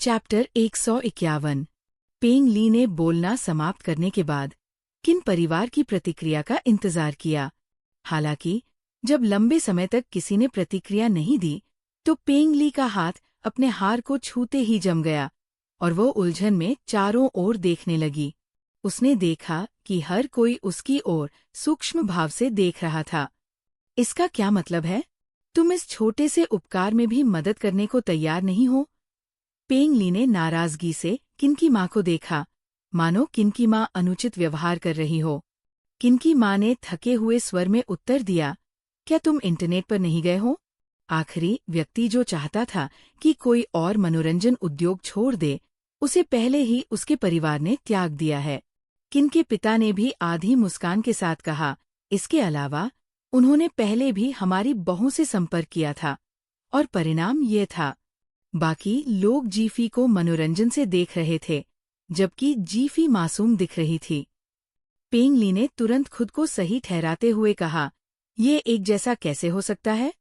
Chapter 151। पेंग ली ने बोलना समाप्त करने के बाद किन परिवार की प्रतिक्रिया का इंतजार किया। हालांकि जब लंबे समय तक किसी ने प्रतिक्रिया नहीं दी तो पेंग ली का हाथ अपने हार को छूते ही जम गया और वो उलझन में चारों ओर देखने लगी। उसने देखा कि हर कोई उसकी ओर सूक्ष्म भाव से देख रहा था। इसका क्या मतलब है? तुम इस छोटे से उपकार में भी मदद करने को तैयार नहीं हो? पेंग ली ने नाराजगी से किनकी माँ को देखा, मानो किनकी माँ अनुचित व्यवहार कर रही हो। किनकी माँ ने थके हुए स्वर में उत्तर दिया, क्या तुम इंटरनेट पर नहीं गए हो? आखिरी व्यक्ति जो चाहता था कि कोई और मनोरंजन उद्योग छोड़ दे, उसे पहले ही उसके परिवार ने त्याग दिया है। किनके पिता ने भी आधी मुस्कान के साथ कहा, इसके अलावा उन्होंने पहले भी हमारी बहू से संपर्क किया था और परिणाम ये था। बाकी लोग जीफी को मनोरंजन से देख रहे थे, जबकि जीफी मासूम दिख रही थी। पेंग ली ने तुरंत खुद को सही ठहराते हुए कहा, ये एक जैसा कैसे हो सकता है?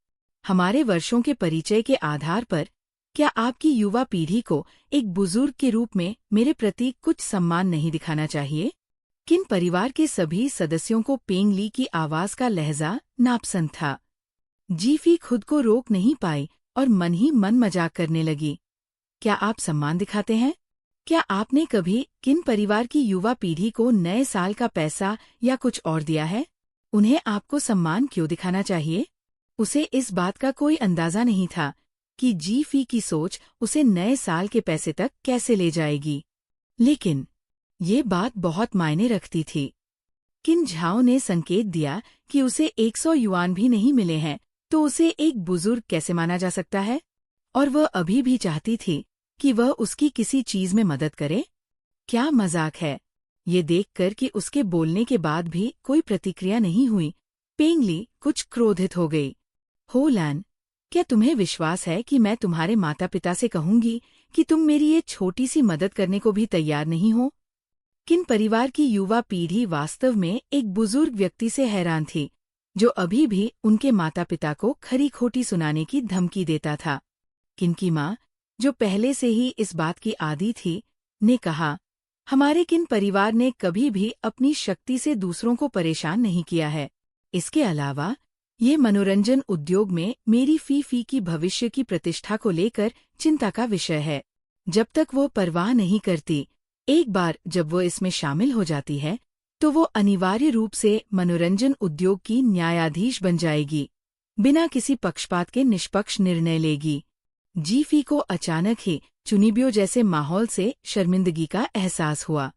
हमारे वर्षों के परिचय के आधार पर क्या आपकी युवा पीढ़ी को एक बुजुर्ग के रूप में मेरे प्रति कुछ सम्मान नहीं दिखाना चाहिए? किन परिवार के सभी सदस्यों को पेंग ली की आवाज का लहजा नापसंद था। जीफी खुद को रोक नहीं पाई और मन ही मन मजाक करने लगी। क्या आप सम्मान दिखाते हैं? क्या आपने कभी किन परिवार की युवा पीढ़ी को नए साल का पैसा या कुछ और दिया है? उन्हें आपको सम्मान क्यों दिखाना चाहिए? उसे इस बात का कोई अंदाजा नहीं था कि जीफी की सोच उसे नए साल के पैसे तक कैसे ले जाएगी। लेकिन ये बात बहुत मायने रखती थी। किन झाओ ने संकेत दिया कि उसे 100 युआन भी नहीं मिले हैं, तो उसे एक बुजुर्ग कैसे माना जा सकता है? और वह अभी भी चाहती थी कि वह उसकी किसी चीज में मदद करे। क्या मजाक है? ये देखकर कि उसके बोलने के बाद भी कोई प्रतिक्रिया नहीं हुई, पेंग ली कुछ क्रोधित हो गई। हो लैन, क्या तुम्हें विश्वास है कि मैं तुम्हारे माता पिता से कहूंगी कि तुम मेरी ये छोटी सी मदद करने को भी तैयार नहीं हो? किन परिवार की युवा पीढ़ी वास्तव में एक बुजुर्ग व्यक्ति से हैरान थी, जो अभी भी उनके माता पिता को खरी खोटी सुनाने की धमकी देता था। किनकी माँ, जो पहले से ही इस बात की आदी थी, ने कहा, हमारे किन परिवार ने कभी भी अपनी शक्ति से दूसरों को परेशान नहीं किया है। इसके अलावा ये मनोरंजन उद्योग में मेरी फी की भविष्य की प्रतिष्ठा को लेकर चिंता का विषय है। जब तक वो परवाह नहीं करती, एक बार जब वो इसमें शामिल हो जाती है तो वो अनिवार्य रूप से मनोरंजन उद्योग की न्यायाधीश बन जाएगी, बिना किसी पक्षपात के निष्पक्ष निर्णय लेगी। जीफी को अचानक ही चुनिबियो जैसे माहौल से शर्मिंदगी का एहसास हुआ।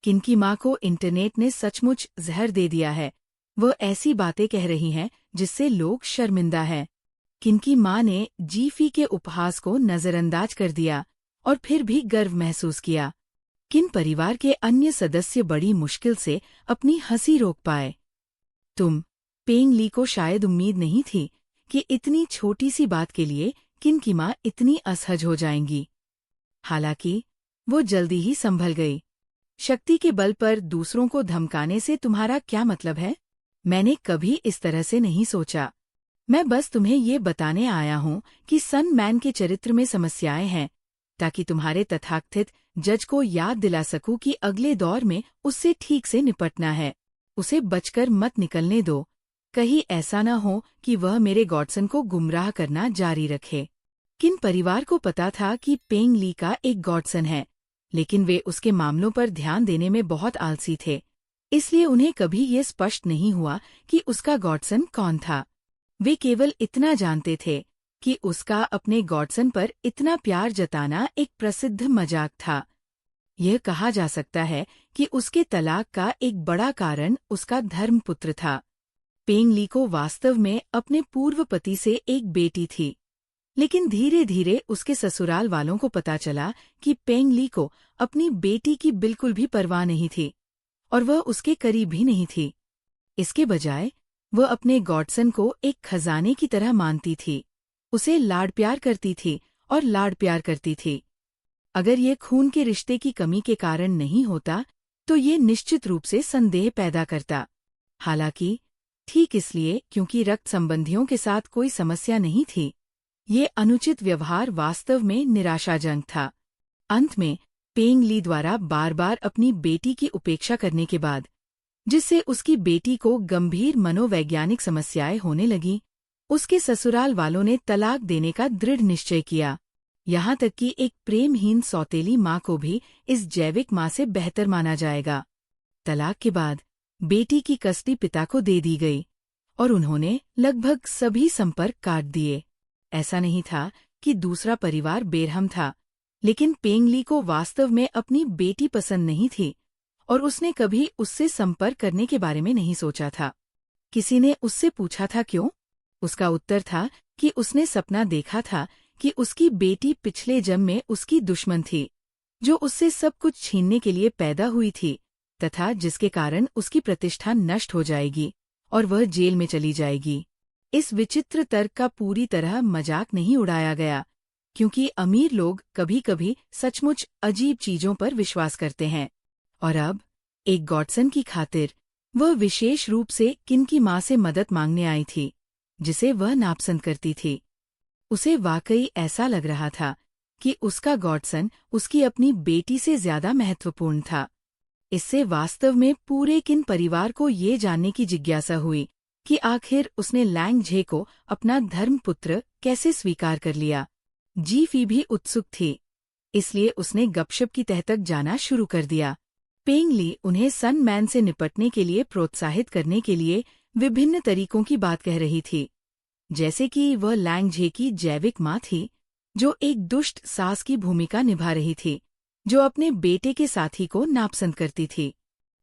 किनकी माँ को इंटरनेट ने सचमुच जहर दे दिया है। वह ऐसी बातें कह रही हैं जिससे लोग शर्मिंदा हैं। किनकी माँ ने जीफी के उपहास को नजरअंदाज कर दिया और फिर भी गर्व महसूस किया। किन परिवार के अन्य सदस्य बड़ी मुश्किल से अपनी हंसी रोक पाए। पेंग ली को शायद उम्मीद नहीं थी कि इतनी छोटी सी बात के लिए किनकी माँ इतनी असहज हो जाएंगी। हालांकि वो जल्दी ही संभल गई। शक्ति के बल पर दूसरों को धमकाने से तुम्हारा क्या मतलब है? मैंने कभी इस तरह से नहीं सोचा। मैं बस तुम्हें ये बताने आया हूँ कि सन मैन के चरित्र में समस्याएं हैं, ताकि तुम्हारे तथाकथित जज को याद दिला सकूं कि अगले दौर में उससे ठीक से निपटना है। उसे बचकर मत निकलने दो, कहीं ऐसा न हो कि वह मेरे गॉडसन को गुमराह करना जारी रखे। किन परिवार को पता था कि पेंग ली का एक गॉडसन है, लेकिन वे उसके मामलों पर ध्यान देने में बहुत आलसी थे, इसलिए उन्हें कभी ये स्पष्ट नहीं हुआ कि उसका गॉडसन कौन था। वे केवल इतना जानते थे कि उसका अपने गॉडसन पर इतना प्यार जताना एक प्रसिद्ध मजाक था। यह कहा जा सकता है कि उसके तलाक का एक बड़ा कारण उसका धर्मपुत्र था। पेंग ली को वास्तव में अपने पूर्व पति से एक बेटी थी, लेकिन धीरे धीरे उसके ससुराल वालों को पता चला कि पेंग ली को अपनी बेटी की बिल्कुल भी परवाह नहीं थी और वह उसके करीब भी नहीं थी। इसके बजाय वह अपने गॉडसन को एक खजाने की तरह मानती थी, उसे लाड प्यार करती थी और लाड प्यार करती थी। अगर ये खून के रिश्ते की कमी के कारण नहीं होता तो ये निश्चित रूप से संदेह पैदा करता। हालांकि ठीक इसलिए क्योंकि रक्त संबंधियों के साथ कोई समस्या नहीं थी, ये अनुचित व्यवहार वास्तव में निराशाजनक था। अंत में पेंग ली द्वारा बार बार अपनी बेटी की उपेक्षा करने के बाद, जिससे उसकी बेटी को गंभीर मनोवैज्ञानिक समस्याएं होने लगीं, उसके ससुराल वालों ने तलाक देने का दृढ़ निश्चय किया। यहाँ तक कि एक प्रेमहीन सौतेली माँ को भी इस जैविक माँ से बेहतर माना जाएगा। तलाक के बाद बेटी की कस्टडी पिता को दे दी गई और उन्होंने लगभग सभी संपर्क काट दिए। ऐसा नहीं था कि दूसरा परिवार बेरहम था, लेकिन पेंग ली को वास्तव में अपनी बेटी पसंद नहीं थी और उसने कभी उससे संपर्क करने के बारे में नहीं सोचा था। किसी ने उससे पूछा था क्यों? उसका उत्तर था कि उसने सपना देखा था कि उसकी बेटी पिछले जन्म में उसकी दुश्मन थी, जो उससे सब कुछ छीनने के लिए पैदा हुई थी तथा जिसके कारण उसकी प्रतिष्ठा नष्ट हो जाएगी और वह जेल में चली जाएगी। इस विचित्र तर्क का पूरी तरह मजाक नहीं उड़ाया गया, क्योंकि अमीर लोग कभी कभी सचमुच अजीब चीजों पर विश्वास करते हैं। और अब एक गॉडसन की खातिर वह विशेष रूप से किन की माँ से मदद मांगने आई थी, जिसे वह नापसंद करती थी। उसे वाकई ऐसा लग रहा था कि उसका गॉडसन उसकी अपनी बेटी से ज्यादा महत्वपूर्ण था। इससे वास्तव में पूरे किन परिवार को ये जानने की जिज्ञासा हुई कि आखिर उसने लैंग झे को अपना धर्मपुत्र कैसे स्वीकार कर लिया। जी फी भी उत्सुक थी, इसलिए उसने गपशप की तह तक जाना शुरू कर दिया। पेंग ली उन्हें सन मैन से निपटने के लिए प्रोत्साहित करने के लिए विभिन्न तरीकों की बात कह रही थी, जैसे कि वह लैंग झे की जैविक माँ थी, जो एक दुष्ट सास की भूमिका निभा रही थी, जो अपने बेटे के साथी को नापसंद करती थी।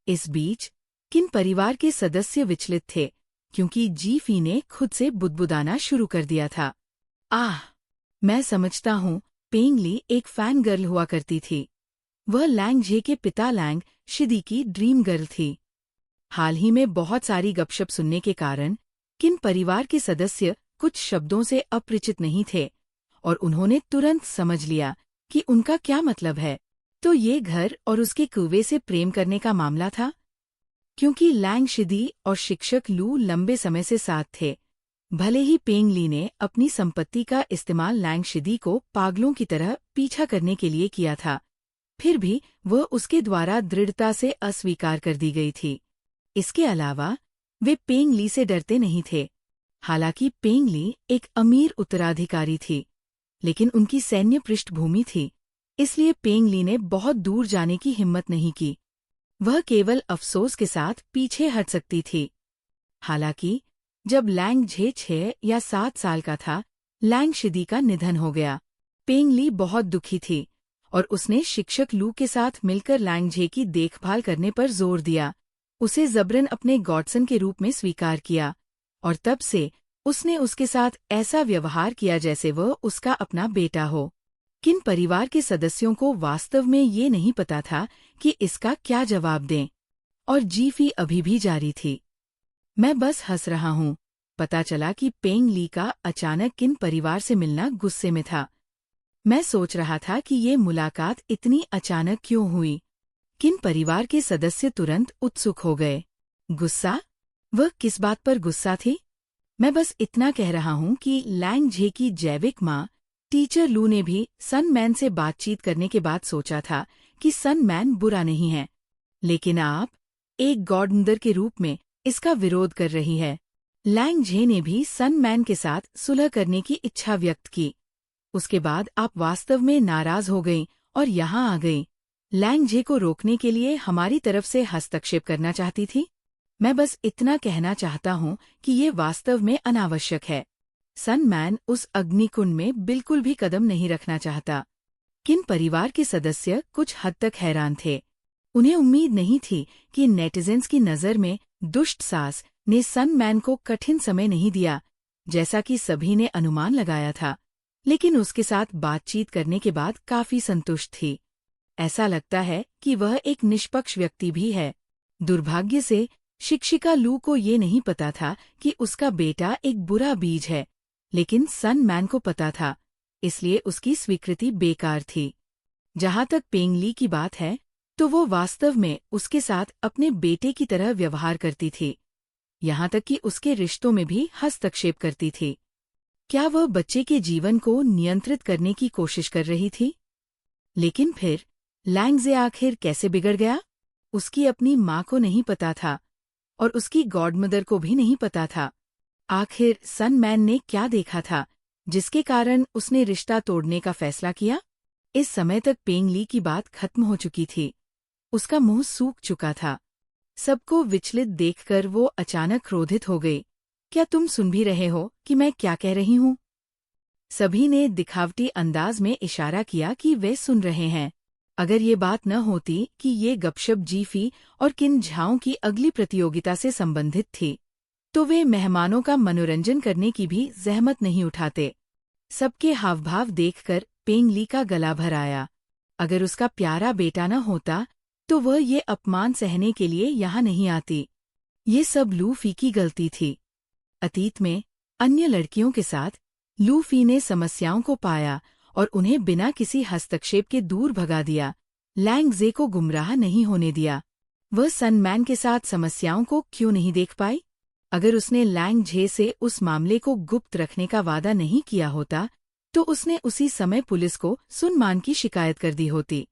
इस बीच किन परिवार के सदस्य विचलित थे, क्योंकि जी फी ने खुद से बुदबुदाना शुरू कर दिया था। मैं समझता हूँ, पेंग ली एक फैन गर्ल हुआ करती थी। वह लैंग झे के पिता लैंग शिदी की ड्रीम गर्ल थी। हाल ही में बहुत सारी गपशप सुनने के कारण किन परिवार के सदस्य कुछ शब्दों से अपरिचित नहीं थे और उन्होंने तुरंत समझ लिया कि उनका क्या मतलब है। तो ये घर और उसके कुएं से प्रेम करने का मामला था। क्योंकि लैंग शिदी और शिक्षक लू लंबे समय से साथ थे, भले ही पेंग ली ने अपनी संपत्ति का इस्तेमाल लैंग शिदी को पागलों की तरह पीछा करने के लिए किया था, फिर भी वह उसके द्वारा दृढ़ता से अस्वीकार कर दी गई थी। इसके अलावा वे पेंग ली से डरते नहीं थे। हालांकि पेंग ली एक अमीर उत्तराधिकारी थी, लेकिन उनकी सैन्य पृष्ठभूमि थी, इसलिए पेंग ली ने बहुत दूर जाने की हिम्मत नहीं की। वह केवल अफसोस के साथ पीछे हट सकती थी। हालांकि जब लैंग झे 6 या 7 साल का था, लैंग शिदी का निधन हो गया। पेंग ली बहुत दुखी थी और उसने शिक्षक लू के साथ मिलकर लैंग झे की देखभाल करने पर जोर दिया, उसे जबरन अपने गॉडसन के रूप में स्वीकार किया और तब से उसने उसके साथ ऐसा व्यवहार किया जैसे वह उसका अपना बेटा हो। किन परिवार के सदस्यों को वास्तव में ये नहीं पता था कि इसका क्या जवाब दें, और जी फी अभी भी जारी थी। मैं बस हंस रहा हूँ। पता चला कि पेंग ली का अचानक किन परिवार से मिलना गुस्से में था। मैं सोच रहा था कि ये मुलाकात इतनी अचानक क्यों हुई। किन परिवार के सदस्य तुरंत उत्सुक हो गए। गुस्सा? वह किस बात पर गुस्सा थी? मैं बस इतना कह रहा हूँ कि लैंग झे की जैविक माँ टीचर लू ने भी सन मैन से बातचीत करने के बाद सोचा था कि सन मैन बुरा नहीं है, लेकिन आप एक गॉडमदर के रूप में इसका विरोध कर रही है। लैंग झे ने भी सन मैन के साथ सुलह करने की इच्छा व्यक्त की। उसके बाद आप वास्तव में नाराज हो गईं और यहाँ आ गईं। लैंग झे को रोकने के लिए हमारी तरफ से हस्तक्षेप करना चाहती थी। मैं बस इतना कहना चाहता हूँ कि ये वास्तव में अनावश्यक है। सन मैन उस अग्निकुंड में बिल्कुल भी कदम नहीं रखना चाहता। किन परिवार के सदस्य कुछ हद तक हैरान थे। उन्हें उम्मीद नहीं थी कि नेटिजन्स की नज़र में दुष्ट सास ने सन मैन को कठिन समय नहीं दिया, जैसा कि सभी ने अनुमान लगाया था, लेकिन उसके साथ बातचीत करने के बाद काफी संतुष्ट थी। ऐसा लगता है कि वह एक निष्पक्ष व्यक्ति भी है। दुर्भाग्य से शिक्षिका लू को ये नहीं पता था कि उसका बेटा एक बुरा बीज है, लेकिन सन मैन को पता था, इसलिए उसकी स्वीकृति बेकार थी। जहाँ तक पेंग ली की बात है, तो वो वास्तव में उसके साथ अपने बेटे की तरह व्यवहार करती थी, यहाँ तक कि उसके रिश्तों में भी हस्तक्षेप करती थी। क्या वह बच्चे के जीवन को नियंत्रित करने की कोशिश कर रही थी? लेकिन फिर लैंग जे आखिर कैसे बिगड़ गया? उसकी अपनी माँ को नहीं पता था और उसकी गॉडमदर को भी नहीं पता था। आखिर सन मैन ने क्या देखा था जिसके कारण उसने रिश्ता तोड़ने का फैसला किया? इस समय तक पेंग ली की बात खत्म हो चुकी थी। उसका मुंह सूख चुका था। सबको विचलित देखकर वो अचानक क्रोधित हो गई। क्या तुम सुन भी रहे हो कि मैं क्या कह रही हूँ? सभी ने दिखावटी अंदाज में इशारा किया कि वे सुन रहे हैं। अगर ये बात न होती कि ये गपशप जीफी और किन झाओं की अगली प्रतियोगिता से संबंधित थी, तो वे मेहमानों का मनोरंजन करने की भी जहमत नहीं उठाते। सबके हावभाव देखकर पेंग ली का गला भर आया। अगर उसका प्यारा बेटा न होता तो वह ये अपमान सहने के लिए यहाँ नहीं आती। ये सब लू फी की गलती थी। अतीत में अन्य लड़कियों के साथ लू फी ने समस्याओं को पाया और उन्हें बिना किसी हस्तक्षेप के दूर भगा दिया। लैंग जे को गुमराह नहीं होने दिया। वह सन मैन के साथ समस्याओं को क्यों नहीं देख पाई? अगर उसने लैंग जे से उस मामले को गुप्त रखने का वादा नहीं किया होता तो उसने उसी समय पुलिस को सुन मान की शिकायत कर दी होती।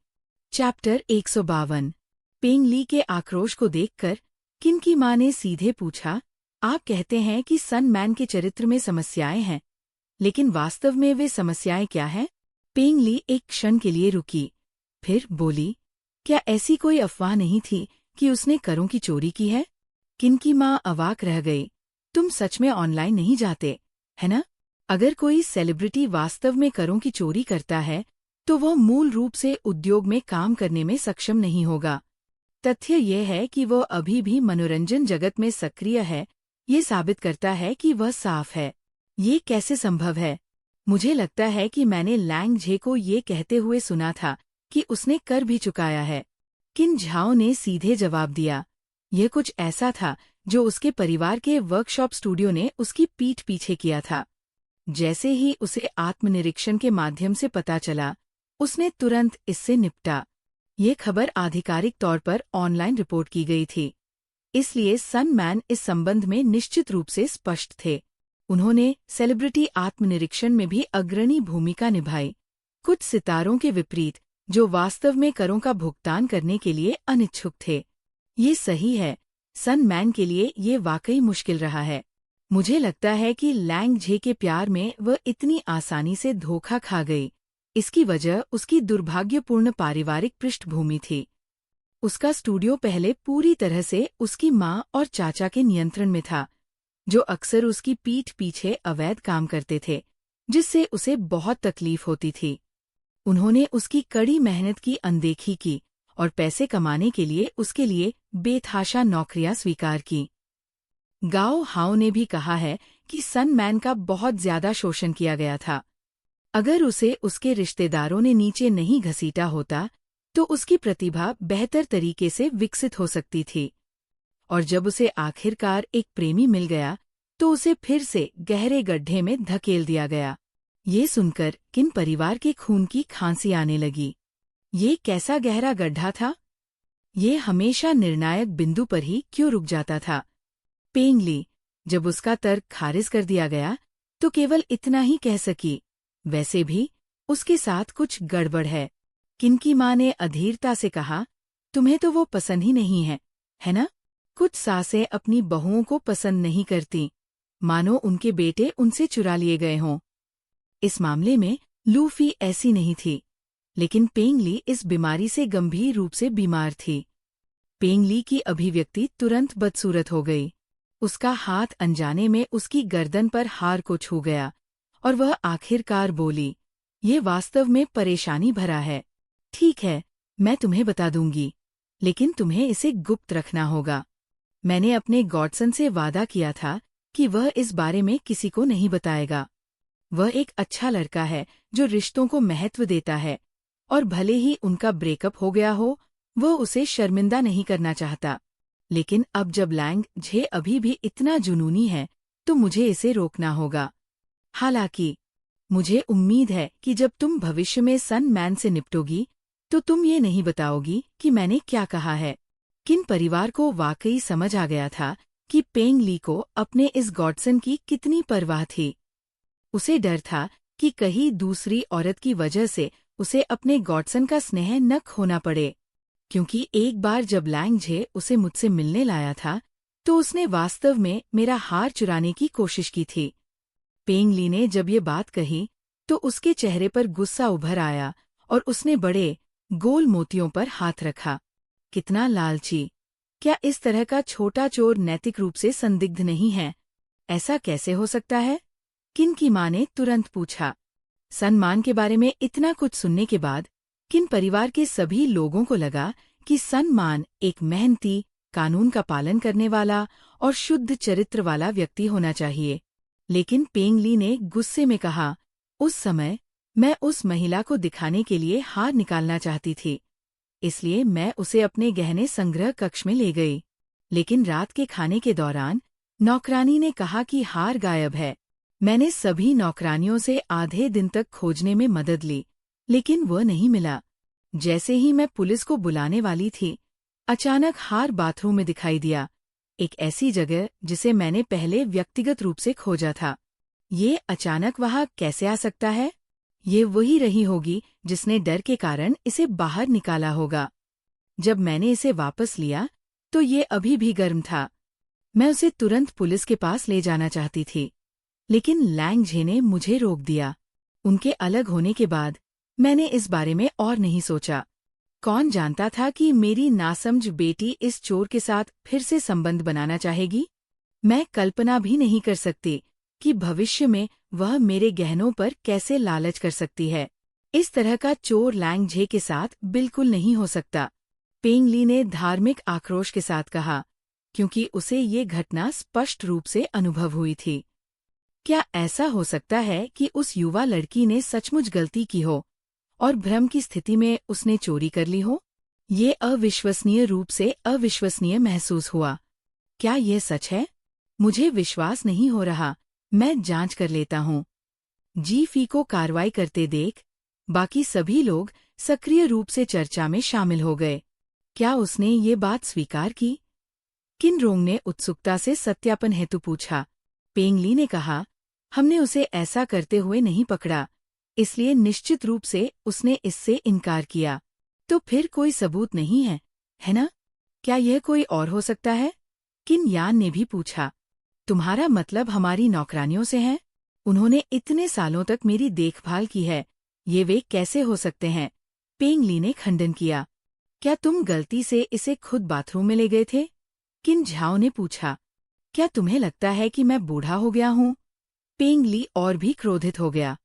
चैप्टर 152। पेंग ली के आक्रोश को देखकर किन की माँ ने सीधे पूछा, आप कहते हैं कि सन मैन के चरित्र में समस्याएं हैं, लेकिन वास्तव में वे समस्याएं क्या हैं? पेंग ली एक क्षण के लिए रुकी, फिर बोली, क्या ऐसी कोई अफवाह नहीं थी कि उसने करों की चोरी की है? किन की माँ अवाक रह गई। तुम सच में ऑनलाइन नहीं जाते, है ना? अगर कोई सेलिब्रिटी वास्तव में करों की चोरी करता है तो वह मूल रूप से उद्योग में काम करने में सक्षम नहीं होगा। तथ्य यह है कि वह अभी भी मनोरंजन जगत में सक्रिय है, ये साबित करता है कि वह साफ है। ये कैसे संभव है? मुझे लगता है कि मैंने लैंग जे को ये कहते हुए सुना था कि उसने कर भी चुकाया है। किन झाओ ने सीधे जवाब दिया। यह कुछ ऐसा था जो उसके परिवार के वर्कशॉप स्टूडियो ने उसकी पीठ पीछे किया था। जैसे ही उसे आत्मनिरीक्षण के माध्यम से पता चला, उसने तुरंत इससे निपटा। ये खबर आधिकारिक तौर पर ऑनलाइन रिपोर्ट की गई थी, इसलिए सन मैन इस संबंध में निश्चित रूप से स्पष्ट थे। उन्होंने सेलिब्रिटी आत्मनिरीक्षण में भी अग्रणी भूमिका निभाई, कुछ सितारों के विपरीत जो वास्तव में करों का भुगतान करने के लिए अनिच्छुक थे। ये सही है, सन मैन के लिए ये वाकई मुश्किल रहा है। मुझे लगता है कि लैंग जे के प्यार में वह इतनी आसानी से धोखा खा गई। इसकी वजह उसकी दुर्भाग्यपूर्ण पारिवारिक पृष्ठभूमि थी। उसका स्टूडियो पहले पूरी तरह से उसकी माँ और चाचा के नियंत्रण में था, जो अक्सर उसकी पीठ पीछे अवैध काम करते थे, जिससे उसे बहुत तकलीफ होती थी। उन्होंने उसकी कड़ी मेहनत की अनदेखी की और पैसे कमाने के लिए उसके लिए बेतहाशा नौकरियां स्वीकार की। गाओ हाओ ने भी कहा है कि सन मैन का बहुत ज्यादा शोषण किया गया था। अगर उसे उसके रिश्तेदारों ने नीचे नहीं घसीटा होता तो उसकी प्रतिभा बेहतर तरीके से विकसित हो सकती थी। और जब उसे आखिरकार एक प्रेमी मिल गया तो उसे फिर से गहरे गड्ढे में धकेल दिया गया। ये सुनकर किन परिवार के खून की खांसी आने लगी। ये कैसा गहरा गड्ढा था? ये हमेशा निर्णायक बिंदु पर ही क्यों रुक जाता था? पेंग ली, जब उसका तर्क खारिज कर दिया गया तो केवल इतना ही कह सकी, वैसे भी उसके साथ कुछ गड़बड़ है। किन की माँ ने अधीरता से कहा, तुम्हें तो वो पसंद ही नहीं है ना? कुछ सासें अपनी बहुओं को पसंद नहीं करती, मानो उनके बेटे उनसे चुरा लिए गए हों। इस मामले में लू फी ऐसी नहीं थी, लेकिन पेंग ली इस बीमारी से गंभीर रूप से बीमार थी। पेंग ली की अभिव्यक्ति तुरंत बदसूरत हो गई। उसका हाथ अनजाने में उसकी गर्दन पर हार को छू गया और वह आखिरकार बोली, ये वास्तव में परेशानी भरा है। ठीक है, मैं तुम्हें बता दूंगी, लेकिन तुम्हें इसे गुप्त रखना होगा। मैंने अपने गॉडसन से वादा किया था कि वह इस बारे में किसी को नहीं बताएगा। वह एक अच्छा लड़का है जो रिश्तों को महत्व देता है, और भले ही उनका ब्रेकअप हो गया हो, वह उसे शर्मिंदा नहीं करना चाहता। लेकिन अब जब लैंग जे अभी भी इतना जुनूनी है तो मुझे इसे रोकना होगा। हालांकि मुझे उम्मीद है कि जब तुम भविष्य में सन मैन से निपटोगी तो तुम ये नहीं बताओगी कि मैंने क्या कहा है। किन परिवार को वाकई समझ आ गया था कि पेंग ली को अपने इस गॉडसन की कितनी परवाह थी। उसे डर था कि कहीं दूसरी औरत की वजह से उसे अपने गॉडसन का स्नेह न खोना पड़े, क्योंकि एक बार जब लैंग झे उसे मुझसे मिलने लाया था तो उसने वास्तव में मेरा हार चुराने की कोशिश की थी। पेंग ली ने जब ये बात कही तो उसके चेहरे पर गुस्सा उभर आया और उसने बड़े गोल मोतियों पर हाथ रखा। कितना लालची! क्या इस तरह का छोटा चोर नैतिक रूप से संदिग्ध नहीं है? ऐसा कैसे हो सकता है? किन की माँ ने तुरंत पूछा। सन मान के बारे में इतना कुछ सुनने के बाद किन परिवार के सभी लोगों को लगा कि सन मान एक मेहनती, कानून का पालन करने वाला और शुद्ध चरित्र वाला व्यक्ति होना चाहिए। लेकिन पेंग ली ने गुस्से में कहा, उस समय मैं उस महिला को दिखाने के लिए हार निकालना चाहती थी, इसलिए मैं उसे अपने गहने संग्रह कक्ष में ले गई। लेकिन रात के खाने के दौरान नौकरानी ने कहा कि हार गायब है। मैंने सभी नौकरानियों से आधे दिन तक खोजने में मदद ली, लेकिन वह नहीं मिला। जैसे ही मैं पुलिस को बुलाने वाली थी, अचानक हार बाथरूम में दिखाई दिया, एक ऐसी जगह जिसे मैंने पहले व्यक्तिगत रूप से खोजा था। ये अचानक वहाँ कैसे आ सकता है? ये वही रही होगी जिसने डर के कारण इसे बाहर निकाला होगा। जब मैंने इसे वापस लिया तो ये अभी भी गर्म था। मैं उसे तुरंत पुलिस के पास ले जाना चाहती थी, लेकिन लैंग झे ने मुझे रोक दिया। उनके अलग होने के बाद मैंने इस बारे में और नहीं सोचा। कौन जानता था कि मेरी नासमझ बेटी इस चोर के साथ फिर से संबंध बनाना चाहेगी? मैं कल्पना भी नहीं कर सकती कि भविष्य में वह मेरे गहनों पर कैसे लालच कर सकती है। इस तरह का चोर लैंग झे के साथ बिल्कुल नहीं हो सकता, पेंग ली ने धार्मिक आक्रोश के साथ कहा, क्योंकि उसे ये घटना स्पष्ट रूप से अनुभव हुई थी। क्या ऐसा हो सकता है कि उस युवा लड़की ने सचमुच गलती की हो और भ्रम की स्थिति में उसने चोरी कर ली हो? ये अविश्वसनीय रूप से अविश्वसनीय महसूस हुआ। क्या यह सच है? मुझे विश्वास नहीं हो रहा। मैं जांच कर लेता हूँ। जी फी को कार्रवाई करते देख बाकी सभी लोग सक्रिय रूप से चर्चा में शामिल हो गए। क्या उसने ये बात स्वीकार की? किन रोंग ने उत्सुकता से सत्यापन हेतु पूछा। पेंग ली ने कहा, हमने उसे ऐसा करते हुए नहीं पकड़ा, इसलिए निश्चित रूप से उसने इससे इनकार किया। तो फिर कोई सबूत नहीं है, है ना? क्या यह कोई और हो सकता है? किन यान ने भी पूछा। तुम्हारा मतलब हमारी नौकरानियों से है? उन्होंने इतने सालों तक मेरी देखभाल की है, ये वे कैसे हो सकते हैं? पेंग ली ने खंडन किया। क्या तुम गलती से इसे खुद बाथरूम में ले गए थे? किन झाओ ने पूछा। क्या तुम्हें लगता है कि मैं बूढ़ा हो गया हूँ? पेंग ली और भी क्रोधित हो गया।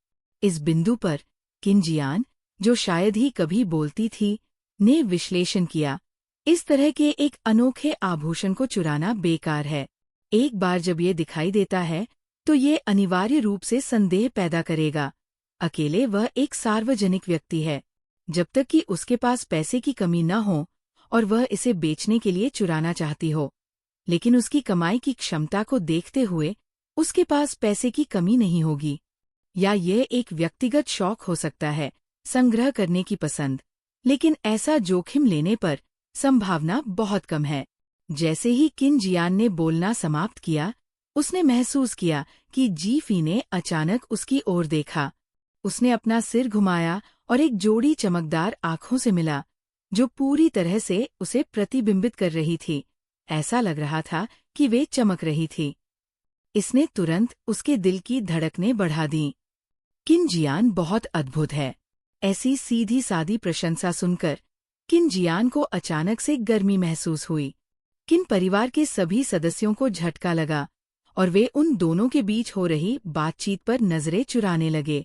इस बिंदु पर किन जियान, जो शायद ही कभी बोलती थी, ने विश्लेषण किया, इस तरह के एक अनोखे आभूषण को चुराना बेकार है। एक बार जब ये दिखाई देता है तो ये अनिवार्य रूप से संदेह पैदा करेगा। अकेले वह एक सार्वजनिक व्यक्ति है। जब तक कि उसके पास पैसे की कमी न हो और वह इसे बेचने के लिए चुराना चाहती हो, लेकिन उसकी कमाई की क्षमता को देखते हुए उसके पास पैसे की कमी नहीं होगी। या यह एक व्यक्तिगत शौक हो सकता है, संग्रह करने की पसंद, लेकिन ऐसा जोखिम लेने पर संभावना बहुत कम है। जैसे ही किन जियान ने बोलना समाप्त किया, उसने महसूस किया कि जी फी ने अचानक उसकी ओर देखा। उसने अपना सिर घुमाया और एक जोड़ी चमकदार आंखों से मिला, जो पूरी तरह से उसे प्रतिबिंबित कर रही थी। ऐसा लग रहा था कि वे चमक रही थी। इसने तुरंत उसके दिल की धड़कनें बढ़ा दीं। किन जियान बहुत अद्भुत है। ऐसी सीधी सादी प्रशंसा सुनकर किन जियान को अचानक से गर्मी महसूस हुई। किन परिवार के सभी सदस्यों को झटका लगा और वे उन दोनों के बीच हो रही बातचीत पर नजरें चुराने लगे।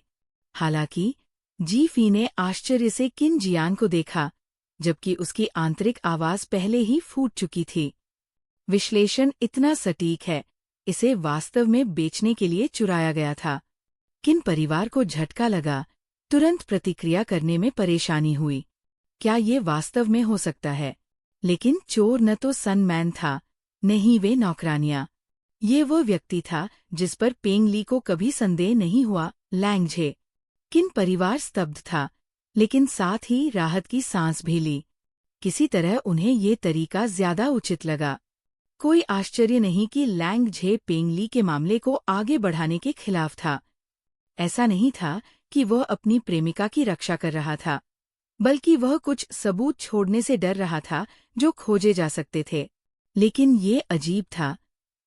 हालांकि जी फी ने आश्चर्य से किन जियान को देखा, जबकि उसकी आंतरिक आवाज पहले ही फूट चुकी थी। विश्लेषण इतना सटीक है, इसे वास्तव में बेचने के लिए चुराया गया था। किन परिवार को झटका लगा, तुरंत प्रतिक्रिया करने में परेशानी हुई। क्या ये वास्तव में हो सकता है? लेकिन चोर न तो सन मैन था, न ही वे नौकरानियां। ये वो व्यक्ति था जिस पर पेंग ली को कभी संदेह नहीं हुआ, लैंग झे। किन परिवार स्तब्ध था, लेकिन साथ ही राहत की सांस भी ली। किसी तरह उन्हें ये तरीका ज्यादा उचित लगा। कोई आश्चर्य नहीं कि लैंग झे पेंग ली के मामले को आगे बढ़ाने के खिलाफ था। ऐसा नहीं था कि वह अपनी प्रेमिका की रक्षा कर रहा था, बल्कि वह कुछ सबूत छोड़ने से डर रहा था जो खोजे जा सकते थे। लेकिन ये अजीब था,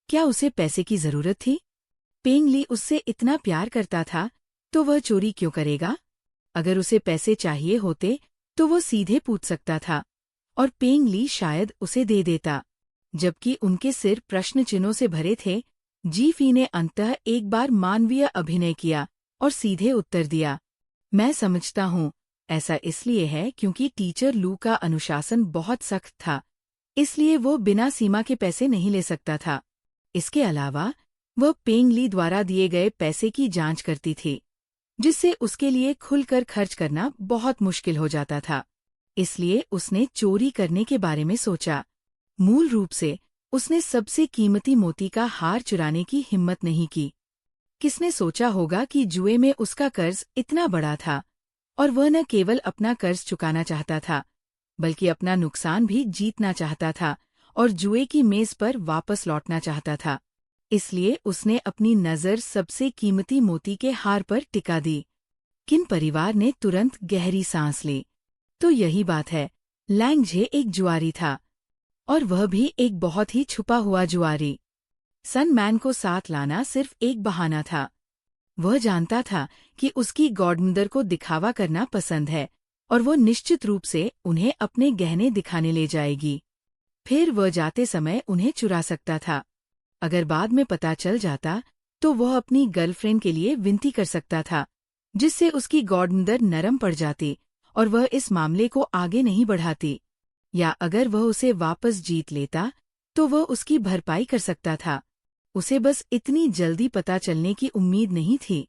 क्या उसे पैसे की जरूरत थी? पेंग ली उससे इतना प्यार करता था, तो वह चोरी क्यों करेगा? अगर उसे पैसे चाहिए होते तो वो सीधे पूछ सकता था, और पेंग ली शायद उसे दे देता। जबकि उनके सिर प्रश्न चिन्हों से भरे थे, जी फी ने अंततः एक बार मानवीय अभिनय किया और सीधे उत्तर दिया, मैं समझता हूँ, ऐसा इसलिए है क्योंकि टीचर लू का अनुशासन बहुत सख्त था, इसलिए वो बिना सीमा के पैसे नहीं ले सकता था। इसके अलावा वह पेंग ली द्वारा दिए गए पैसे की जांच करती थी, जिससे उसके लिए खुलकर खर्च करना बहुत मुश्किल हो जाता था। इसलिए उसने चोरी करने के बारे में सोचा। मूल रूप से उसने सबसे कीमती मोती का हार चुराने की हिम्मत नहीं की। किसने सोचा होगा कि जुए में उसका कर्ज इतना बड़ा था, और वह न केवल अपना कर्ज चुकाना चाहता था, बल्कि अपना नुकसान भी जीतना चाहता था और जुए की मेज पर वापस लौटना चाहता था। इसलिए उसने अपनी नज़र सबसे कीमती मोती के हार पर टिका दी। किन परिवार ने तुरंत गहरी सांस ली। तो यही बात है, लैंग झे एक जुआरी था, और वह भी एक बहुत ही छुपा हुआ जुआरी। सन मैन को साथ लाना सिर्फ एक बहाना था। वह जानता था कि उसकी गॉडमदर को दिखावा करना पसंद है, और वो निश्चित रूप से उन्हें अपने गहने दिखाने ले जाएगी। फिर वह जाते समय उन्हें चुरा सकता था। अगर बाद में पता चल जाता तो वह अपनी गर्लफ्रेंड के लिए विनती कर सकता था, जिससे उसकी गॉडमदर नरम पड़ जाती और वह इस मामले को आगे नहीं बढ़ाती। या अगर वह उसे वापस जीत लेता तो वह उसकी भरपाई कर सकता था। उसे बस इतनी जल्दी पता चलने की उम्मीद नहीं थी,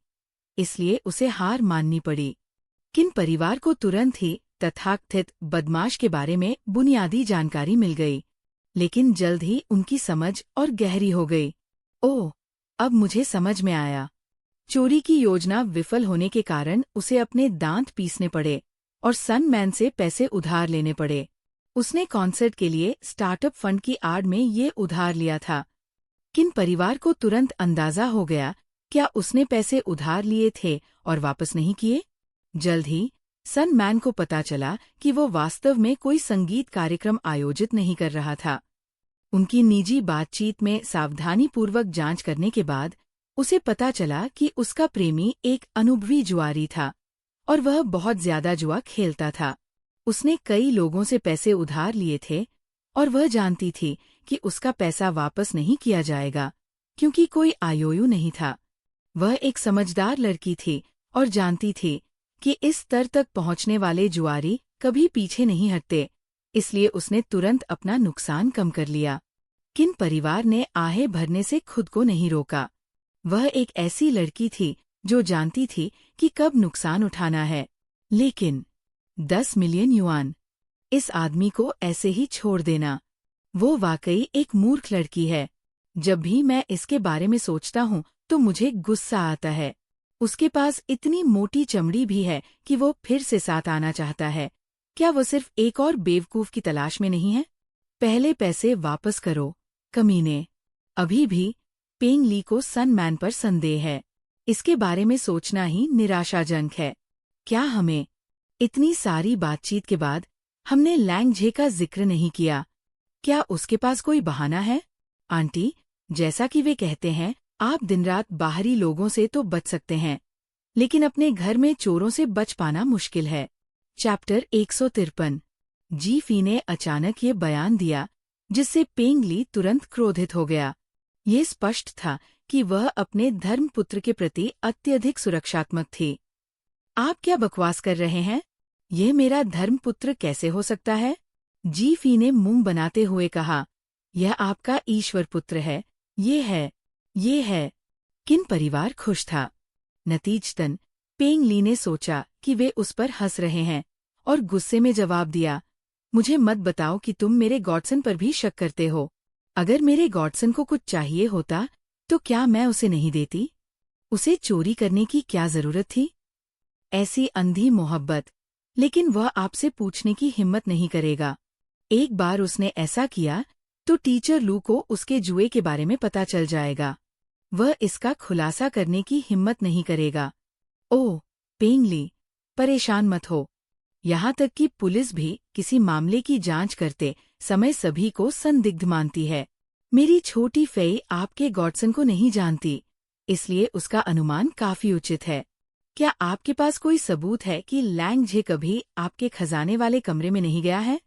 इसलिए उसे हार माननी पड़ी। किन परिवार को तुरंत ही तथाकथित बदमाश के बारे में बुनियादी जानकारी मिल गई, लेकिन जल्द ही उनकी समझ और गहरी हो गई। ओह, अब मुझे समझ में आया। चोरी की योजना विफल होने के कारण उसे अपने दांत पीसने पड़े और सन मैन से पैसे उधार लेने पड़े। उसने कॉन्सर्ट के लिए स्टार्टअप फंड की आड़ में ये उधार लिया था। किन परिवार को तुरंत अंदाजा हो गया क्या उसने पैसे उधार लिए थे और वापस नहीं किए। जल्द ही सन मैन को पता चला कि वो वास्तव में कोई संगीत कार्यक्रम आयोजित नहीं कर रहा था। उनकी निजी बातचीत में सावधानीपूर्वक जांच करने के बाद उसे पता चला कि उसका प्रेमी एक अनुभवी जुआरी था और वह बहुत ज्यादा जुआ खेलता था। उसने कई लोगों से पैसे उधार लिए थे और वह जानती थी कि उसका पैसा वापस नहीं किया जाएगा क्योंकि कोई आयोयू नहीं था। वह एक समझदार लड़की थी और जानती थी कि इस स्तर तक पहुंचने वाले जुआरी कभी पीछे नहीं हटते, इसलिए उसने तुरंत अपना नुकसान कम कर लिया। किन परिवार ने आहें भरने से खुद को नहीं रोका। वह एक ऐसी लड़की थी जो जानती थी कि कब नुकसान उठाना है, लेकिन 10 मिलियन युआन, इस आदमी को ऐसे ही छोड़ देना, वो वाकई एक मूर्ख लड़की है। जब भी मैं इसके बारे में सोचता हूँ तो मुझे गुस्सा आता है। उसके पास इतनी मोटी चमड़ी भी है कि वो फिर से साथ आना चाहता है। क्या वो सिर्फ एक और बेवकूफ की तलाश में नहीं है? पहले पैसे वापस करो, कमीने। अभी भी पेंग ली को सन मैन पर संदेह है। इसके बारे में सोचना ही निराशाजनक है। क्या हमें इतनी सारी बातचीत के बाद हमने लैंग झे का जिक्र नहीं किया? क्या उसके पास कोई बहाना है? आंटी, जैसा कि वे कहते हैं, आप दिन रात बाहरी लोगों से तो बच सकते हैं, लेकिन अपने घर में चोरों से बच पाना मुश्किल है। चैप्टर 153। जी फी ने अचानक ये बयान दिया जिससे पेंग ली तुरंत क्रोधित हो गया। ये स्पष्ट था कि वह अपने धर्मपुत्र के प्रति अत्यधिक सुरक्षात्मक थी। आप क्या बकवास कर रहे हैं? यह मेरा धर्मपुत्र कैसे हो सकता है? जी फी ने मुंह बनाते हुए कहा, यह आपका ईश्वर पुत्र है, ये है। किन परिवार खुश था। नतीजतन पेंग ली ने सोचा कि वे उस पर हंस रहे हैं और गुस्से में जवाब दिया, मुझे मत बताओ कि तुम मेरे गॉडसन पर भी शक करते हो। अगर मेरे गॉडसन को कुछ चाहिए होता तो क्या मैं उसे नहीं देती? उसे चोरी करने की क्या जरूरत थी? ऐसी अंधी मोहब्बत, लेकिन वह आपसे पूछने की हिम्मत नहीं करेगा। एक बार उसने ऐसा किया तो टीचर लू को उसके जुए के बारे में पता चल जाएगा। वह इसका खुलासा करने की हिम्मत नहीं करेगा। ओह, पेंगली, परेशान मत हो। यहाँ तक कि पुलिस भी किसी मामले की जांच करते समय सभी को संदिग्ध मानती है। मेरी छोटी फेई आपके गॉडसन को नहीं जानती, इसलिए उसका अनुमान काफी उचित है। क्या आपके पास कोई सबूत है कि लैंग झे कभी आपके खजाने वाले कमरे में नहीं गया है?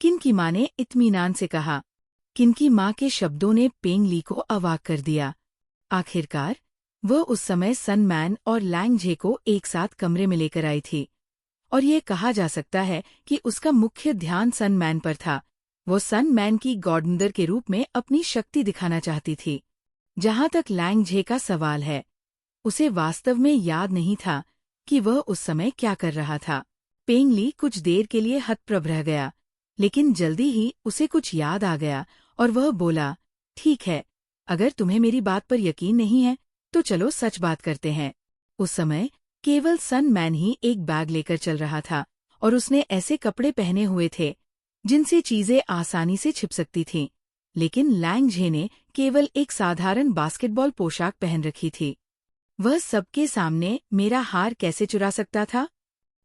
किन की माँ ने इत्मीनान से कहा। किन की माँ के शब्दों ने पेंगली को अवाक कर दिया। आखिरकार वह उस समय सन मैन और लैंग झे को एक साथ कमरे में लेकर आई थी, और ये कहा जा सकता है कि उसका मुख्य ध्यान सन मैन पर था। वो सन मैन की गॉडमदर के रूप में अपनी शक्ति दिखाना चाहती थी। जहाँ तक लैंग झे का सवाल है, उसे वास्तव में याद नहीं था कि वह उस समय क्या कर रहा था। पेंगली कुछ देर के लिए हतप्रभ रह गया, लेकिन जल्दी ही उसे कुछ याद आ गया और वह बोला, ठीक है, अगर तुम्हें मेरी बात पर यकीन नहीं है तो चलो सच बात करते हैं। उस समय केवल सन मैन ही एक बैग लेकर चल रहा था और उसने ऐसे कपड़े पहने हुए थे जिनसे चीजें आसानी से छिप सकती थीं, लेकिन लैंग झे ने केवल एक साधारण बास्केटबॉल पोशाक पहन रखी थी। वह सबके सामने मेरा हार कैसे चुरा सकता था?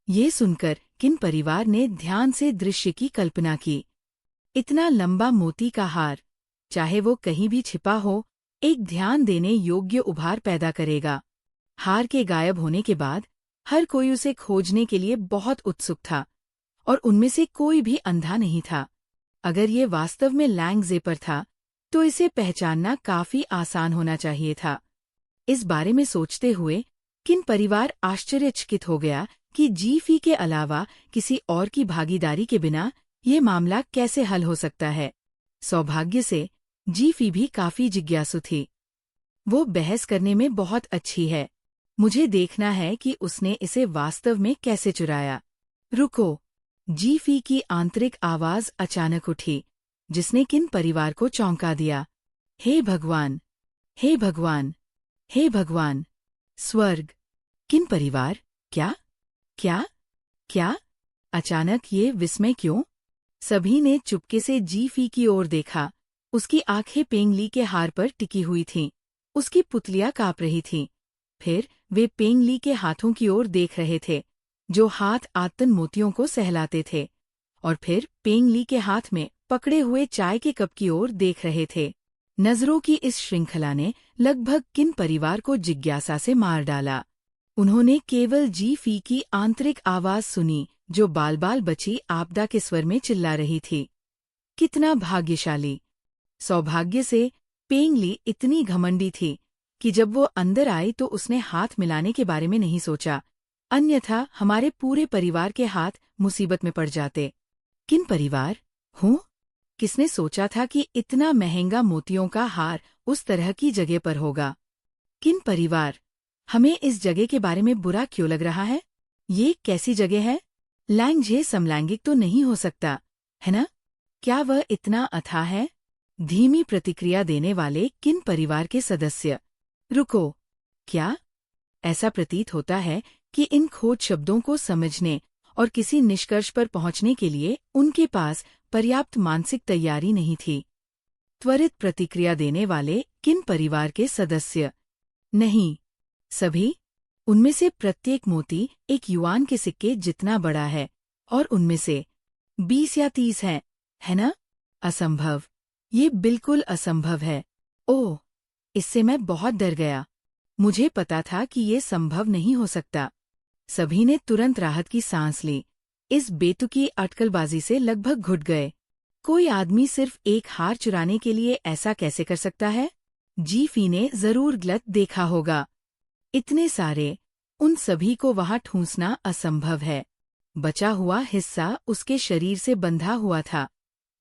ये सुनकर किन परिवार ने ध्यान से दृश्य की कल्पना की। इतना लंबा मोती का हार, चाहे वो कहीं भी छिपा हो, एक ध्यान देने योग्य उभार पैदा करेगा। हार के गायब होने के बाद हर कोई उसे खोजने के लिए बहुत उत्सुक था, और उनमें से कोई भी अंधा नहीं था। अगर ये वास्तव में लैंग झे पर था, तो इसे पहचानना काफी आसान होना चाहिए था। इस बारे में सोचते हुए किन परिवार आश्चर्यचकित हो गया कि जीफी के अलावा किसी और की भागीदारी के बिना ये मामला कैसे हल हो सकता है। सौभाग्य से जीफी भी काफी जिज्ञासु थी। वो बहस करने में बहुत अच्छी है। मुझे देखना है कि उसने इसे वास्तव में कैसे चुराया। रुको, जीफी की आंतरिक आवाज अचानक उठी, जिसने किन परिवार को चौंका दिया। हे भगवान! हे भगवान! हे भगवान! स्वर्ग! किन परिवार? क्या? क्या? क्या? अचानक ये विस्मय क्यों? सभी ने चुपके से जीफी की ओर देखा। उसकी आंखें पेंगली के हार पर टिकी हुई थीं। उसकी पुतलियां कांप रही थीं। फिर वे पेंगली के हाथों की ओर देख रहे थे, जो हाथ आतन मोतियों को सहलाते थे, और फिर पेंगली के हाथ में पकड़े हुए चाय के कप की ओर देख रहे थे। नजरों की इस श्रृंखला ने लगभग किन परिवार को जिज्ञासा से मार डाला। उन्होंने केवल जीफी की आंतरिक आवाज सुनी, जो बाल बाल बची आपदा के स्वर में चिल्ला रही थी। कितना भाग्यशाली! सौभाग्य से पेंगली इतनी घमंडी थी कि जब वो अंदर आई तो उसने हाथ मिलाने के बारे में नहीं सोचा, अन्यथा हमारे पूरे परिवार के हाथ मुसीबत में पड़ जाते। किन परिवार? हूँ? किसने सोचा था कि इतना महंगा मोतियों का हार उस तरह की जगह पर होगा? किन परिवार? हमें इस जगह के बारे में बुरा क्यों लग रहा है? ये कैसी जगह है? लैंग झे समलैंगिक तो नहीं हो सकता, है ना? क्या वह इतना अथाह है? धीमी प्रतिक्रिया देने वाले किन परिवार के सदस्य? रुको, क्या? ऐसा प्रतीत होता है कि इन खोज शब्दों को समझने और किसी निष्कर्ष पर पहुंचने के लिए उनके पास पर्याप्त मानसिक तैयारी नहीं थी। त्वरित प्रतिक्रिया देने वाले किन परिवार के सदस्य? नहीं, सभी। उनमें से प्रत्येक मोती एक युआन के सिक्के जितना बड़ा है, और उनमें से 20 या 30 हैं, है ना? असंभव। ये बिल्कुल असंभव है। ओह, इससे मैं बहुत डर गया। मुझे पता था कि ये संभव नहीं हो सकता। सभी ने तुरंत राहत की सांस ली। इस बेतुकी अटकलबाजी से लगभग घुट गए। कोई आदमी सिर्फ एक हार चुराने के लिए ऐसा कैसे कर सकता है? जीफी ने जरूर गलत देखा होगा। इतने सारे, उन सभी को वहां ठूंसना असंभव है। बचा हुआ हिस्सा उसके शरीर से बंधा हुआ था,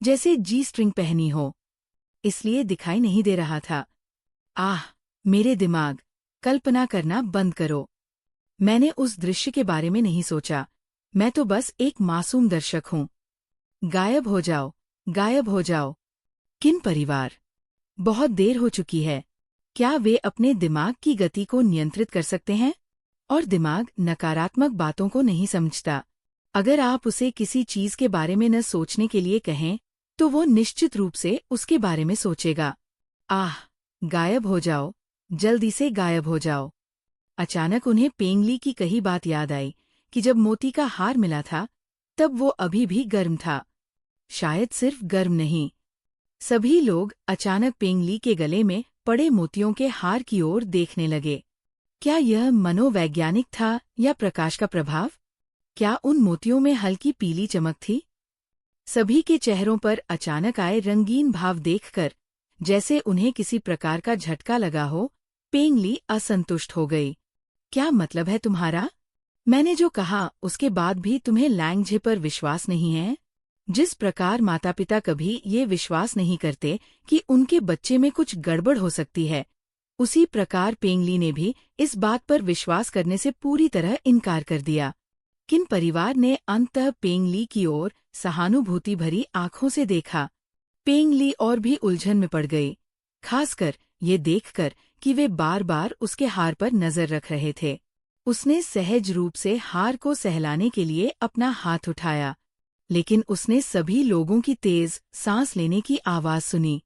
जैसे जी स्ट्रिंग पहनी हो, इसलिए दिखाई नहीं दे रहा था। आह, मेरे दिमाग! कल्पना करना बंद करो। मैंने उस दृश्य के बारे में नहीं सोचा। मैं तो बस एक मासूम दर्शक हूँ। गायब हो जाओ, गायब हो जाओ। किन परिवार? बहुत देर हो चुकी है। क्या वे अपने दिमाग की गति को नियंत्रित कर सकते हैं? और दिमाग नकारात्मक बातों को नहीं समझता। अगर आप उसे किसी चीज के बारे में न सोचने के लिए कहें, तो वो निश्चित रूप से उसके बारे में सोचेगा। आह, गायब हो जाओ, जल्दी से गायब हो जाओ। अचानक उन्हें पेंगली की कही बात याद आई कि जब मोती का हार मिला था तब वो अभी भी गर्म था। शायद सिर्फ गर्म नहीं। सभी लोग अचानक पेंगली के गले में पड़े मोतियों के हार की ओर देखने लगे। क्या यह मनोवैज्ञानिक था या प्रकाश का प्रभाव? क्या उन मोतियों में हल्की पीली चमक थी? सभी के चेहरों पर अचानक आए रंगीन भाव देखकर जैसे उन्हें किसी प्रकार का झटका लगा हो, पेंगली असंतुष्ट हो गई। क्या मतलब है तुम्हारा? मैंने जो कहा उसके बाद भी तुम्हें लैंगझे पर विश्वास नहीं है? जिस प्रकार माता पिता कभी ये विश्वास नहीं करते कि उनके बच्चे में कुछ गड़बड़ हो सकती है, उसी प्रकार पेंगली ने भी इस बात पर विश्वास करने से पूरी तरह इनकार कर दिया। किन परिवार ने अंततः पेंगली की ओर सहानुभूति भरी आंखों से देखा। पेंगली और भी उलझन में पड़ गई, खासकर ये देखकर कि वे बार बार उसके हार पर नजर रख रहे थे। उसने सहज रूप से हार को सहलाने के लिए अपना हाथ उठाया, लेकिन उसने सभी लोगों की तेज सांस लेने की आवाज सुनी।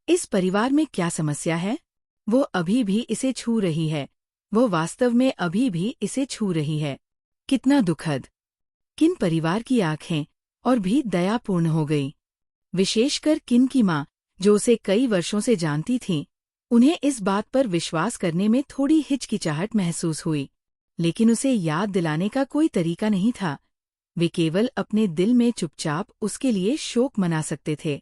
इस परिवार में क्या समस्या है? वो अभी भी इसे छू रही है। वो वास्तव में अभी भी इसे छू रही है। कितना दुखद। किन परिवार की आंखें और भी दयापूर्ण हो गई। विशेषकर किन की माँ, जो उसे कई वर्षों से जानती थीं, उन्हें इस बात पर विश्वास करने में थोड़ी हिचकिचाहट महसूस हुई, लेकिन उसे याद दिलाने का कोई तरीका नहीं था। वे केवल अपने दिल में चुपचाप उसके लिए शोक मना सकते थे।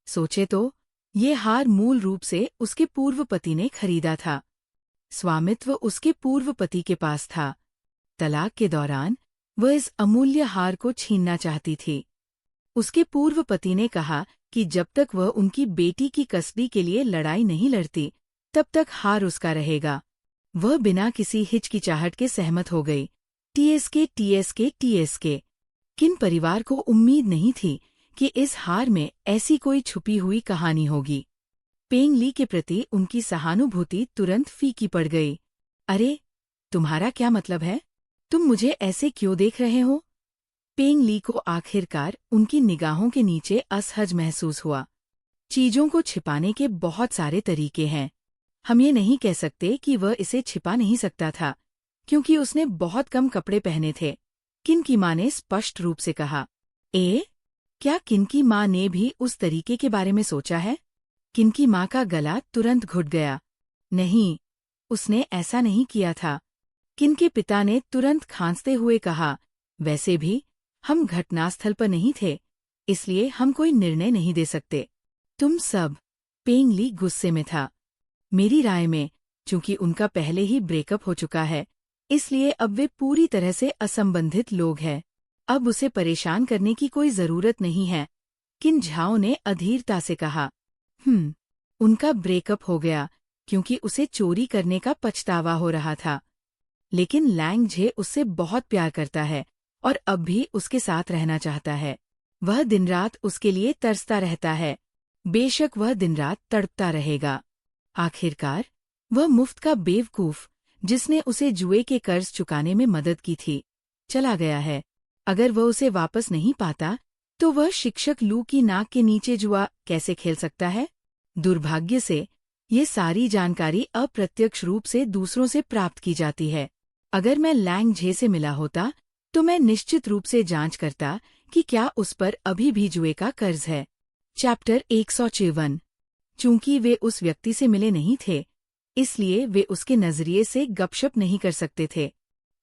सोचे तो, ये हार मूल रूप से उसके पूर्व पति ने खरीदा था। स्वामित्व उसके पूर्व पति के पास था। तलाक के दौरान वह इस अमूल्य हार को छीनना चाहती थी। उसके पूर्व पति ने कहा कि जब तक वह उनकी बेटी की कस्टडी के लिए लड़ाई नहीं लड़ती, तब तक हार उसका रहेगा। वह बिना किसी हिचकिचाहट के सहमत हो गई। टीएसके। किन परिवार को उम्मीद नहीं थी कि इस हार में ऐसी कोई छुपी हुई कहानी होगी। पेंगली के प्रति उनकी सहानुभूति तुरंत फीकी पड़ गई। अरे, तुम्हारा क्या मतलब है? तुम मुझे ऐसे क्यों देख रहे हो? पेंगली को आखिरकार उनकी निगाहों के नीचे असहज महसूस हुआ। चीजों को छिपाने के बहुत सारे तरीके हैं। हम ये नहीं कह सकते कि वह इसे छिपा नहीं सकता था, क्योंकि उसने बहुत कम कपड़े पहने थे। किन की माँ ने स्पष्ट रूप से कहा। क्या किन की माँ ने भी उस तरीके के बारे में सोचा है? किन की माँ का गला तुरंत घुट गया। नहीं, उसने ऐसा नहीं किया था। किन के पिता ने तुरंत खांसते हुए कहा, वैसे भी हम घटनास्थल पर नहीं थे, इसलिए हम कोई निर्णय नहीं दे सकते। तुम सब। पेंगली गुस्से में था। मेरी राय में, चूंकि उनका पहले ही ब्रेकअप हो चुका है, इसलिए अब वे पूरी तरह से असंबंधित लोग हैं। अब उसे परेशान करने की कोई जरूरत नहीं है। किन झाओ ने अधीरता से कहा। उनका ब्रेकअप हो गया क्योंकि उसे चोरी करने का पछतावा हो रहा था। लेकिन लैंगझे उससे बहुत प्यार करता है और अब भी उसके साथ रहना चाहता है। वह दिन रात उसके लिए तरसता रहता है। बेशक वह दिन रात तड़पता रहेगा। आखिरकार, वह मुफ्त का बेवकूफ, जिसने उसे जुए के कर्ज चुकाने में मदद की थी, चला गया है। अगर वह उसे वापस नहीं पाता, तो वह शिक्षक लू की नाक के नीचे जुआ कैसे खेल सकता है? दुर्भाग्य से, ये सारी जानकारी अप्रत्यक्ष रूप से दूसरों से प्राप्त की जाती है। अगर मैं लैंगझे से मिला होता, तो मैं निश्चित रूप से जांच करता कि क्या उस पर अभी भी जुए का कर्ज है। चैप्टर 154। चूंकि वे उस व्यक्ति से मिले नहीं थे, इसलिए वे उसके नजरिए से गपशप नहीं कर सकते थे।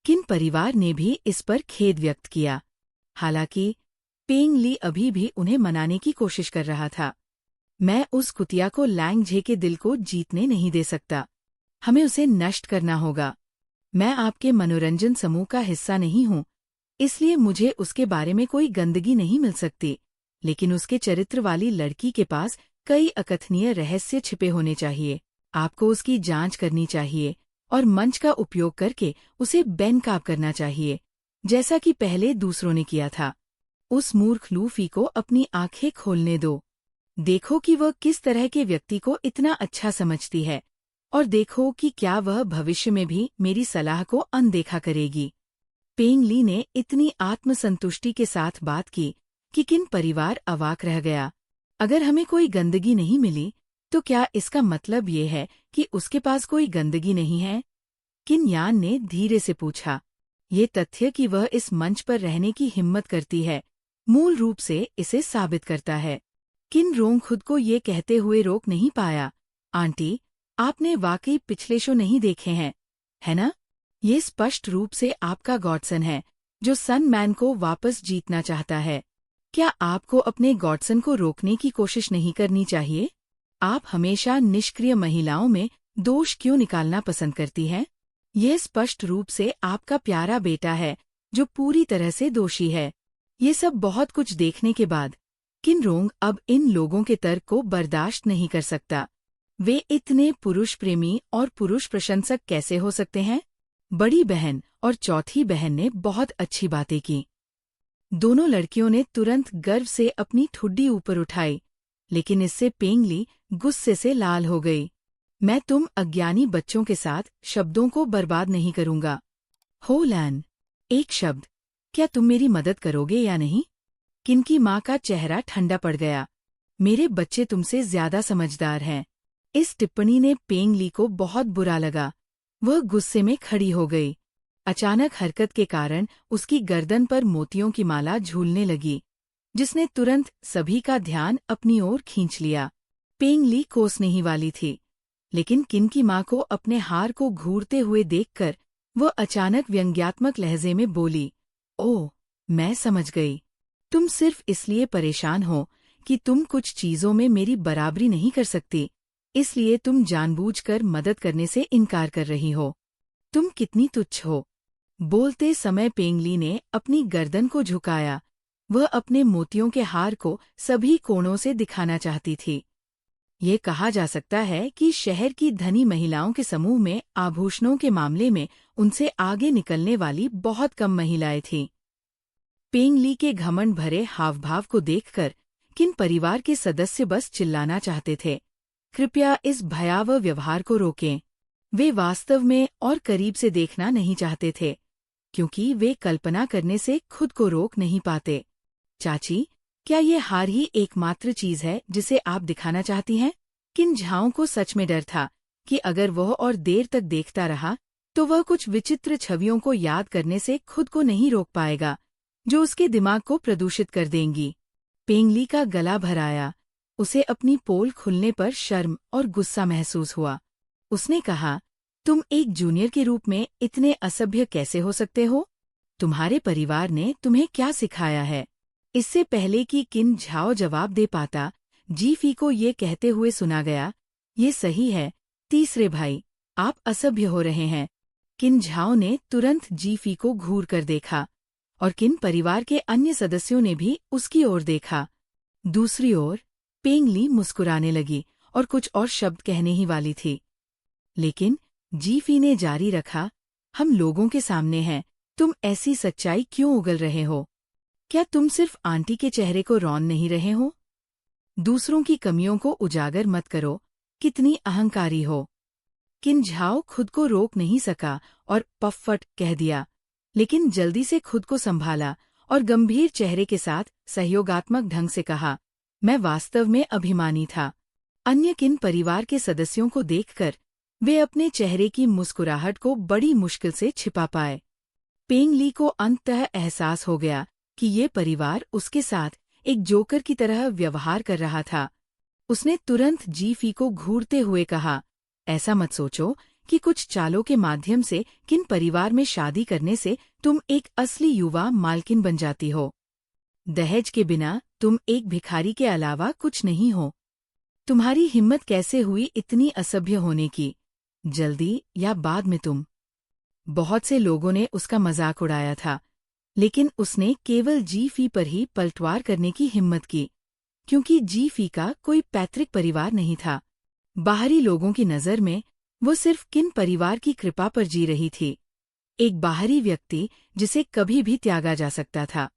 किन परिवार ने भी इस पर खेद व्यक्त किया। हालांकि पेंगली अभी भी उन्हें मनाने की कोशिश कर रहा था। मैं उस कुतिया को लैंगझे के दिल को जीतने नहीं दे सकता। हमें उसे नष्ट करना होगा। मैं आपके मनोरंजन समूह का हिस्सा नहीं हूँ, इसलिए मुझे उसके बारे में कोई गंदगी नहीं मिल सकती, लेकिन उसके चरित्र वाली लड़की के पास कई अकथनीय रहस्य छिपे होने चाहिए। आपको उसकी जांच करनी चाहिए और मंच का उपयोग करके उसे बेनकाब करना चाहिए, जैसा कि पहले दूसरों ने किया था। उस मूर्ख लूफी को अपनी आंखें खोलने दो। देखो कि वह किस तरह के व्यक्ति को इतना अच्छा समझती है, और देखो कि क्या वह भविष्य में भी मेरी सलाह को अनदेखा करेगी। पेंगली ने इतनी आत्मसंतुष्टि के साथ बात की कि किन परिवार अवाक रह गया। अगर हमें कोई गंदगी नहीं मिली, तो क्या इसका मतलब ये है कि उसके पास कोई गंदगी नहीं है? किन यान ने धीरे से पूछा। ये तथ्य कि वह इस मंच पर रहने की हिम्मत करती है, मूल रूप से इसे साबित करता है। किन रोंग खुद को ये कहते हुए रोक नहीं पाया, आंटी, आपने वाकई पिछले शो नहीं देखे हैं, है ना? ये स्पष्ट रूप से आपका गॉडसन है, जो सन मैन को वापस जीतना चाहता है। क्या आपको अपने गॉडसन को रोकने की कोशिश नहीं करनी चाहिए? आप हमेशा निष्क्रिय महिलाओं में दोष क्यों निकालना पसंद करती हैं? यह स्पष्ट रूप से आपका प्यारा बेटा है, जो पूरी तरह से दोषी है। ये सब बहुत कुछ देखने के बाद किन रोंग अब इन लोगों के तर्क को बर्दाश्त नहीं कर सकता। वे इतने पुरुष प्रेमी और पुरुष प्रशंसक कैसे हो सकते हैं? बड़ी बहन और चौथी बहन ने बहुत अच्छी बातें की। दोनों लड़कियों ने तुरंत गर्व से अपनी ठुड्डी ऊपर उठाई, लेकिन इससे पेंगली गुस्से से लाल हो गई। मैं तुम अज्ञानी बच्चों के साथ शब्दों को बर्बाद नहीं करूंगा। हो लैन, एक शब्द, क्या तुम मेरी मदद करोगे या नहीं? किन की माँ का चेहरा ठंडा पड़ गया। मेरे बच्चे तुमसे ज्यादा समझदार हैं। इस टिप्पणी ने पेंगली को बहुत बुरा लगा। वह गुस्से में खड़ी हो गई। अचानक हरकत के कारण उसकी गर्दन पर मोतियों की माला झूलने लगी, जिसने तुरंत सभी का ध्यान अपनी ओर खींच लिया। पेंगली कोसने ही वाली थी, लेकिन किन की माँ को अपने हार को घूरते हुए देखकर वह अचानक व्यंग्यात्मक लहजे में बोली, ओह, मैं समझ गई। तुम सिर्फ इसलिए परेशान हो कि तुम कुछ चीजों में मेरी बराबरी नहीं कर सकती, इसलिए तुम जानबूझकर मदद करने से इनकार कर रही हो। तुम कितनी तुच्छ हो। बोलते समय पेंगली ने अपनी गर्दन को झुकाया। वह अपने मोतियों के हार को सभी कोणों से दिखाना चाहती थी। ये कहा जा सकता है कि शहर की धनी महिलाओं के समूह में आभूषणों के मामले में उनसे आगे निकलने वाली बहुत कम महिलाएं थीं। पेंगली के घमंड भरे हावभाव को देखकर किन परिवार के सदस्य बस चिल्लाना चाहते थे, कृपया इस भयावह व्यवहार को रोकें। वे वास्तव में और करीब से देखना नहीं चाहते थे, क्योंकि वे कल्पना करने से खुद को रोक नहीं पाते। चाची, क्या ये हार ही एकमात्र चीज है जिसे आप दिखाना चाहती हैं? किन झाओं को सच में डर था कि अगर वह और देर तक देखता रहा तो वह कुछ विचित्र छवियों को याद करने से खुद को नहीं रोक पाएगा, जो उसके दिमाग को प्रदूषित कर देंगी। पेंगली का गला भर आया। उसे अपनी पोल खुलने पर शर्म और गुस्सा महसूस हुआ। उसने कहा, तुम एक जूनियर के रूप में इतने असभ्य कैसे हो सकते हो? तुम्हारे परिवार ने तुम्हें क्या सिखाया है? इससे पहले कि किन झाओ जवाब दे पाता, जीफी को ये कहते हुए सुना गया, ये सही है, तीसरे भाई, आप असभ्य हो रहे हैं। किन झाओ ने तुरंत जीफी को घूर कर देखा, और किन परिवार के अन्य सदस्यों ने भी उसकी ओर देखा। दूसरी ओर पेंगली मुस्कुराने लगी और कुछ और शब्द कहने ही वाली थी, लेकिन जीफी ने जारी रखा, हम लोगों के सामने हैं, तुम ऐसी सच्चाई क्यों उगल रहे हो? क्या तुम सिर्फ आंटी के चेहरे को रौन नहीं रहे हो? दूसरों की कमियों को उजागर मत करो, कितनी अहंकारी हो। किन झाओ खुद को रोक नहीं सका और पफट कह दिया, लेकिन जल्दी से खुद को संभाला और गंभीर चेहरे के साथ सहयोगात्मक ढंग से कहा, मैं वास्तव में अभिमानी था। अन्य किन परिवार के सदस्यों को देखकर वे अपने चेहरे की मुस्कुराहट को बड़ी मुश्किल से छिपा पाए। पेंगली को अंततः एहसास हो गया कि ये परिवार उसके साथ एक जोकर की तरह व्यवहार कर रहा था। उसने तुरंत जीफी को घूरते हुए कहा, ऐसा मत सोचो कि कुछ चालों के माध्यम से किन परिवार में शादी करने से तुम एक असली युवा मालकिन बन जाती हो। दहेज के बिना तुम एक भिखारी के अलावा कुछ नहीं हो। तुम्हारी हिम्मत कैसे हुई इतनी असभ्य होने की? जल्दी या बाद में तुम। बहुत से लोगों ने उसका मजाक उड़ाया था, लेकिन उसने केवल जीफी पर ही पलटवार करने की हिम्मत की, क्योंकि जीफी का कोई पैतृक परिवार नहीं था। बाहरी लोगों की नज़र में वो सिर्फ किन परिवार की कृपा पर जी रही थी, एक बाहरी व्यक्ति जिसे कभी भी त्यागा जा सकता था।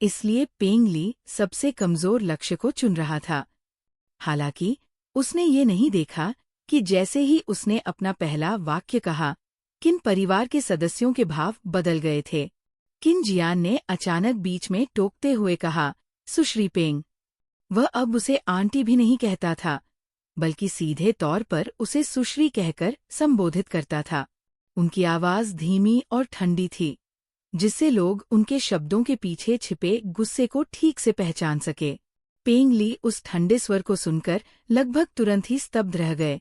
इसलिए पेंगली सबसे कमजोर लक्ष्य को चुन रहा था। हालांकि उसने ये नहीं देखा कि जैसे ही उसने अपना पहला वाक्य कहा, किन परिवार के सदस्यों के भाव बदल गए थे। किन जियान ने अचानक बीच में टोकते हुए कहा, सुश्री पेंग। वह अब उसे आंटी भी नहीं कहता था, बल्कि सीधे तौर पर उसे सुश्री कहकर संबोधित करता था। उनकी आवाज धीमी और ठंडी थी, जिससे लोग उनके शब्दों के पीछे छिपे गुस्से को ठीक से पहचान सके। पेंग ली उस ठंडे स्वर को सुनकर लगभग तुरंत ही स्तब्ध रह गए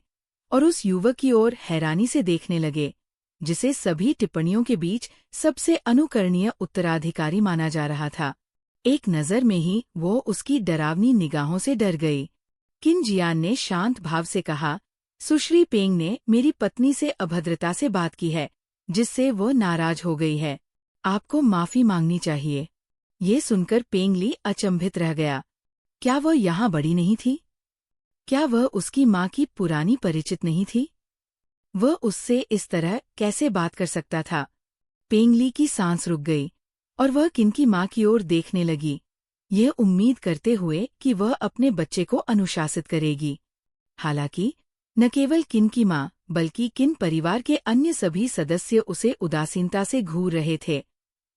और उस युवक की ओर हैरानी से देखने लगे, जिसे सभी टिप्पणियों के बीच सबसे अनुकरणीय उत्तराधिकारी माना जा रहा था। एक नज़र में ही वो उसकी डरावनी निगाहों से डर गई। किन जियान ने शांत भाव से कहा, सुश्री पेंग ने मेरी पत्नी से अभद्रता से बात की है, जिससे वो नाराज हो गई है। आपको माफी मांगनी चाहिए। ये सुनकर पेंग ली अचंभित रह गया। क्या वह यहाँ बड़ी नहीं थी? क्या वह उसकी माँ की पुरानी परिचित नहीं थी? वह उससे इस तरह कैसे बात कर सकता था? पेंग ली की सांस रुक गई और वह किन की माँ की ओर देखने लगी, यह उम्मीद करते हुए कि वह अपने बच्चे को अनुशासित करेगी। हालांकि न केवल किन की माँ बल्कि किन परिवार के अन्य सभी सदस्य उसे उदासीनता से घूर रहे थे।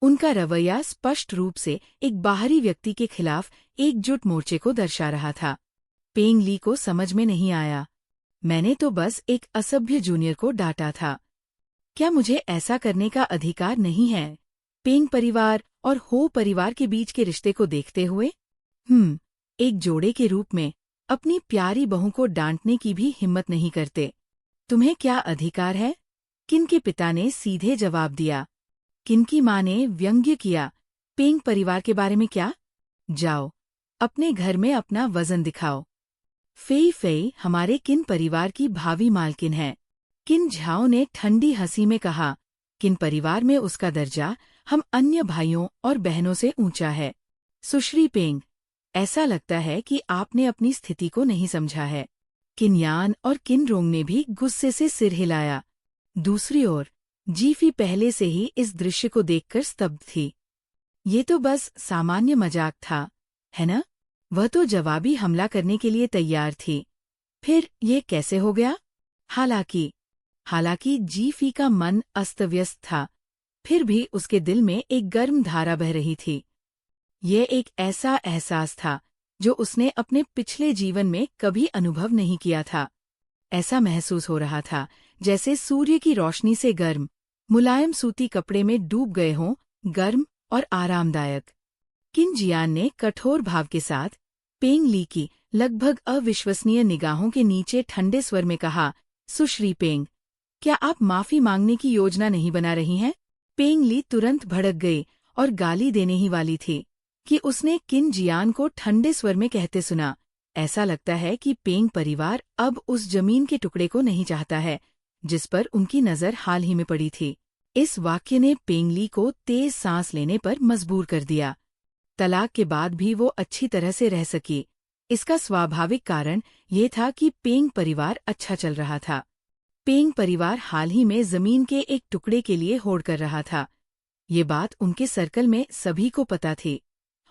उनका रवैया स्पष्ट रूप से एक बाहरी व्यक्ति के खिलाफ एकजुट मोर्चे को दर्शा रहा था। पेंग ली को समझ में नहीं आया। मैंने तो बस एक असभ्य जूनियर को डांटा था। क्या मुझे ऐसा करने का अधिकार नहीं है? पेंग परिवार और हो परिवार के बीच के रिश्ते को देखते हुए एक जोड़े के रूप में अपनी प्यारी बहू को डांटने की भी हिम्मत नहीं करते। तुम्हें क्या अधिकार है? किन के पिता ने सीधे जवाब दिया। किन की माँ ने व्यंग्य किया, पेंग परिवार के बारे में क्या? जाओ, अपने घर में अपना वजन दिखाओ। फेई फेई हमारे किन परिवार की भावी मालकिन है। किन झाओ ने ठंडी हंसी में कहा, किन परिवार में उसका दर्जा हम अन्य भाइयों और बहनों से ऊंचा है। सुश्री पेंग, ऐसा लगता है कि आपने अपनी स्थिति को नहीं समझा है। किन यान और किन रोंग ने भी गुस्से से सिर हिलाया। दूसरी ओर जीफी पहले से ही इस दृश्य को देखकर स्तब्ध थी। ये तो बस सामान्य मजाक था, है ना? वह तो जवाबी हमला करने के लिए तैयार थी। फिर ये कैसे हो गया? हालांकि जीफी का मन अस्तव्यस्त था, फिर भी उसके दिल में एक गर्म धारा बह रही थी। यह एक ऐसा एहसास था जो उसने अपने पिछले जीवन में कभी अनुभव नहीं किया था। ऐसा महसूस हो रहा था जैसे सूर्य की रोशनी से गर्म, मुलायम सूती कपड़े में डूब गए हों, गर्म और आरामदायक। किन जियान ने कठोर भाव के साथ पेंग ली की लगभग अविश्वसनीय निगाहों के नीचे ठंडे स्वर में कहा, सुश्री पेंग, क्या आप माफी मांगने की योजना नहीं बना रही हैं? पेंग ली तुरंत भड़क गई और गाली देने ही वाली थी कि उसने किन जियान को ठंडे स्वर में कहते सुना, ऐसा लगता है कि पेंग परिवार अब उस जमीन के टुकड़े को नहीं चाहता है जिस पर उनकी नजर हाल ही में पड़ी थी। इस वाक्य ने पेंग ली को तेज सांस लेने पर मजबूर कर दिया। तलाक के बाद भी वो अच्छी तरह से रह सकी, इसका स्वाभाविक कारण ये था कि पेंग परिवार अच्छा चल रहा था। पेंग परिवार हाल ही में जमीन के एक टुकड़े के लिए होड़ कर रहा था। ये बात उनके सर्कल में सभी को पता थी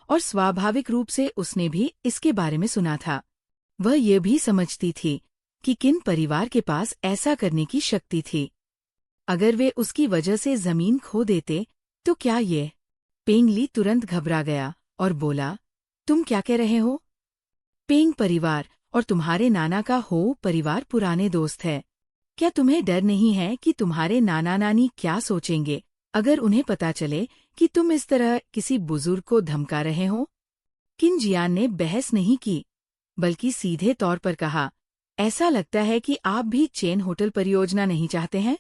और स्वाभाविक रूप से उसने भी इसके बारे में सुना था। वह ये भी समझती थी कि किन परिवार के पास ऐसा करने की शक्ति थी। अगर वे उसकी वजह से जमीन खो देते तो क्या ये? पेंग ली तुरंत घबरा गया और बोला, तुम क्या कह रहे हो? पेंग परिवार और तुम्हारे नाना का हो परिवार पुराने दोस्त है। क्या तुम्हें डर नहीं है कि तुम्हारे नाना नानी क्या सोचेंगे अगर उन्हें पता चले कि तुम इस तरह किसी बुजुर्ग को धमका रहे हो? किन जियान ने बहस नहीं की, बल्कि सीधे तौर पर कहा, ऐसा लगता है कि आप भी चेन होटल परियोजना नहीं चाहते हैं।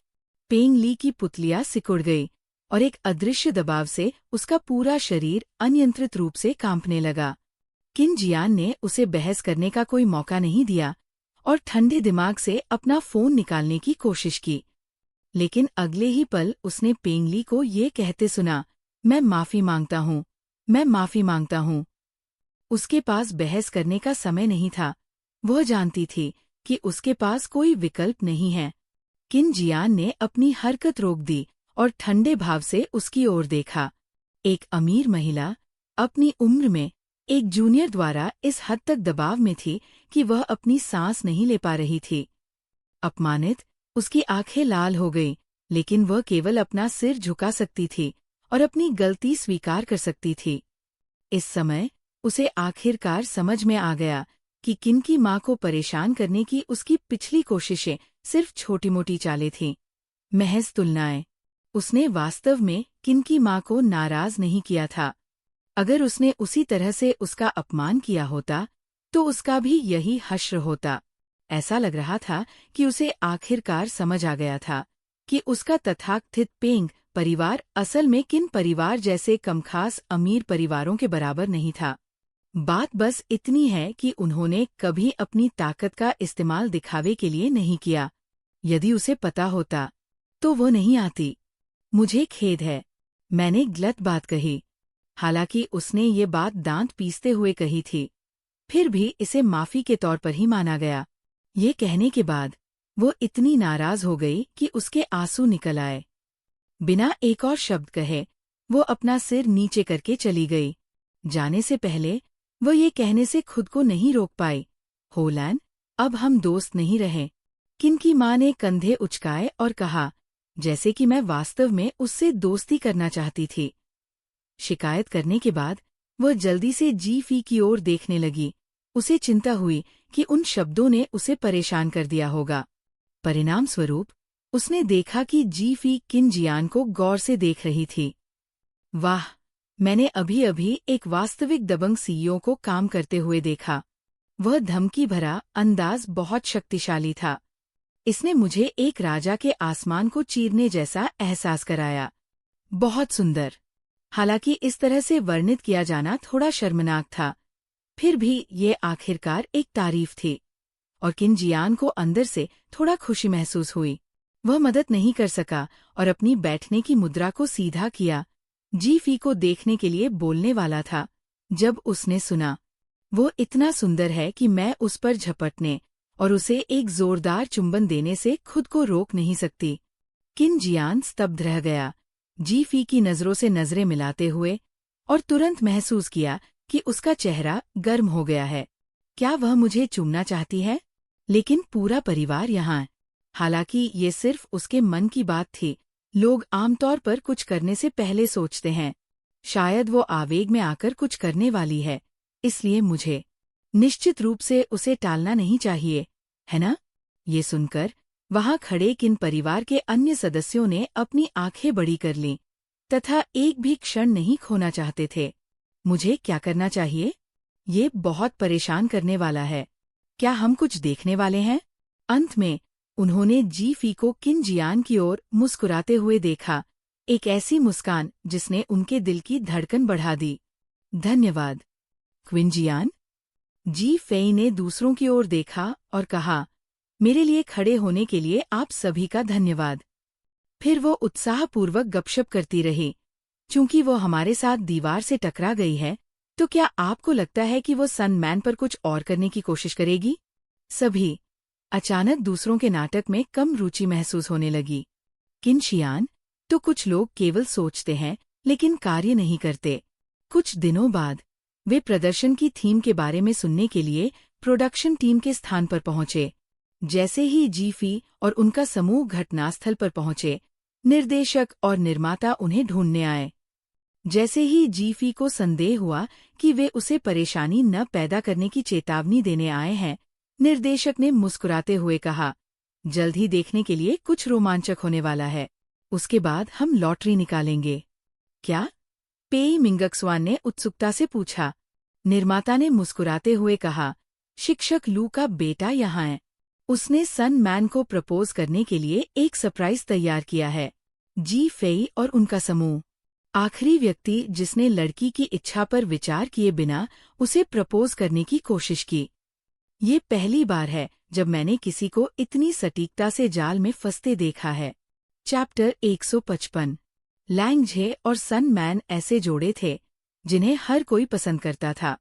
पेंग ली की पुतलियां सिकुड़ गई और एक अदृश्य दबाव से उसका पूरा शरीर अनियंत्रित रूप से कांपने लगा। किन जियान ने उसे बहस करने का कोई मौका नहीं दिया और ठंडे दिमाग से अपना फोन निकालने की कोशिश की, लेकिन अगले ही पल उसने पेंग ली को ये कहते सुना, मैं माफी मांगता हूँ, मैं माफी मांगता हूँ। उसके पास बहस करने का समय नहीं था। वह जानती थी कि उसके पास कोई विकल्प नहीं है। किन जियान ने अपनी हरकत रोक दी और ठंडे भाव से उसकी ओर देखा। एक अमीर महिला अपनी उम्र में एक जूनियर द्वारा इस हद तक दबाव में थी कि वह अपनी सांस नहीं ले पा रही थी। अपमानित, उसकी आंखें लाल हो गईं, लेकिन वह केवल अपना सिर झुका सकती थी और अपनी गलती स्वीकार कर सकती थी। इस समय उसे आखिरकार समझ में आ गया कि किन की माँ को परेशान करने की उसकी पिछली कोशिशें सिर्फ छोटी-मोटी चालें थीं। महज तुलनाएं। उसने वास्तव में किन की माँ को नाराज नहीं किया था। अगर उसने उसी तरह से उसका अपमान किया होता तो उसका भी यही हश्र होता। ऐसा लग रहा था कि उसे आखिरकार समझ आ गया था कि उसका तथाकथित पेंग परिवार असल में किन परिवार जैसे कमखास अमीर परिवारों के बराबर नहीं था। बात बस इतनी है कि उन्होंने कभी अपनी ताकत का इस्तेमाल दिखावे के लिए नहीं किया। यदि उसे पता होता तो वो नहीं आती। मुझे खेद है, मैंने गलत बात कही। हालांकि उसने ये बात दांत पीसते हुए कही थी, फिर भी इसे माफी के तौर पर ही माना गया। ये कहने के बाद वो इतनी नाराज हो गई कि उसके आंसू निकल आए। बिना एक और शब्द कहे वो अपना सिर नीचे करके चली गई। जाने से पहले वो ये कहने से खुद को नहीं रोक पाई, होलैन, अब हम दोस्त नहीं रहे। किन की माँ ने कंधे उचकाए और कहा, जैसे कि मैं वास्तव में उससे दोस्ती करना चाहती थी। शिकायत करने के बाद वह जल्दी से जी-फी की ओर देखने लगी। उसे चिंता हुई कि उन शब्दों ने उसे परेशान कर दिया होगा। परिणाम स्वरूप उसने देखा कि जी-फी किन जियान को गौर से देख रही थी। वाह, मैंने अभी अभी एक वास्तविक दबंग सीईओ को काम करते हुए देखा। वह धमकी भरा अंदाज बहुत शक्तिशाली था। इसने मुझे एक राजा के आसमान को चीरने जैसा एहसास कराया। बहुत सुंदर। हालांकि इस तरह से वर्णित किया जाना थोड़ा शर्मनाक था, फिर भी ये आखिरकार एक तारीफ थी और किन जियान को अंदर से थोड़ा खुशी महसूस हुई। वह मदद नहीं कर सका और अपनी बैठने की मुद्रा को सीधा किया। जी-फी को देखने के लिए बोलने वाला था जब उसने सुना, वो इतना सुंदर है कि मैं उस पर झपटने और उसे एक जोरदार चुंबन देने से खुद को रोक नहीं सकती। किन जियान स्तब्ध रह गया, जी-फी की नजरों से नजरें मिलाते हुए, और तुरंत महसूस किया कि उसका चेहरा गर्म हो गया है। क्या वह मुझे चूमना चाहती है? लेकिन पूरा परिवार यहाँ। हालांकि ये सिर्फ उसके मन की बात थी। लोग आमतौर पर कुछ करने से पहले सोचते हैं, शायद वो आवेग में आकर कुछ करने वाली है, इसलिए मुझे निश्चित रूप से उसे टालना नहीं चाहिए, है ना? ये सुनकर वहां खड़े किन परिवार के अन्य सदस्यों ने अपनी आंखें बड़ी कर लीं तथा एक भी क्षण नहीं खोना चाहते थे। मुझे क्या करना चाहिए? ये बहुत परेशान करने वाला है। क्या हम कुछ देखने वाले हैं? अंत में उन्होंने जी-फी को किन जियान की ओर मुस्कुराते हुए देखा, एक ऐसी मुस्कान जिसने उनके दिल की धड़कन बढ़ा दी। धन्यवाद, क्विन जियान। जी-फेई ने दूसरों की ओर देखा और कहा, मेरे लिए खड़े होने के लिए आप सभी का धन्यवाद। फिर वो उत्साहपूर्वक गपशप करती रही। चूंकि वो हमारे साथ दीवार से टकरा गई है, तो क्या आपको लगता है कि वो सन मैन पर कुछ और करने की कोशिश करेगी? सभी अचानक दूसरों के नाटक में कम रुचि महसूस होने लगी। किन शियान, तो कुछ लोग केवल सोचते हैं लेकिन कार्य नहीं करते। कुछ दिनों बाद वे प्रदर्शन की थीम के बारे में सुनने के लिए प्रोडक्शन टीम के स्थान पर पहुंचे। जैसे ही जी-फी और उनका समूह घटनास्थल पर पहुंचे, निर्देशक और निर्माता उन्हें ढूंढने आए। जैसे ही जी-फी को संदेह हुआ कि वे उसे परेशानी न पैदा करने की चेतावनी देने आए हैं, निर्देशक ने मुस्कुराते हुए कहा, जल्द ही देखने के लिए कुछ रोमांचक होने वाला है। उसके बाद हम लॉटरी निकालेंगे। क्या? पेई मिंगक्सवान ने उत्सुकता से पूछा। निर्माता ने मुस्कुराते हुए कहा, शिक्षक लू का बेटा यहाँ है। उसने सन मैन को प्रपोज करने के लिए एक सरप्राइज तैयार किया है। जी-फेई और उनका समूह आखिरी व्यक्ति जिसने लड़की की इच्छा पर विचार किए बिना उसे प्रपोज करने की कोशिश की। ये पहली बार है जब मैंने किसी को इतनी सटीकता से जाल में फंसते देखा है। चैप्टर 155। लैंग झे और सन मैन ऐसे जोड़े थे जिन्हें हर कोई पसंद करता था।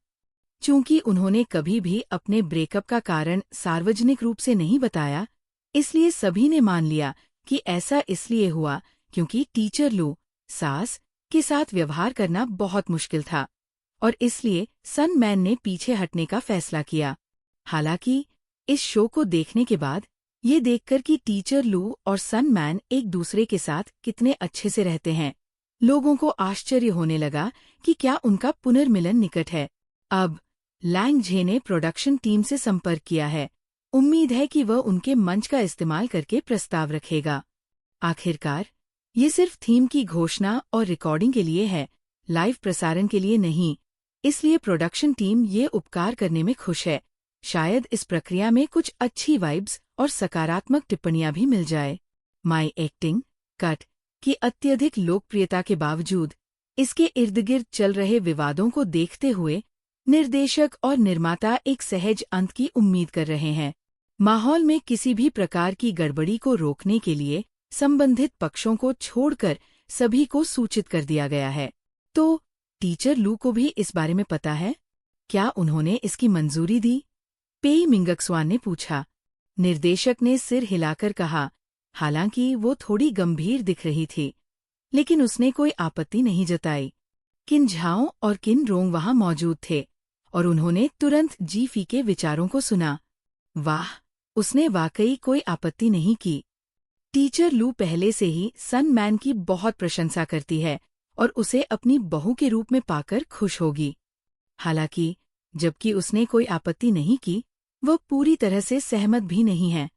चूंकि उन्होंने कभी भी अपने ब्रेकअप का कारण सार्वजनिक रूप से नहीं बताया, इसलिए सभी ने मान लिया कि ऐसा इसलिए हुआ क्योंकि टीचर लू, सास, के साथ व्यवहार करना बहुत मुश्किल था और इसलिए सन मैन ने पीछे हटने का फैसला किया। हालांकि इस शो को देखने के बाद ये देखकर कि टीचर लू और सन मैन एक दूसरे के साथ कितने अच्छे से रहते हैं, लोगों को आश्चर्य होने लगा कि क्या उनका पुनर्मिलन निकट है। अब लैंग झे ने प्रोडक्शन टीम से संपर्क किया है। उम्मीद है कि वह उनके मंच का इस्तेमाल करके प्रस्ताव रखेगा। आखिरकार ये सिर्फ थीम की घोषणा और रिकॉर्डिंग के लिए है, लाइव प्रसारण के लिए नहीं। इसलिए प्रोडक्शन टीम ये उपकार करने में खुश है। शायद इस प्रक्रिया में कुछ अच्छी वाइब्स और सकारात्मक टिप्पणियां भी मिल जाए। माई एक्टिंग कट की अत्यधिक लोकप्रियता के बावजूद इसके इर्दगिर्द चल रहे विवादों को देखते हुए निर्देशक और निर्माता एक सहज अंत की उम्मीद कर रहे हैं। माहौल में किसी भी प्रकार की गड़बड़ी को रोकने के लिए संबंधित पक्षों को छोड़कर सभी को सूचित कर दिया गया है। तो टीचर लू को भी इस बारे में पता है? क्या उन्होंने इसकी मंजूरी दी? पेई मिंगक्सवान ने पूछा। निर्देशक ने सिर हिलाकर कहा, हालांकि वो थोड़ी गंभीर दिख रही थी, लेकिन उसने कोई आपत्ति नहीं जताई। किन झाओ और किन रोंग वहां मौजूद थे और उन्होंने तुरंत जीफी के विचारों को सुना। वाह, उसने वाकई कोई आपत्ति नहीं की। टीचर लू पहले से ही सन मैन की बहुत प्रशंसा करती है और उसे अपनी बहू के रूप में पाकर खुश होगी। हालांकि जबकि उसने कोई आपत्ति नहीं की, वह पूरी तरह से सहमत भी नहीं है।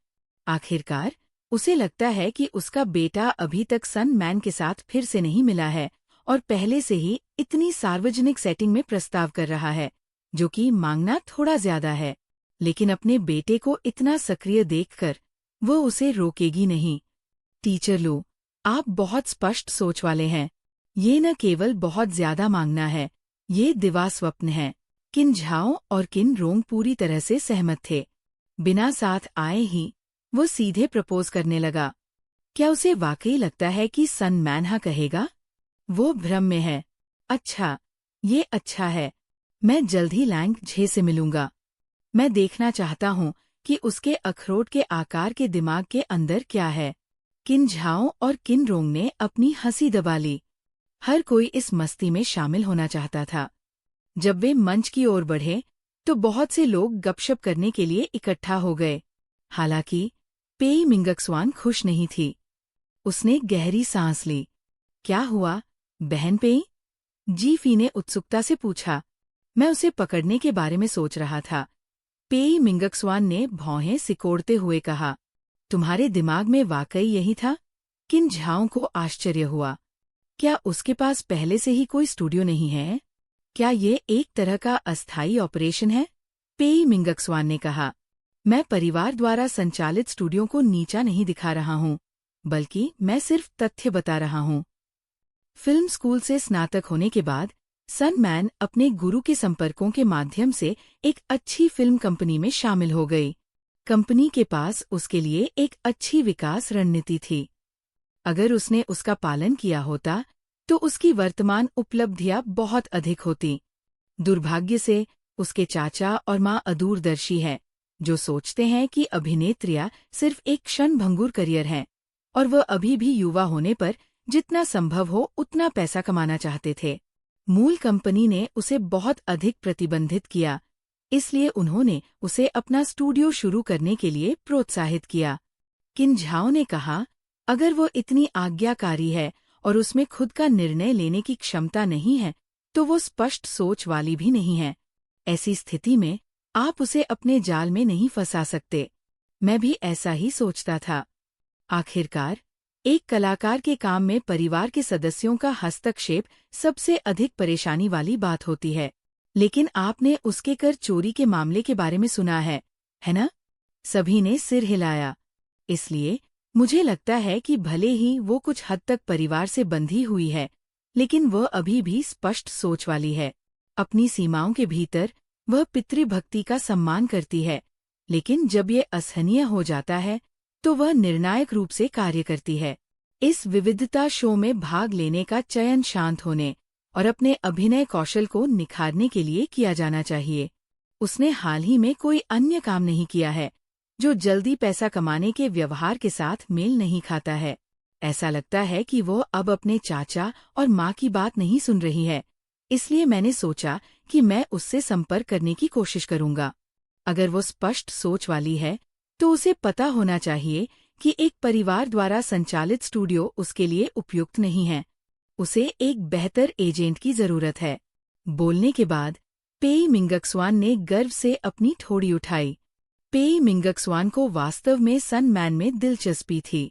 आखिरकार उसे लगता है कि उसका बेटा अभी तक सन मैन के साथ फिर से नहीं मिला है और पहले से ही इतनी सार्वजनिक सेटिंग में प्रस्ताव कर रहा है, जो कि मांगना थोड़ा ज्यादा है। लेकिन अपने बेटे को इतना सक्रिय देखकर वो उसे रोकेगी नहीं। टीचर लू, आप बहुत स्पष्ट सोच वाले हैं। ये न केवल बहुत ज्यादा मांगना है, ये दिवास्वप्न है। किन झाओ और किन रोंग पूरी तरह से सहमत थे। बिना साथ आए ही वो सीधे प्रपोज करने लगा। क्या उसे वाकई लगता है कि सन मैन हाँ कहेगा? वो भ्रम में है। अच्छा, ये अच्छा है। मैं जल्द ही लैंग झे से मिलूंगा। मैं देखना चाहता हूँ कि उसके अखरोट के आकार के दिमाग के अंदर क्या है। किन झाओ और किन रोंग ने अपनी हंसी दबा ली। हर कोई इस मस्ती में शामिल होना चाहता था। जब वे मंच की ओर बढ़े तो बहुत से लोग गपशप करने के लिए इकट्ठा हो गए। हालांकि पेई मिंगक्सवान खुश नहीं थी। उसने गहरी सांस ली। क्या हुआ, बहन पेई? जीफी ने उत्सुकता से पूछा। मैं उसे पकड़ने के बारे में सोच रहा था। पेई मिंगक्सवान ने भौहें सिकोड़ते हुए कहा। तुम्हारे दिमाग में वाकई यही था? किन झाओं को आश्चर्य हुआ। क्या उसके पास पहले से ही कोई स्टूडियो नहीं है? क्या ये एक तरह का अस्थायी ऑपरेशन है? पेई मिंगक्सवान ने कहा। मैं परिवार द्वारा संचालित स्टूडियो को नीचा नहीं दिखा रहा हूँ, बल्कि मैं सिर्फ तथ्य बता रहा हूँ। फिल्म स्कूल से स्नातक होने के बाद सन मैन अपने गुरु के संपर्कों के माध्यम से एक अच्छी फिल्म कंपनी में शामिल हो गई। कंपनी के पास उसके लिए एक अच्छी विकास रणनीति थी। अगर उसने उसका पालन किया होता तो उसकी वर्तमान उपलब्धियां बहुत अधिक होती। दुर्भाग्य से उसके चाचा और माँ अदूरदर्शी हैं, जो सोचते हैं कि अभिनेत्रियां सिर्फ एक क्षणभंगुर करियर है और वह अभी भी युवा होने पर जितना संभव हो उतना पैसा कमाना चाहते थे। मूल कंपनी ने उसे बहुत अधिक प्रतिबंधित किया, इसलिए उन्होंने उसे अपना स्टूडियो शुरू करने के लिए प्रोत्साहित किया। किन झाओ ने कहा, अगर वो इतनी आज्ञाकारी है और उसमें खुद का निर्णय लेने की क्षमता नहीं है, तो वो स्पष्ट सोच वाली भी नहीं है। ऐसी स्थिति में आप उसे अपने जाल में नहीं फंसा सकते। मैं भी ऐसा ही सोचता था। आखिरकार एक कलाकार के काम में परिवार के सदस्यों का हस्तक्षेप सबसे अधिक परेशानी वाली बात होती है। लेकिन आपने उसके कर चोरी के मामले के बारे में सुना है ना? सभी ने सिर हिलाया। इसलिए मुझे लगता है कि भले ही वो कुछ हद तक परिवार से बंधी हुई है, लेकिन वह अभी भी स्पष्ट सोच वाली है। अपनी सीमाओं के भीतर वह पितृभक्ति का सम्मान करती है, लेकिन जब ये असहनीय हो जाता है तो वह निर्णायक रूप से कार्य करती है। इस विविधता शो में भाग लेने का चयन शांत होने और अपने अभिनय कौशल को निखारने के लिए किया जाना चाहिए। उसने हाल ही में कोई अन्य काम नहीं किया है जो जल्दी पैसा कमाने के व्यवहार के साथ मेल नहीं खाता है। ऐसा लगता है कि वो अब अपने चाचा और माँ की बात नहीं सुन रही है, इसलिए मैंने सोचा कि मैं उससे संपर्क करने की कोशिश करूंगा। अगर वो स्पष्ट सोच वाली है तो उसे पता होना चाहिए कि एक परिवार द्वारा संचालित स्टूडियो उसके लिए उपयुक्त नहीं है। उसे एक बेहतर एजेंट की जरूरत है। बोलने के बाद पेई मिंगक्सवान ने गर्व से अपनी ठोड़ी उठाई। पेई मिंगक्सवान को वास्तव में सन मैन में दिलचस्पी थी।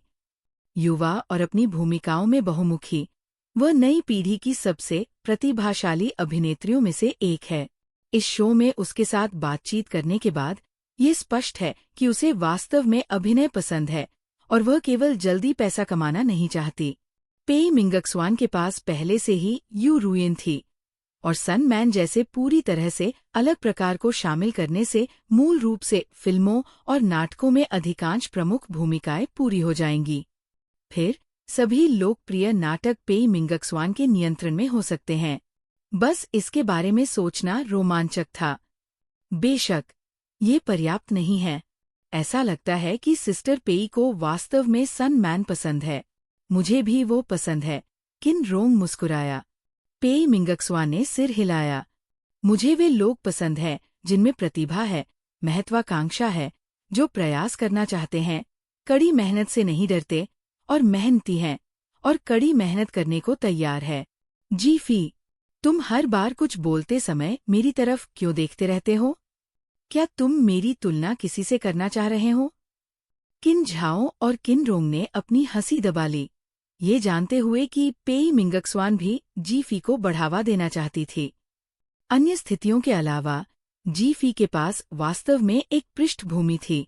युवा और अपनी भूमिकाओं में बहुमुखी, वह नई पीढ़ी की सबसे प्रतिभाशाली अभिनेत्रियों में से एक है। इस शो में उसके साथ बातचीत करने के बाद ये स्पष्ट है कि उसे वास्तव में अभिनय पसंद है और वह केवल जल्दी पैसा कमाना नहीं चाहती। पेई मिंगक्सवान के पास पहले से ही यू रुयन थी और सन मैन जैसे पूरी तरह से अलग प्रकार को शामिल करने से मूल रूप से फिल्मों और नाटकों में अधिकांश प्रमुख भूमिकाएं पूरी हो जाएंगी। फिर सभी लोकप्रिय नाटक पेई मिंगक्सवान के नियंत्रण में हो सकते हैं। बस इसके बारे में सोचना रोमांचक था। बेशक ये पर्याप्त नहीं है। ऐसा लगता है कि सिस्टर पेई को वास्तव में सन मैन पसंद है। मुझे भी वो पसंद है। किन रोंग मुस्कुराया। पेई मिंगक्सवान ने सिर हिलाया। मुझे वे लोग पसंद है जिनमें प्रतिभा है, महत्वाकांक्षा है, जो प्रयास करना चाहते हैं, कड़ी मेहनत से नहीं डरते और मेहनती हैं और कड़ी मेहनत करने को तैयार है। जीफी, तुम हर बार कुछ बोलते समय मेरी तरफ क्यों देखते रहते हो? क्या तुम मेरी तुलना किसी से करना चाह रहे हो? किन झाओ और किन रोंग ने अपनी हंसी दबा ली, ये जानते हुए कि पेई मिंगक्सवान भी जीफी को बढ़ावा देना चाहती थी। अन्य स्थितियों के अलावा जीफी के पास वास्तव में एक पृष्ठभूमि थी।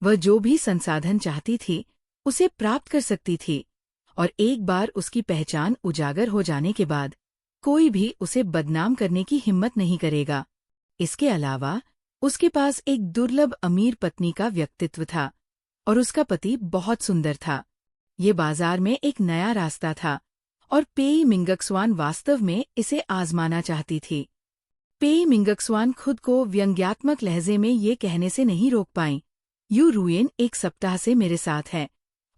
वह जो भी संसाधन चाहती थी उसे प्राप्त कर सकती थी और एक बार उसकी पहचान उजागर हो जाने के बाद कोई भी उसे बदनाम करने की हिम्मत नहीं करेगा। इसके अलावा उसके पास एक दुर्लभ अमीर पत्नी का व्यक्तित्व था और उसका पति बहुत सुंदर था। ये बाजार में एक नया रास्ता था और पेई मिंगक्सवान वास्तव में इसे आजमाना चाहती थी। पेई मिंगक्सवान खुद को व्यंग्यात्मक लहजे में ये कहने से नहीं रोक पाईं, यू रुयन 1 सप्ताह से मेरे साथ है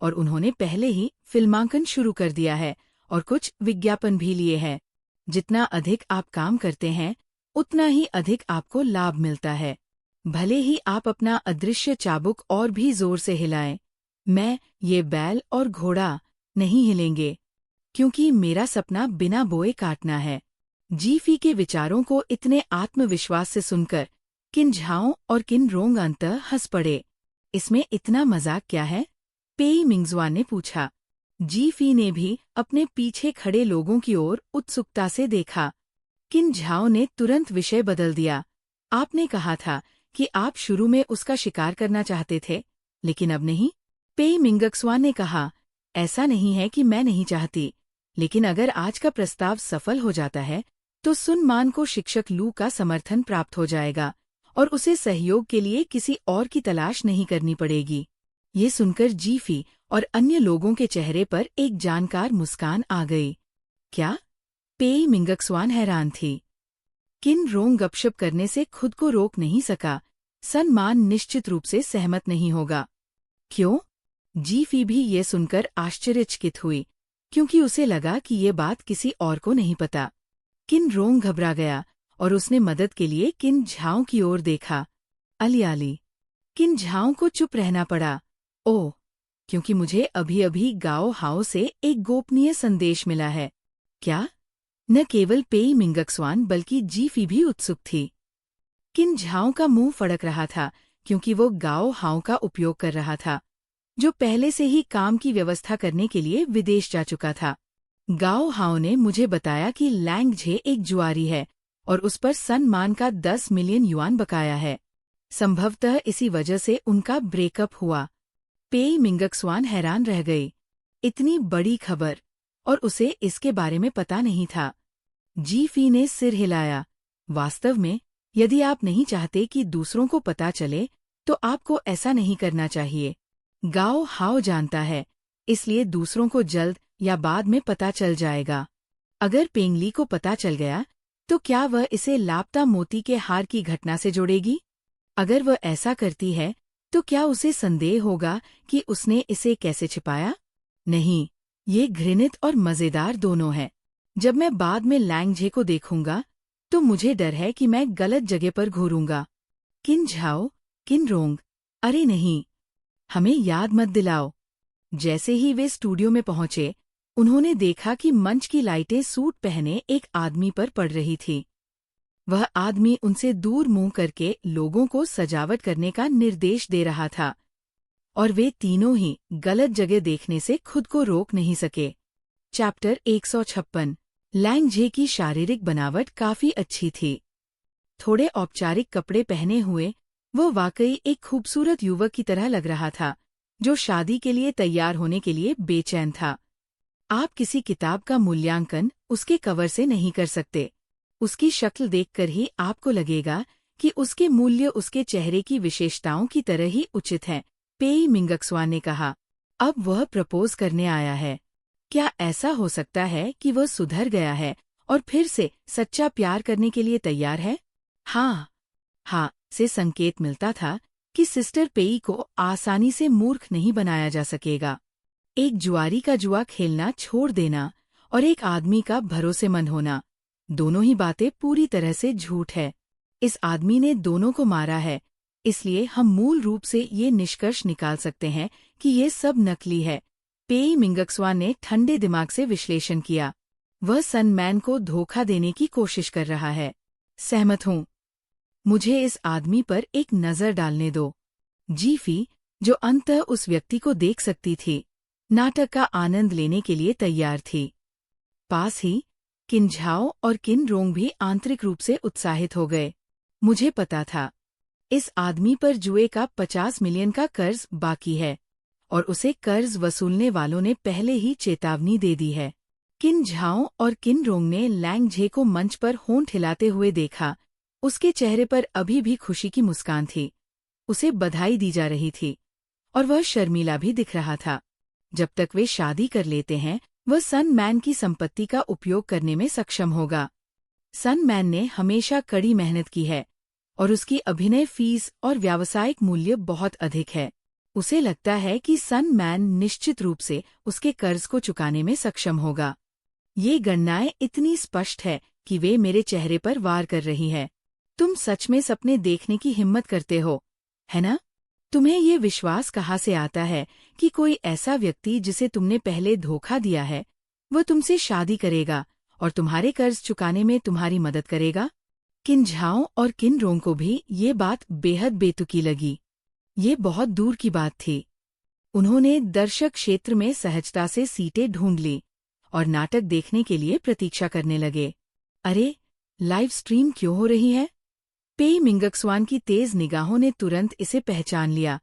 और उन्होंने पहले ही फिल्मांकन शुरू कर दिया है और कुछ विज्ञापन भी लिए हैं। जितना अधिक आप काम करते हैं उतना ही अधिक आपको लाभ मिलता है, भले ही आप अपना अदृश्य चाबुक और भी जोर से हिलाएं। ये बैल और घोड़ा नहीं हिलेंगे क्योंकि मेरा सपना बिना बोए काटना है। जीफी के विचारों को इतने आत्मविश्वास से सुनकर किन झाओ और किन रोंग अंतः हंस पड़े। इसमें इतना मजाक क्या है? पेई मिंगक्सवान ने पूछा। जीफी ने भी अपने पीछे खड़े लोगों की ओर उत्सुकता से देखा। किन झाओ ने तुरंत विषय बदल दिया। आपने कहा था कि आप शुरू में उसका शिकार करना चाहते थे, लेकिन अब नहीं। पेई मिंगक्सवान ने कहा, ऐसा नहीं है कि मैं नहीं चाहती, लेकिन अगर आज का प्रस्ताव सफल हो जाता है तो सुन मान को शिक्षक लू का समर्थन प्राप्त हो जाएगा और उसे सहयोग के लिए किसी और की तलाश नहीं करनी पड़ेगी। ये सुनकर जीफी और अन्य लोगों के चेहरे पर एक जानकार मुस्कान आ गई। क्या? पेई मिंगक्सवान हैरान थी। किन रोंग गपशप करने से खुद को रोक नहीं सका। सन मान निश्चित रूप से सहमत नहीं होगा। क्यों? जीफी भी ये सुनकर आश्चर्यचकित हुई, क्योंकि उसे लगा कि ये बात किसी और को नहीं पता। किन रोंग घबरा गया और उसने मदद के लिए किन झाओ की ओर देखा। अलियाली। किन झाओ को चुप रहना पड़ा। ओह, क्योंकि मुझे अभी अभी गाओ हाओ से एक गोपनीय संदेश मिला है। क्या? न केवल पेई मिंगक्सवान बल्कि जीफी भी उत्सुक थी। किन झाओ का मुंह फड़क रहा था क्योंकि वो गाओ हाओ का उपयोग कर रहा था, जो पहले से ही काम की व्यवस्था करने के लिए विदेश जा चुका था। गाओ हाओ ने मुझे बताया कि लैंग झे एक जुआरी है और उस पर सन मान का 10 मिलियन युआन बकाया है। संभवतः इसी वजह से उनका ब्रेकअप हुआ। पेई मिंगक्सवान हैरान रह गई। इतनी बड़ी खबर, और उसे इसके बारे में पता नहीं था। जीफी ने सिर हिलाया। वास्तव में, यदि आप नहीं चाहते कि दूसरों को पता चले, तो आपको ऐसा नहीं करना चाहिए। गाओ हाओ जानता है, इसलिए दूसरों को जल्द या बाद में पता चल जाएगा। अगर पेंगली को पता चल गया, तो क्या वह इसे लापता मोती के हार की घटना से जोड़ेगी? अगर वह ऐसा करती है, तो क्या उसे संदेह होगा कि उसने इसे कैसे छिपाया? नहीं, ये घृणित और मजेदार दोनों है। जब मैं बाद में लैंग झे को देखूंगा, तो मुझे डर है कि मैं गलत जगह पर घूरूंगा। किन झाओ, किन रोंग, अरे नहीं, हमें याद मत दिलाओ। जैसे ही वे स्टूडियो में पहुंचे, उन्होंने देखा कि मंच की लाइटें सूट पहने एक आदमी पर पड़ रही थी। वह आदमी उनसे दूर मुंह करके लोगों को सजावट करने का निर्देश दे रहा था। और वे तीनों ही गलत जगह देखने से खुद को रोक नहीं सके। चैप्टर 156। लैंग झे की शारीरिक बनावट काफी अच्छी थी। थोड़े औपचारिक कपड़े पहने हुए वो वाकई एक खूबसूरत युवक की तरह लग रहा था, जो शादी के लिए तैयार होने के लिए बेचैन था। आप किसी किताब का मूल्यांकन उसके कवर से नहीं कर सकते। उसकी शक्ल देखकर ही आपको लगेगा कि उसके मूल्य उसके चेहरे की विशेषताओं की तरह ही उचित हैं, पेई मिंगक्सवान ने कहा। अब वह प्रपोज करने आया है। क्या ऐसा हो सकता है कि वह सुधर गया है और फिर से सच्चा प्यार करने के लिए तैयार है? हाँ से संकेत मिलता था कि सिस्टर पेई को आसानी से मूर्ख नहीं बनाया जा सकेगा। एक जुआरी का जुआ खेलना छोड़ देना और एक आदमी का भरोसेमंद होना, दोनों ही बातें पूरी तरह से झूठ है। इस आदमी ने दोनों को मारा है, इसलिए हम मूल रूप से ये निष्कर्ष निकाल सकते हैं कि ये सब नकली है। पेई मिंगक्सवान ने ठंडे दिमाग से विश्लेषण किया। वह सन मैन को धोखा देने की कोशिश कर रहा है। सहमत हूँ। मुझे इस आदमी पर एक नजर डालने दो। जीफी, जो अंततः उस व्यक्ति को देख सकती थी, नाटक का आनंद लेने के लिए तैयार थी। पास ही किन झाओ और किन रोंग भी आंतरिक रूप से उत्साहित हो गए। मुझे पता था, इस आदमी पर जुए का 50 मिलियन का कर्ज बाकी है और उसे कर्ज वसूलने वालों ने पहले ही चेतावनी दे दी है। किन झाओ और किन रोंग ने लैंग झे को मंच पर होंठ हिलाते हुए देखा। उसके चेहरे पर अभी भी खुशी की मुस्कान थी। उसे बधाई दी जा रही थी और वह शर्मीला भी दिख रहा था। जब तक वे शादी कर लेते हैं, वह सन मैन की संपत्ति का उपयोग करने में सक्षम होगा। सन मैन ने हमेशा कड़ी मेहनत की है और उसकी अभिनय फीस और व्यावसायिक मूल्य बहुत अधिक है। उसे लगता है कि सन मैन निश्चित रूप से उसके कर्ज को चुकाने में सक्षम होगा। ये गणनाएं इतनी स्पष्ट है कि वे मेरे चेहरे पर वार कर रही है। तुम सच में सपने देखने की हिम्मत करते हो, है ना? तुम्हें ये विश्वास कहाँ से आता है कि कोई ऐसा व्यक्ति जिसे तुमने पहले धोखा दिया है, वह तुमसे शादी करेगा और तुम्हारे कर्ज चुकाने में तुम्हारी मदद करेगा? किन झाओ और किन रोंग को भी ये बात बेहद बेतुकी लगी। ये बहुत दूर की बात थी। उन्होंने दर्शक क्षेत्र में सहजता से सीटें ढूंढ ली और नाटक देखने के लिए प्रतीक्षा करने लगे। अरे, लाइव स्ट्रीम क्यों हो रही है? पेई मिंगक्सवान की तेज निगाहों ने तुरंत इसे पहचान लिया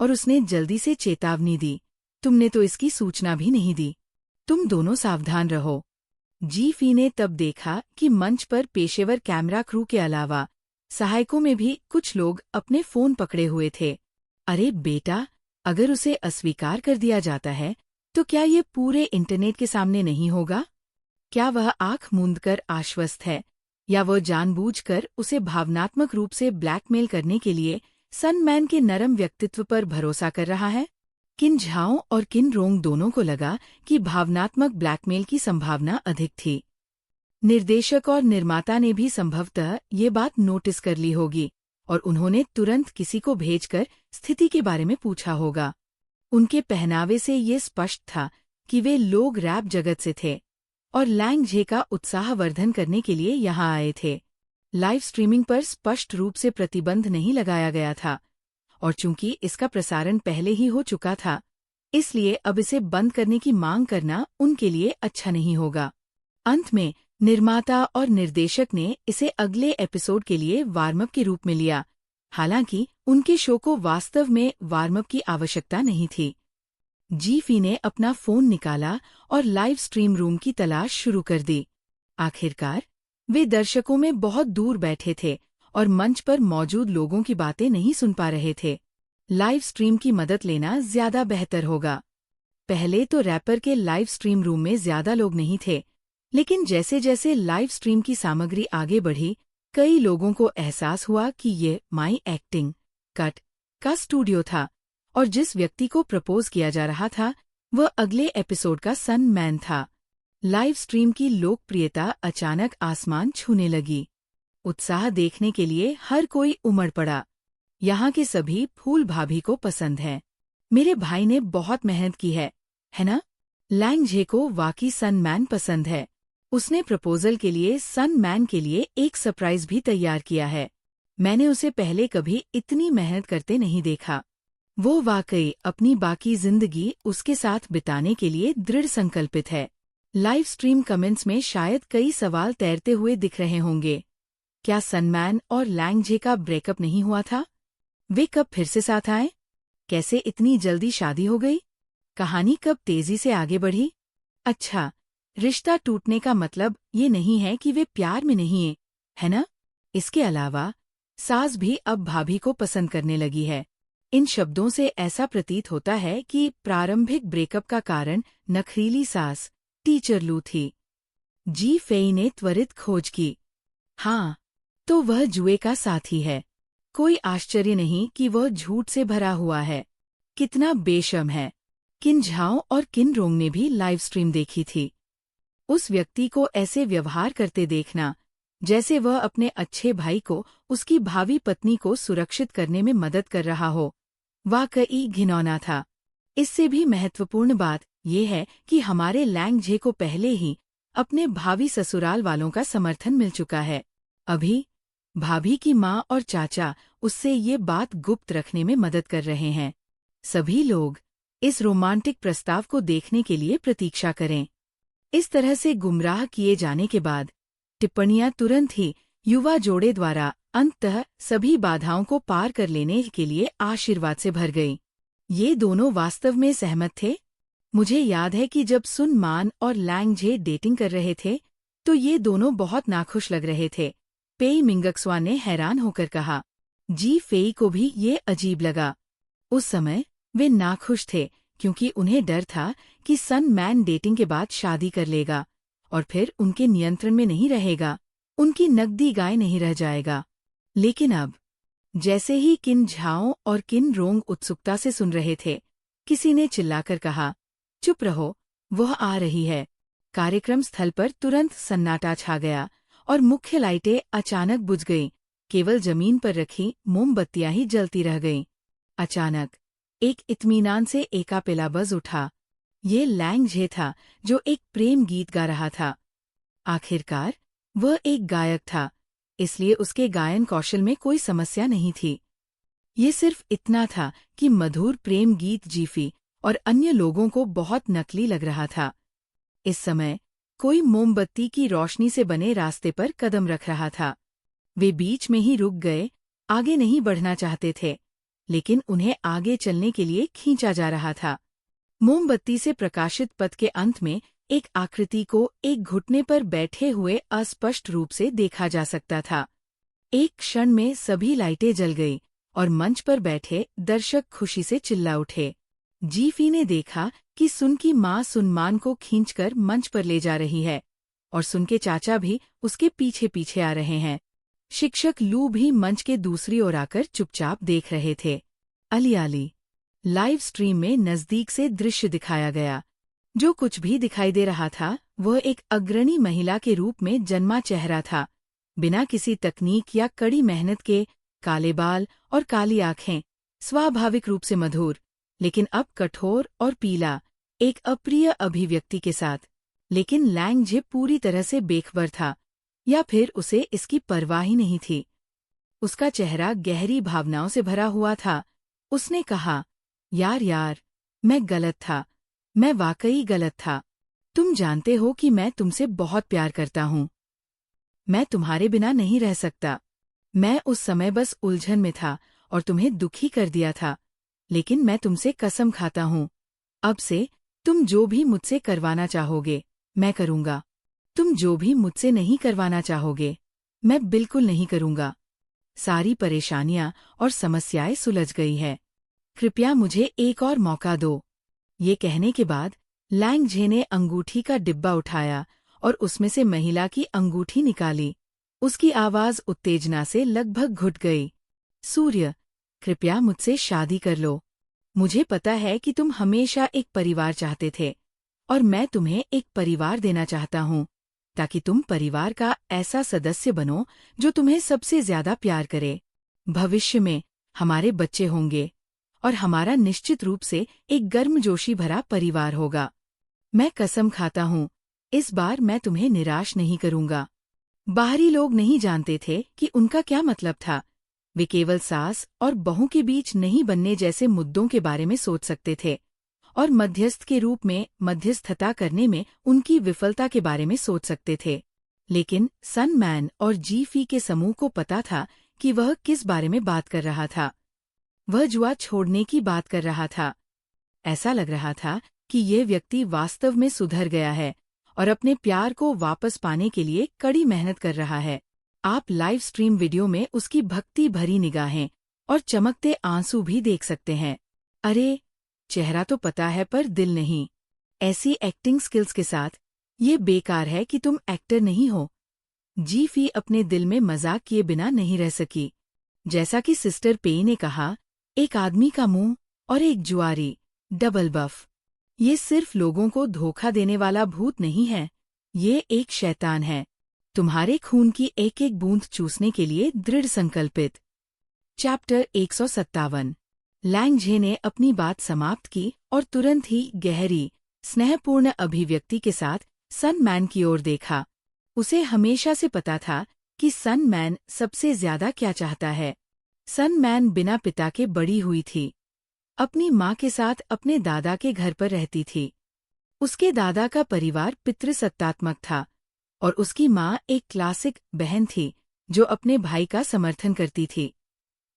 और उसने जल्दी से चेतावनी दी। तुमने तो इसकी सूचना भी नहीं दी। तुम दोनों सावधान रहो। जीफी ने तब देखा कि मंच पर पेशेवर कैमरा क्रू के अलावा सहायकों में भी कुछ लोग अपने फोन पकड़े हुए थे। अरे बेटा, अगर उसे अस्वीकार कर दिया जाता है तो क्या ये पूरे इंटरनेट के सामने नहीं होगा? क्या वह आंख मूंदकर आश्वस्त है या वह जानबूझकर उसे भावनात्मक रूप से ब्लैकमेल करने के लिए सन मैन के नरम व्यक्तित्व पर भरोसा कर रहा है? किन झाओ और किन रोंग दोनों को लगा कि भावनात्मक ब्लैकमेल की संभावना अधिक थी। निर्देशक और निर्माता ने भी संभवतः ये बात नोटिस कर ली होगी और उन्होंने तुरंत किसी को भेजकर स्थिति के बारे में पूछा होगा। उनके पहनावे से ये स्पष्ट था कि वे लोग रैप जगत से थे और लैंग झे का उत्साहवर्धन करने के लिए यहाँ आए थे। लाइव स्ट्रीमिंग पर स्पष्ट रूप से प्रतिबंध नहीं लगाया गया था और चूंकि इसका प्रसारण पहले ही हो चुका था, इसलिए अब इसे बंद करने की मांग करना उनके लिए अच्छा नहीं होगा। अंत में निर्माता और निर्देशक ने इसे अगले एपिसोड के लिए वार्म अप के रूप में लिया, हालांकि उनके शो को वास्तव में वार्म अप की आवश्यकता नहीं थी। जीफी ने अपना फोन निकाला और लाइव स्ट्रीम रूम की तलाश शुरू कर दी। आखिरकार वे दर्शकों में बहुत दूर बैठे थे और मंच पर मौजूद लोगों की बातें नहीं सुन पा रहे थे। लाइव स्ट्रीम की मदद लेना ज्यादा बेहतर होगा। पहले तो रैपर के लाइव स्ट्रीम रूम में ज्यादा लोग नहीं थे, लेकिन जैसे जैसे लाइव स्ट्रीम की सामग्री आगे बढ़ी, कई लोगों को एहसास हुआ कि ये माई एक्टिंग कट का स्टूडियो था और जिस व्यक्ति को प्रपोज किया जा रहा था वह अगले एपिसोड का सन मैन था। लाइव स्ट्रीम की लोकप्रियता अचानक आसमान छूने लगी। उत्साह देखने के लिए हर कोई उमड़ पड़ा। यहाँ के सभी फूल भाभी को पसंद है। मेरे भाई ने बहुत मेहनत की है ना? लैंग झे को वाकई सन मैन पसंद है। उसने प्रपोजल के लिए सन मैन के लिए एक सरप्राइज भी तैयार किया है। मैंने उसे पहले कभी इतनी मेहनत करते नहीं देखा। वो वाकई अपनी बाकी जिंदगी उसके साथ बिताने के लिए दृढ़ संकल्पित है। लाइव स्ट्रीम कमेंट्स में शायद कई सवाल तैरते हुए दिख रहे होंगे। क्या सनमैन और लैंगजे का ब्रेकअप नहीं हुआ था? वे कब फिर से साथ आए? कैसे इतनी जल्दी शादी हो गई? कहानी कब तेजी से आगे बढ़ी? अच्छा, रिश्ता टूटने का मतलब ये नहीं है कि वे प्यार में नहीं है ना? इसके अलावा सास भी अब भाभी को पसंद करने लगी है। इन शब्दों से ऐसा प्रतीत होता है कि प्रारंभिक ब्रेकअप का कारण नखरीली सास टीचर लू थी। जी फेई ने त्वरित खोज की। हाँ, तो वह जुए का साथी है। कोई आश्चर्य नहीं कि वह झूठ से भरा हुआ है। कितना बेशर्म है। किन झाओ और किन रोंग ने भी लाइव स्ट्रीम देखी थी। उस व्यक्ति को ऐसे व्यवहार करते देखना, जैसे वह अपने अच्छे भाई को उसकी भावी पत्नी को सुरक्षित करने में मदद कर रहा हो, वाकई घिनौना था। इससे भी महत्वपूर्ण बात यह है कि हमारे लैंगजे को पहले ही अपने भावी ससुराल वालों का समर्थन मिल चुका है। अभी भाभी की माँ और चाचा उससे ये बात गुप्त रखने में मदद कर रहे हैं। सभी लोग इस रोमांटिक प्रस्ताव को देखने के लिए प्रतीक्षा करें। इस तरह से गुमराह किए जाने के बाद टिप्पणियां तुरंत ही युवा जोड़े द्वारा अंततः सभी बाधाओं को पार कर लेने के लिए आशीर्वाद से भर गई। ये दोनों वास्तव में सहमत थे। मुझे याद है कि जब सुन मान और लैंगजे डेटिंग कर रहे थे तो ये दोनों बहुत नाखुश लग रहे थे। पेई मिंगक्सवा ने हैरान होकर कहा। जी फेई को भी ये अजीब लगा। उस समय वे नाखुश थे क्योंकि उन्हें डर था कि सन मैन डेटिंग के बाद शादी कर लेगा और फिर उनके नियंत्रण में नहीं रहेगा, उनकी नकदी गाय नहीं रह जाएगा। लेकिन अब जैसे ही किन झाओ और किन रोंग उत्सुकता से सुन रहे थे, किसी ने चिल्लाकर कहा, चुप रहो, वह आ रही है। कार्यक्रम स्थल पर तुरंत सन्नाटा छा गया और मुख्य लाइटें अचानक बुझ गईं। केवल जमीन पर रखी मोमबत्तियां ही जलती रह गईं। अचानक एक इत्मीनान से एकापेला बज उठा। ये लैंगजे था जो एक प्रेम गीत गा रहा था। आखिरकार वह एक गायक था, इसलिए उसके गायन कौशल में कोई समस्या नहीं थी। ये सिर्फ इतना था कि मधुर प्रेम गीत जीफी और अन्य लोगों को बहुत नकली लग रहा था। इस समय कोई मोमबत्ती की रोशनी से बने रास्ते पर कदम रख रहा था। वे बीच में ही रुक गए, आगे नहीं बढ़ना चाहते थे, लेकिन उन्हें आगे चलने के लिए खींचा जा रहा था। मोमबत्ती से प्रकाशित पथ के अंत में एक आकृति को एक घुटने पर बैठे हुए अस्पष्ट रूप से देखा जा सकता था। एक क्षण में सभी लाइटें जल गई और मंच पर बैठे दर्शक खुशी से चिल्ला उठे। जीफी ने देखा कि सुन की माँ सुनमान को खींचकर मंच पर ले जा रही है और सुन के चाचा भी उसके पीछे पीछे आ रहे हैं। शिक्षक लू भी मंच के दूसरी ओर आकर चुपचाप देख रहे थे। अलियाली लाइव स्ट्रीम में नजदीक से दृश्य दिखाया गया। जो कुछ भी दिखाई दे रहा था वह एक अग्रणी महिला के रूप में जन्मा चेहरा था। बिना किसी तकनीक या कड़ी मेहनत के काले बाल और काली आंखें, स्वाभाविक रूप से मधुर, लेकिन अब कठोर और पीला, एक अप्रिय अभिव्यक्ति के साथ। लेकिन लैंगजे पूरी तरह से बेखबर था, या फिर उसे इसकी परवाह ही नहीं थी। उसका चेहरा गहरी भावनाओं से भरा हुआ था। उसने कहा, यार, मैं गलत था, मैं वाकई गलत था। तुम जानते हो कि मैं तुमसे बहुत प्यार करता हूँ। मैं तुम्हारे बिना नहीं रह सकता। मैं उस समय बस उलझन में था और तुम्हें दुखी कर दिया था, लेकिन मैं तुमसे कसम खाता हूँ, अब से तुम जो भी मुझसे करवाना चाहोगे, मैं करूँगा। तुम जो भी मुझसे नहीं करवाना चाहोगे, मैं बिल्कुल नहीं करूँगा। सारी परेशानियां और समस्याएं सुलझ गई है। कृपया मुझे एक और मौका दो। ये कहने के बाद लैंगजे ने अंगूठी का डिब्बा उठाया और उसमें से महिला की अंगूठी निकाली। उसकी आवाज उत्तेजना से लगभग घुट गई। सूर्य, कृपया मुझसे शादी कर लो। मुझे पता है कि तुम हमेशा एक परिवार चाहते थे और मैं तुम्हें एक परिवार देना चाहता हूँ, ताकि तुम परिवार का ऐसा सदस्य बनो जो तुम्हें सबसे ज्यादा प्यार करे। भविष्य में हमारे बच्चे होंगे और हमारा निश्चित रूप से एक गर्मजोशी भरा परिवार होगा। मैं कसम खाता हूँ, इस बार मैं तुम्हें निराश नहीं करूँगा। बाहरी लोग नहीं जानते थे कि उनका क्या मतलब था, वे केवल सास और बहू के बीच नहीं बनने जैसे मुद्दों के बारे में सोच सकते थे और मध्यस्थ के रूप में मध्यस्थता करने में उनकी विफलता के बारे में सोच सकते थे। लेकिन सन मैन और जी-फी के समूह को पता था कि वह किस बारे में बात कर रहा था। वह जुआ छोड़ने की बात कर रहा था। ऐसा लग रहा था कि ये व्यक्ति वास्तव में सुधर गया है और अपने प्यार को वापस पाने के लिए कड़ी मेहनत कर रहा है। आप लाइव स्ट्रीम वीडियो में उसकी भक्ति भरी निगाहें और चमकते आंसू भी देख सकते हैं। अरे, चेहरा तो पता है पर दिल नहीं। ऐसी एक्टिंग स्किल्स के साथ ये बेकार है कि तुम एक्टर नहीं हो। जी-फी अपने दिल में मजाक किए बिना नहीं रह सकी। जैसा कि सिस्टर पेई ने कहा, एक आदमी का मुंह और एक जुआरी, डबल बफ। ये सिर्फ लोगों को धोखा देने वाला भूत नहीं है, ये एक शैतान है, तुम्हारे खून की एक एक बूंद चूसने के लिए दृढ़ संकल्पित। चैप्टर 157। लैंग झे ने अपनी बात समाप्त की और तुरंत ही गहरी, स्नेहपूर्ण अभिव्यक्ति के साथ सन मैन की ओर देखा। उसे हमेशा से पता था कि सन मैन सबसे ज्यादा क्या चाहता है। सन मैन बिना पिता के बड़ी हुई थी। अपनी माँ के साथ अपने दादा के घर पर रहती थी। उसके दादा का परिवार पितृसत्तात्मक था और उसकी माँ एक क्लासिक बहन थी जो अपने भाई का समर्थन करती थी।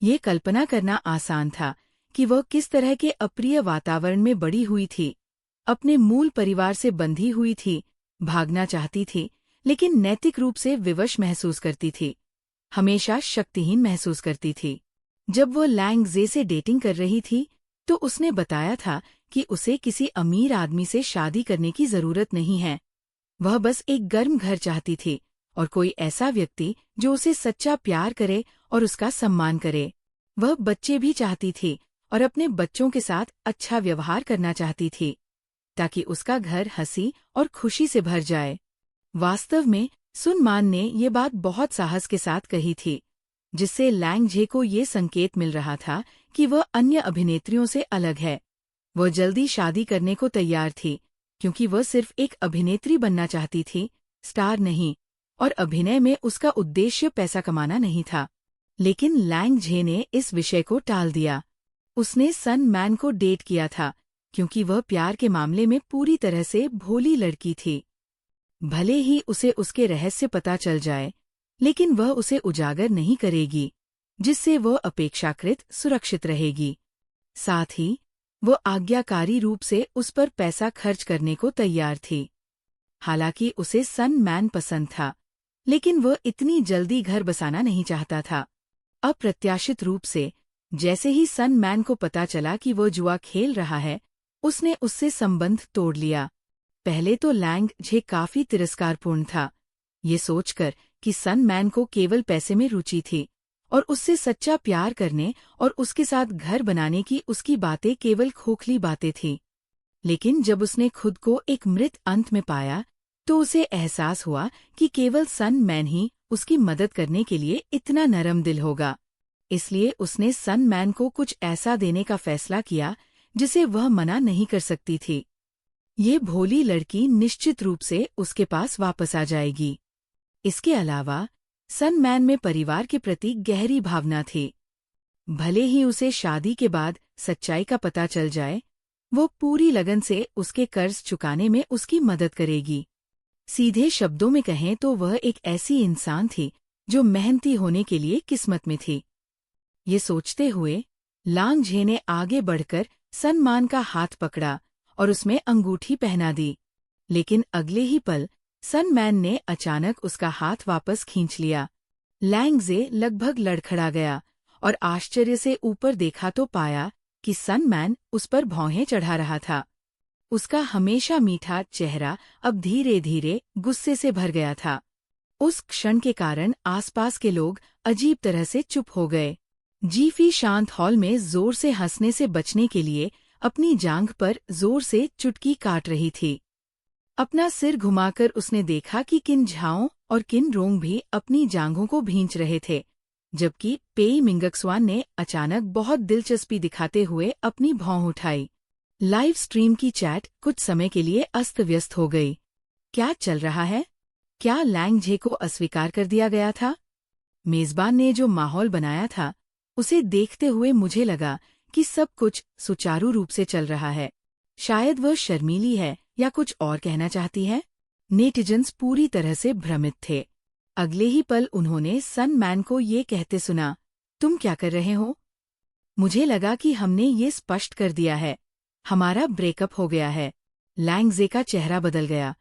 ये कल्पना करना आसान था कि वह किस तरह के अप्रिय वातावरण में बड़ी हुई थी। अपने मूल परिवार से बंधी हुई थी, भागना चाहती थी, लेकिन नैतिक रूप से विवश महसूस करती थी, हमेशा शक्तिहीन महसूस करती थी। जब वो लैंग जे से डेटिंग कर रही थी तो उसने बताया था कि उसे किसी अमीर आदमी से शादी करने की जरूरत नहीं है। वह बस एक गर्म घर चाहती थी और कोई ऐसा व्यक्ति जो उसे सच्चा प्यार करे और उसका सम्मान करे। वह बच्चे भी चाहती थी और अपने बच्चों के साथ अच्छा व्यवहार करना चाहती थी ताकि उसका घर हंसी और खुशी से भर जाए। वास्तव में सुन मान ने ये बात बहुत साहस के साथ कही थी, जिससे लैंग झे को ये संकेत मिल रहा था कि वह अन्य अभिनेत्रियों से अलग है। वह जल्दी शादी करने को तैयार थी क्योंकि वह सिर्फ एक अभिनेत्री बनना चाहती थी, स्टार नहीं, और अभिनय में उसका उद्देश्य पैसा कमाना नहीं था। लेकिन लैंग झे ने इस विषय को टाल दिया। उसने सन मैन को डेट किया था क्योंकि वह प्यार के मामले में पूरी तरह से भोली लड़की थी। भले ही उसे उसके रहस्य पता चल जाए, लेकिन वह उसे उजागर नहीं करेगी, जिससे वह अपेक्षाकृत सुरक्षित रहेगी। साथ ही वह आज्ञाकारी रूप से उस पर पैसा खर्च करने को तैयार थी। हालांकि उसे सन मैन पसंद था, लेकिन वह इतनी जल्दी घर बसाना नहीं चाहता था। अप्रत्याशित रूप से जैसे ही सन मैन को पता चला कि वह जुआ खेल रहा है, उसने उससे संबंध तोड़ लिया। पहले तो लैंग झे काफी तिरस्कारपूर्ण था, ये सोचकर कि सन मैन को केवल पैसे में रुचि थी और उससे सच्चा प्यार करने और उसके साथ घर बनाने की उसकी बातें केवल खोखली बातें थीं। लेकिन जब उसने खुद को एक मृत अंत में पाया तो उसे एहसास हुआ कि केवल सन मैन ही उसकी मदद करने के लिए इतना नरम दिल होगा। इसलिए उसने सन मैन को कुछ ऐसा देने का फैसला किया जिसे वह मना नहीं कर सकती थी। ये भोली लड़की निश्चित रूप से उसके पास वापस आ जाएगी। इसके अलावा सन मैन में परिवार के प्रति गहरी भावना थी। भले ही उसे शादी के बाद सच्चाई का पता चल जाए, वो पूरी लगन से उसके कर्ज चुकाने में उसकी मदद करेगी। सीधे शब्दों में कहें तो वह एक ऐसी इंसान थी जो मेहनती होने के लिए किस्मत में थी। ये सोचते हुए लैंग झे ने आगे बढ़कर सन मैन का हाथ पकड़ा और उसमें अंगूठी पहना दी। लेकिन अगले ही पल सन मैन ने अचानक उसका हाथ वापस खींच लिया। लैंग झे लगभग लड़खड़ा गया और आश्चर्य से ऊपर देखा तो पाया कि सन मैन उस पर भौहें चढ़ा रहा था। उसका हमेशा मीठा चेहरा अब धीरे धीरे गुस्से से भर गया था। उस क्षण के कारण आसपास के लोग अजीब तरह से चुप हो गए। जी-फी शांत हॉल में जोर से हंसने से बचने के लिए अपनी जांघ पर जोर से चुटकी काट रही थी। अपना सिर घुमाकर उसने देखा कि किन झाओं और किन रोंग भी अपनी जांघों को भींच रहे थे, जबकि पेई मिंगक्सवान ने अचानक बहुत दिलचस्पी दिखाते हुए अपनी भौं उठाई। लाइव स्ट्रीम की चैट कुछ समय के लिए अस्त व्यस्त हो गई। क्या चल रहा है? क्या लैंग झे को अस्वीकार कर दिया गया था? मेजबान ने जो माहौल बनाया था उसे देखते हुए मुझे लगा कि सब कुछ सुचारू रूप से चल रहा है। शायद वह शर्मीली है या कुछ और कहना चाहती है। नेटिजन्स पूरी तरह से भ्रमित थे। अगले ही पल उन्होंने सन मैन को ये कहते सुना, तुम क्या कर रहे हो? मुझे लगा कि हमने ये स्पष्ट कर दिया है, हमारा ब्रेकअप हो गया है। लैंगजे का चेहरा बदल गया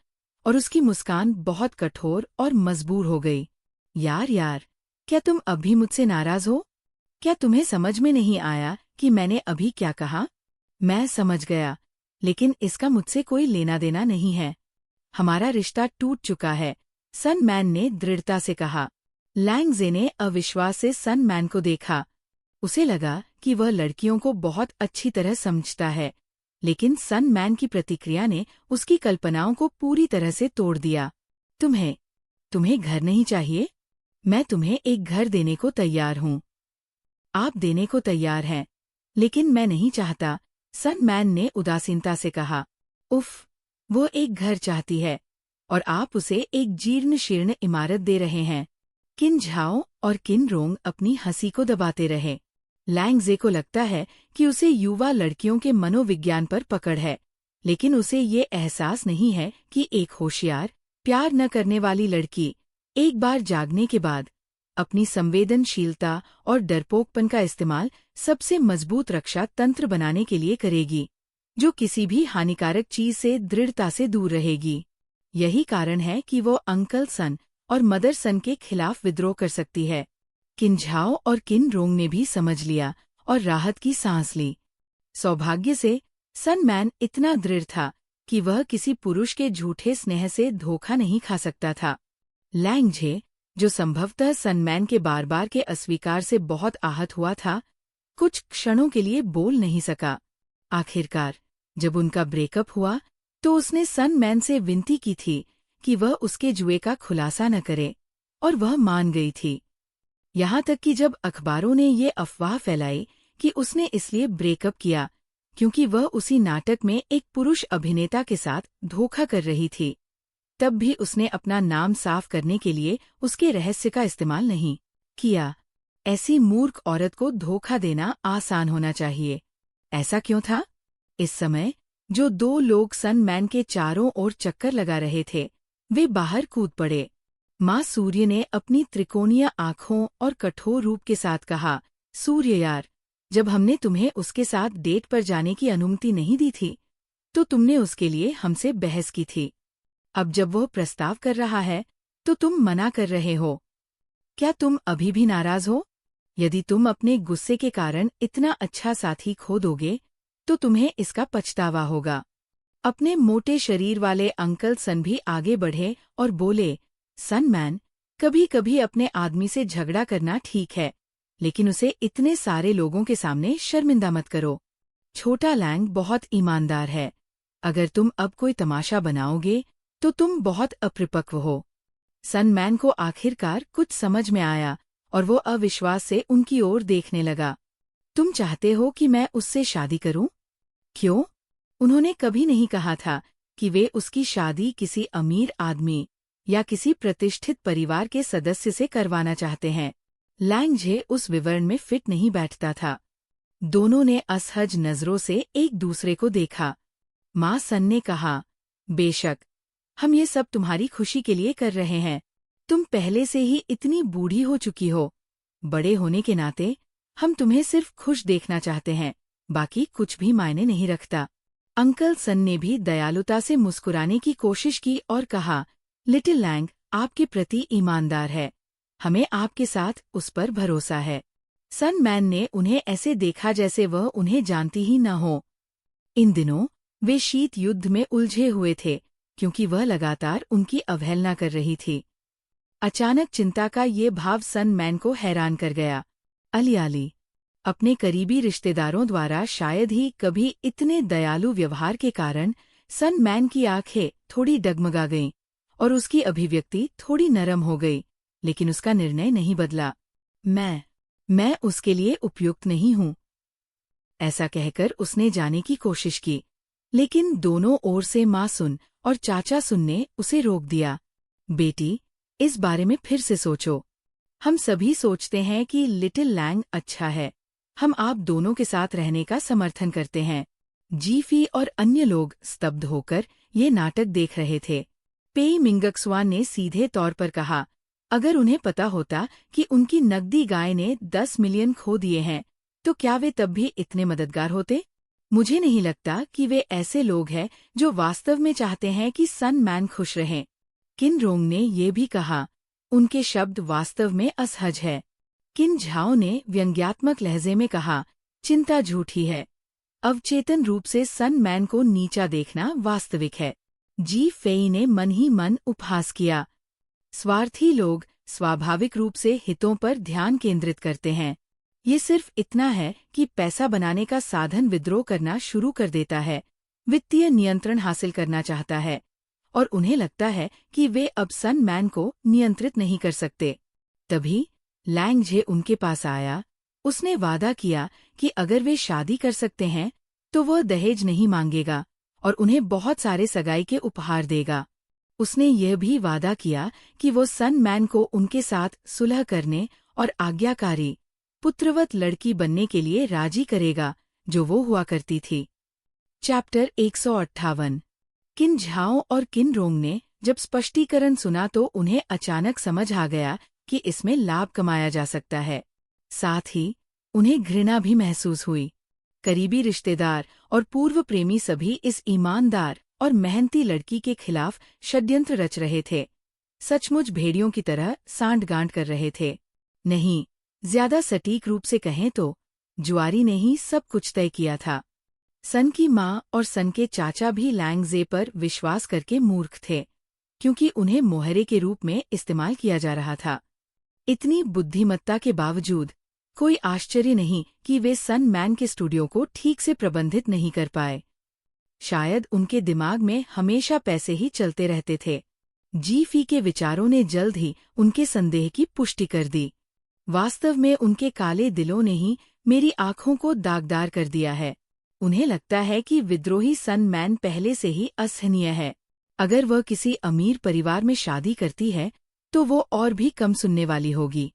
और उसकी मुस्कान बहुत कठोर और मजबूर हो गई। यार, क्या तुम अब भी मुझसे नाराज हो? क्या तुम्हें समझ में नहीं आया कि मैंने अभी क्या कहा? मैं समझ गया, लेकिन इसका मुझसे कोई लेना देना नहीं है। हमारा रिश्ता टूट चुका है, सन मैन ने दृढ़ता से कहा। लैंगजे ने अविश्वास से सन मैन को देखा। उसे लगा कि वह लड़कियों को बहुत अच्छी तरह समझता है, लेकिन सन मैन की प्रतिक्रिया ने उसकी कल्पनाओं को पूरी तरह से तोड़ दिया। तुम्हें घर नहीं चाहिए? मैं तुम्हें एक घर देने को तैयार हूँ। आप देने को तैयार हैं, लेकिन मैं नहीं चाहता, सन मैन ने उदासीनता से कहा। उफ, वो एक घर चाहती है और आप उसे एक जीर्ण शीर्ण इमारत दे रहे हैं। किन झाओ और किन रोंग अपनी हंसी को दबाते रहे। लैंगजे को लगता है कि उसे युवा लड़कियों के मनोविज्ञान पर पकड़ है, लेकिन उसे ये एहसास नहीं है कि एक होशियार, प्यार न करने वाली लड़की एक बार जागने के बाद अपनी संवेदनशीलता और डरपोकपन का इस्तेमाल सबसे मजबूत रक्षा तंत्र बनाने के लिए करेगी, जो किसी भी हानिकारक चीज से दृढ़ता से दूर रहेगी। यही कारण है कि वो अंकल सन और मदर सन के खिलाफ विद्रोह कर सकती है। किन झाओ और किन रोंग ने भी समझ लिया और राहत की सांस ली। सौभाग्य से सन मैन इतना दृढ़ था कि वह किसी पुरुष के झूठे स्नेह से धोखा नहीं खा सकता था। लैंगजे, जो संभवतः सन मैन के बार बार के अस्वीकार से बहुत आहत हुआ था, कुछ क्षणों के लिए बोल नहीं सका। आखिरकार जब उनका ब्रेकअप हुआ तो उसने सन मैन से विनती की थी कि वह उसके जुए का खुलासा न करे, और वह मान गई थी। यहाँ तक कि जब अखबारों ने ये अफवाह फैलाई कि उसने इसलिए ब्रेकअप किया क्योंकि वह उसी नाटक में एक पुरुष अभिनेता के साथ धोखा कर रही थी, तब भी उसने अपना नाम साफ करने के लिए उसके रहस्य का इस्तेमाल नहीं किया। ऐसी मूर्ख औरत को धोखा देना आसान होना चाहिए। ऐसा क्यों था? इस समय जो दो लोग सन मैन के चारों ओर चक्कर लगा रहे थे, वे बाहर कूद पड़े। माँ सूर्य ने अपनी त्रिकोणीय आँखों और कठोर रूप के साथ कहा, सूर्य यार, जब हमने तुम्हें उसके साथ डेट पर जाने की अनुमति नहीं दी थी, तो तुमने उसके लिए हमसे बहस की थी। अब जब वह प्रस्ताव कर रहा है, तो तुम मना कर रहे हो। क्या तुम अभी भी नाराज हो? यदि तुम अपने गुस्से के कारण इतना अच्छा साथी खो दोगे, तो तुम्हें इसका पछतावा होगा। अपने मोटे शरीर वाले अंकल सन भी आगे बढ़े और बोले, सन मैन, कभी कभी अपने आदमी से झगड़ा करना ठीक है, लेकिन उसे इतने सारे लोगों के सामने शर्मिंदा मत करो। छोटा लैंग बहुत ईमानदार है। अगर तुम अब कोई तमाशा बनाओगे तो तुम बहुत अप्रिपक्व हो। सन मैन को आखिरकार कुछ समझ में आया और वो अविश्वास से उनकी ओर देखने लगा। तुम चाहते हो कि मैं उससे शादी करूं? क्यों? उन्होंने कभी नहीं कहा था कि वे उसकी शादी किसी अमीर आदमी या किसी प्रतिष्ठित परिवार के सदस्य से करवाना चाहते हैं। लैंगजे उस विवरण में फिट नहीं बैठता था। दोनों ने असहज नजरों से एक दूसरे को देखा। माँ सन ने कहा, बेशक, हम ये सब तुम्हारी खुशी के लिए कर रहे हैं। तुम पहले से ही इतनी बूढ़ी हो चुकी हो। बड़े होने के नाते हम तुम्हें सिर्फ खुश देखना चाहते हैं, बाकी कुछ भी मायने नहीं रखता। अंकल सन ने भी दयालुता से मुस्कुराने की कोशिश की और कहा, लिटिल लैंग आपके प्रति ईमानदार है। हमें आपके साथ उस पर भरोसा है। सन मैन ने उन्हें ऐसे देखा जैसे वह उन्हें जानती ही न हो। इन दिनों वे शीत युद्ध में उलझे हुए थे, क्योंकि वह लगातार उनकी अवहेलना कर रही थी। अचानक चिंता का ये भाव सन मैन को हैरान कर गया। अलियाली, अपने करीबी रिश्तेदारों द्वारा शायद ही कभी इतने दयालु व्यवहार के कारण सन मैन की आंखें थोड़ी डगमगा गईं और उसकी अभिव्यक्ति थोड़ी नरम हो गई, लेकिन उसका निर्णय नहीं बदला। मैं उसके लिए उपयुक्त नहीं हूँ, ऐसा कहकर उसने जाने की कोशिश की, लेकिन दोनों ओर से माँ सुन और चाचा सुन ने उसे रोक दिया। बेटी, इस बारे में फिर से सोचो। हम सभी सोचते हैं कि लिटिल लैंग अच्छा है। हम आप दोनों के साथ रहने का समर्थन करते हैं। जीफी और अन्य लोग स्तब्ध होकर ये नाटक देख रहे थे। पेई मिंगक्सवान ने सीधे तौर पर कहा, अगर उन्हें पता होता कि उनकी नकदी गाय ने 10 मिलियन खो दिए हैं, तो क्या वे तब भी इतने मददगार होते? मुझे नहीं लगता कि वे ऐसे लोग हैं जो वास्तव में चाहते हैं कि सन मैन खुश रहें। किन रोंग ने ये भी कहा, उनके शब्द वास्तव में असहज है। किन झाओ ने व्यंग्यात्मक लहजे में कहा, चिंता झूठी है। अवचेतन रूप से सन मैन को नीचा देखना वास्तविक है। जी फेई ने मन ही मन उपहास किया। स्वार्थी लोग स्वाभाविक रूप से हितों पर ध्यान केंद्रित करते हैं। ये सिर्फ इतना है कि पैसा बनाने का साधन विद्रोह करना शुरू कर देता है, वित्तीय नियंत्रण हासिल करना चाहता है, और उन्हें लगता है कि वे अब सन मैन को नियंत्रित नहीं कर सकते। तभी लैंग झे उनके पास आया। उसने वादा किया कि अगर वे शादी कर सकते हैं तो वह दहेज नहीं मांगेगा और उन्हें बहुत सारे सगाई के उपहार देगा। उसने यह भी वादा किया कि वो सन मैन को उनके साथ सुलह करने और आज्ञाकारी, पुत्रवत लड़की बनने के लिए राजी करेगा, जो वो हुआ करती थी। चैप्टर 158। किन झाओ और किन रोंग ने जब स्पष्टीकरण सुना तो उन्हें अचानक समझ आ गया कि इसमें लाभ कमाया जा सकता है। साथ ही उन्हें घृणा भी महसूस हुई। करीबी रिश्तेदार और पूर्व प्रेमी सभी इस ईमानदार और मेहनती लड़की के खिलाफ षड्यंत्र रच रहे थे। सचमुच भेड़ियों की तरह सांठ-गांठ कर रहे थे। नहीं, ज्यादा सटीक रूप से कहें तो जुआरी ने ही सब कुछ तय किया था। सन की माँ और सन के चाचा भी लैंगजे पर विश्वास करके मूर्ख थे, क्योंकि उन्हें मोहरे के रूप में इस्तेमाल किया जा रहा था। इतनी बुद्धिमत्ता के बावजूद कोई आश्चर्य नहीं कि वे सन मैन के स्टूडियो को ठीक से प्रबंधित नहीं कर पाए। शायद उनके दिमाग में हमेशा पैसे ही चलते रहते थे। जीफी के विचारों ने जल्द ही उनके संदेह की पुष्टि कर दी। वास्तव में उनके काले दिलों ने ही मेरी आंखों को दागदार कर दिया है। उन्हें लगता है कि विद्रोही सन मैन पहले से ही असहनीय है। अगर वह किसी अमीर परिवार में शादी करती है तो वो और भी कम सुनने वाली होगी।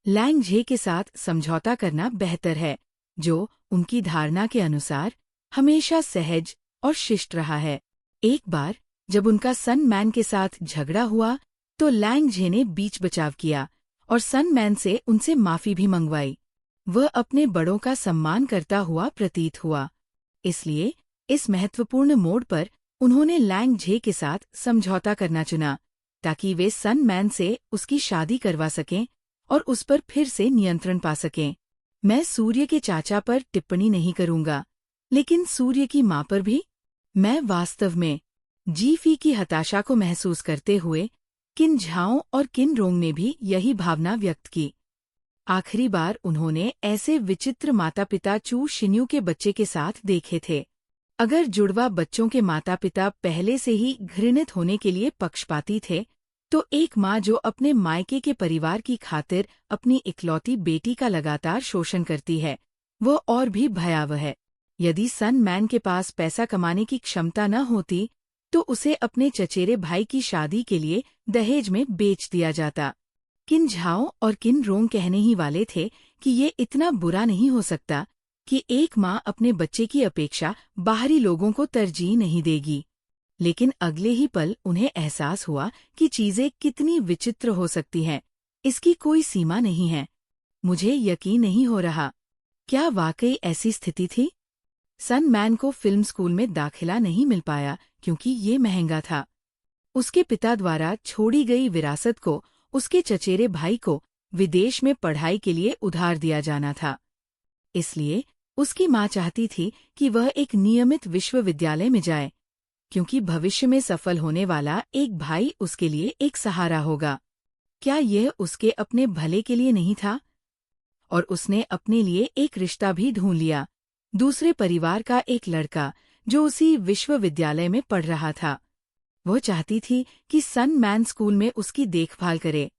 लैंग झे के साथ समझौता करना बेहतर है, जो उनकी धारणा के अनुसार हमेशा सहज और शिष्ट रहा है। एक बार जब उनका सन मैन के साथ झगड़ा हुआ तो लैंग झे ने बीच बचाव किया और सन मैन से उनसे माफी भी मंगवाई। वह अपने बड़ों का सम्मान करता हुआ प्रतीत हुआ। इसलिए इस महत्वपूर्ण मोड़ पर उन्होंने लैंग झे के साथ समझौता करना चुना, ताकि वे सन मैन से उसकी शादी करवा सकें और उस पर फिर से नियंत्रण पा सकें। मैं सूर्य के चाचा पर टिप्पणी नहीं करूंगा, लेकिन सूर्य की मां पर भी। मैं वास्तव में जीफी की हताशा को महसूस करते हुए किन झाओ और किन रोंग ने भी यही भावना व्यक्त की। आखिरी बार उन्होंने ऐसे विचित्र माता पिता चू शिन्यू के बच्चे के साथ देखे थे। अगर जुड़वा बच्चों के माता पिता पहले से ही घृणित होने के लिए पक्षपाती थे, तो एक माँ जो अपने मायके के परिवार की खातिर अपनी इकलौती बेटी का लगातार शोषण करती है, वह और भी भयावह है। यदि सन मैन के पास पैसा कमाने की क्षमता न होती, तो उसे अपने चचेरे भाई की शादी के लिए दहेज में बेच दिया जाता। किन झाओ और किन रोंग कहने ही वाले थे कि ये इतना बुरा नहीं हो सकता कि एक माँ अपने बच्चे की अपेक्षा बाहरी लोगों को तरजीह नहीं देगी। लेकिन अगले ही पल उन्हें एहसास हुआ कि चीजें कितनी विचित्र हो सकती हैं। इसकी कोई सीमा नहीं है। मुझे यकीन नहीं हो रहा। क्या वाकई ऐसी स्थिति थी? सन मैन को फिल्म स्कूल में दाखिला नहीं मिल पाया क्योंकि ये महंगा था। उसके पिता द्वारा छोड़ी गई विरासत को उसके चचेरे भाई को विदेश में पढ़ाई के लिए उधार दिया जाना था। इसलिए उसकी माँ चाहती थी कि वह एक नियमित विश्वविद्यालय में जाए, क्योंकि भविष्य में सफल होने वाला एक भाई उसके लिए एक सहारा होगा। क्या यह उसके अपने भले के लिए नहीं था? और उसने अपने लिए एक रिश्ता भी ढूंढ लिया, दूसरे परिवार का एक लड़का जो उसी विश्वविद्यालय में पढ़ रहा था। वह चाहती थी कि सन मैन स्कूल में उसकी देखभाल करे,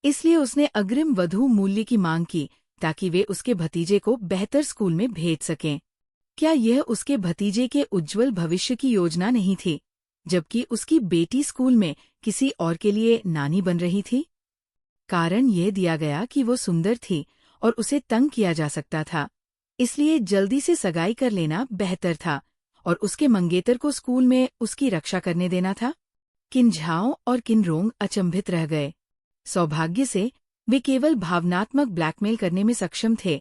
इसलिए उसने अग्रिम वधू मूल्य की मांग की ताकि वे उसके भतीजे को बेहतर स्कूल में भेज सकें। क्या यह उसके भतीजे के उज्ज्वल भविष्य की योजना नहीं थी, जबकि उसकी बेटी स्कूल में किसी और के लिए नानी बन रही थी? कारण यह दिया गया कि वो सुंदर थी और उसे तंग किया जा सकता था, इसलिए जल्दी से सगाई कर लेना बेहतर था और उसके मंगेतर को स्कूल में उसकी रक्षा करने देना था। किन झाओ और किन रोंग अचंभित रह गए। सौभाग्य से वे केवल भावनात्मक ब्लैकमेल करने में सक्षम थे।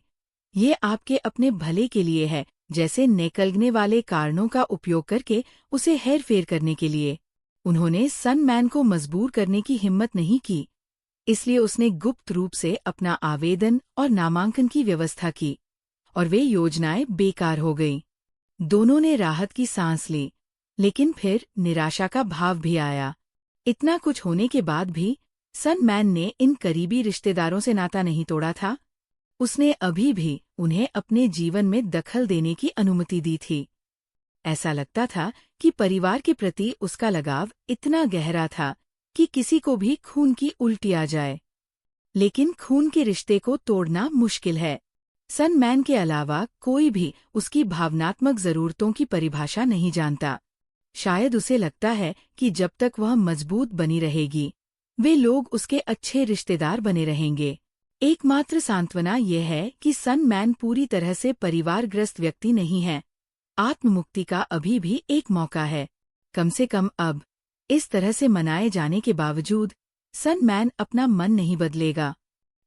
ये आपके अपने भले के लिए है, जैसे निकलने वाले कारणों का उपयोग करके उसे हेरफेर करने के लिए। उन्होंने सन मैन को मजबूर करने की हिम्मत नहीं की, इसलिए उसने गुप्त रूप से अपना आवेदन और नामांकन की व्यवस्था की और वे योजनाएं बेकार हो गईं। दोनों ने राहत की सांस ली, लेकिन फिर निराशा का भाव भी आया। इतना कुछ होने के बाद भी सन मैन ने इन करीबी रिश्तेदारों से नाता नहीं तोड़ा था। उसने अभी भी उन्हें अपने जीवन में दखल देने की अनुमति दी थी। ऐसा लगता था कि परिवार के प्रति उसका लगाव इतना गहरा था कि किसी को भी खून की उल्टी आ जाए। लेकिन खून के रिश्ते को तोड़ना मुश्किल है। सन मैन के अलावा कोई भी उसकी भावनात्मक जरूरतों की परिभाषा नहीं जानता। शायद उसे लगता है कि जब तक वह मजबूत बनी रहेगी, वे लोग उसके अच्छे रिश्तेदार बने रहेंगे। एकमात्र सांत्वना यह है कि सन मैन पूरी तरह से परिवारग्रस्त व्यक्ति नहीं है। आत्ममुक्ति का अभी भी एक मौका है। कम से कम अब, इस तरह से मनाए जाने के बावजूद, सन मैन अपना मन नहीं बदलेगा।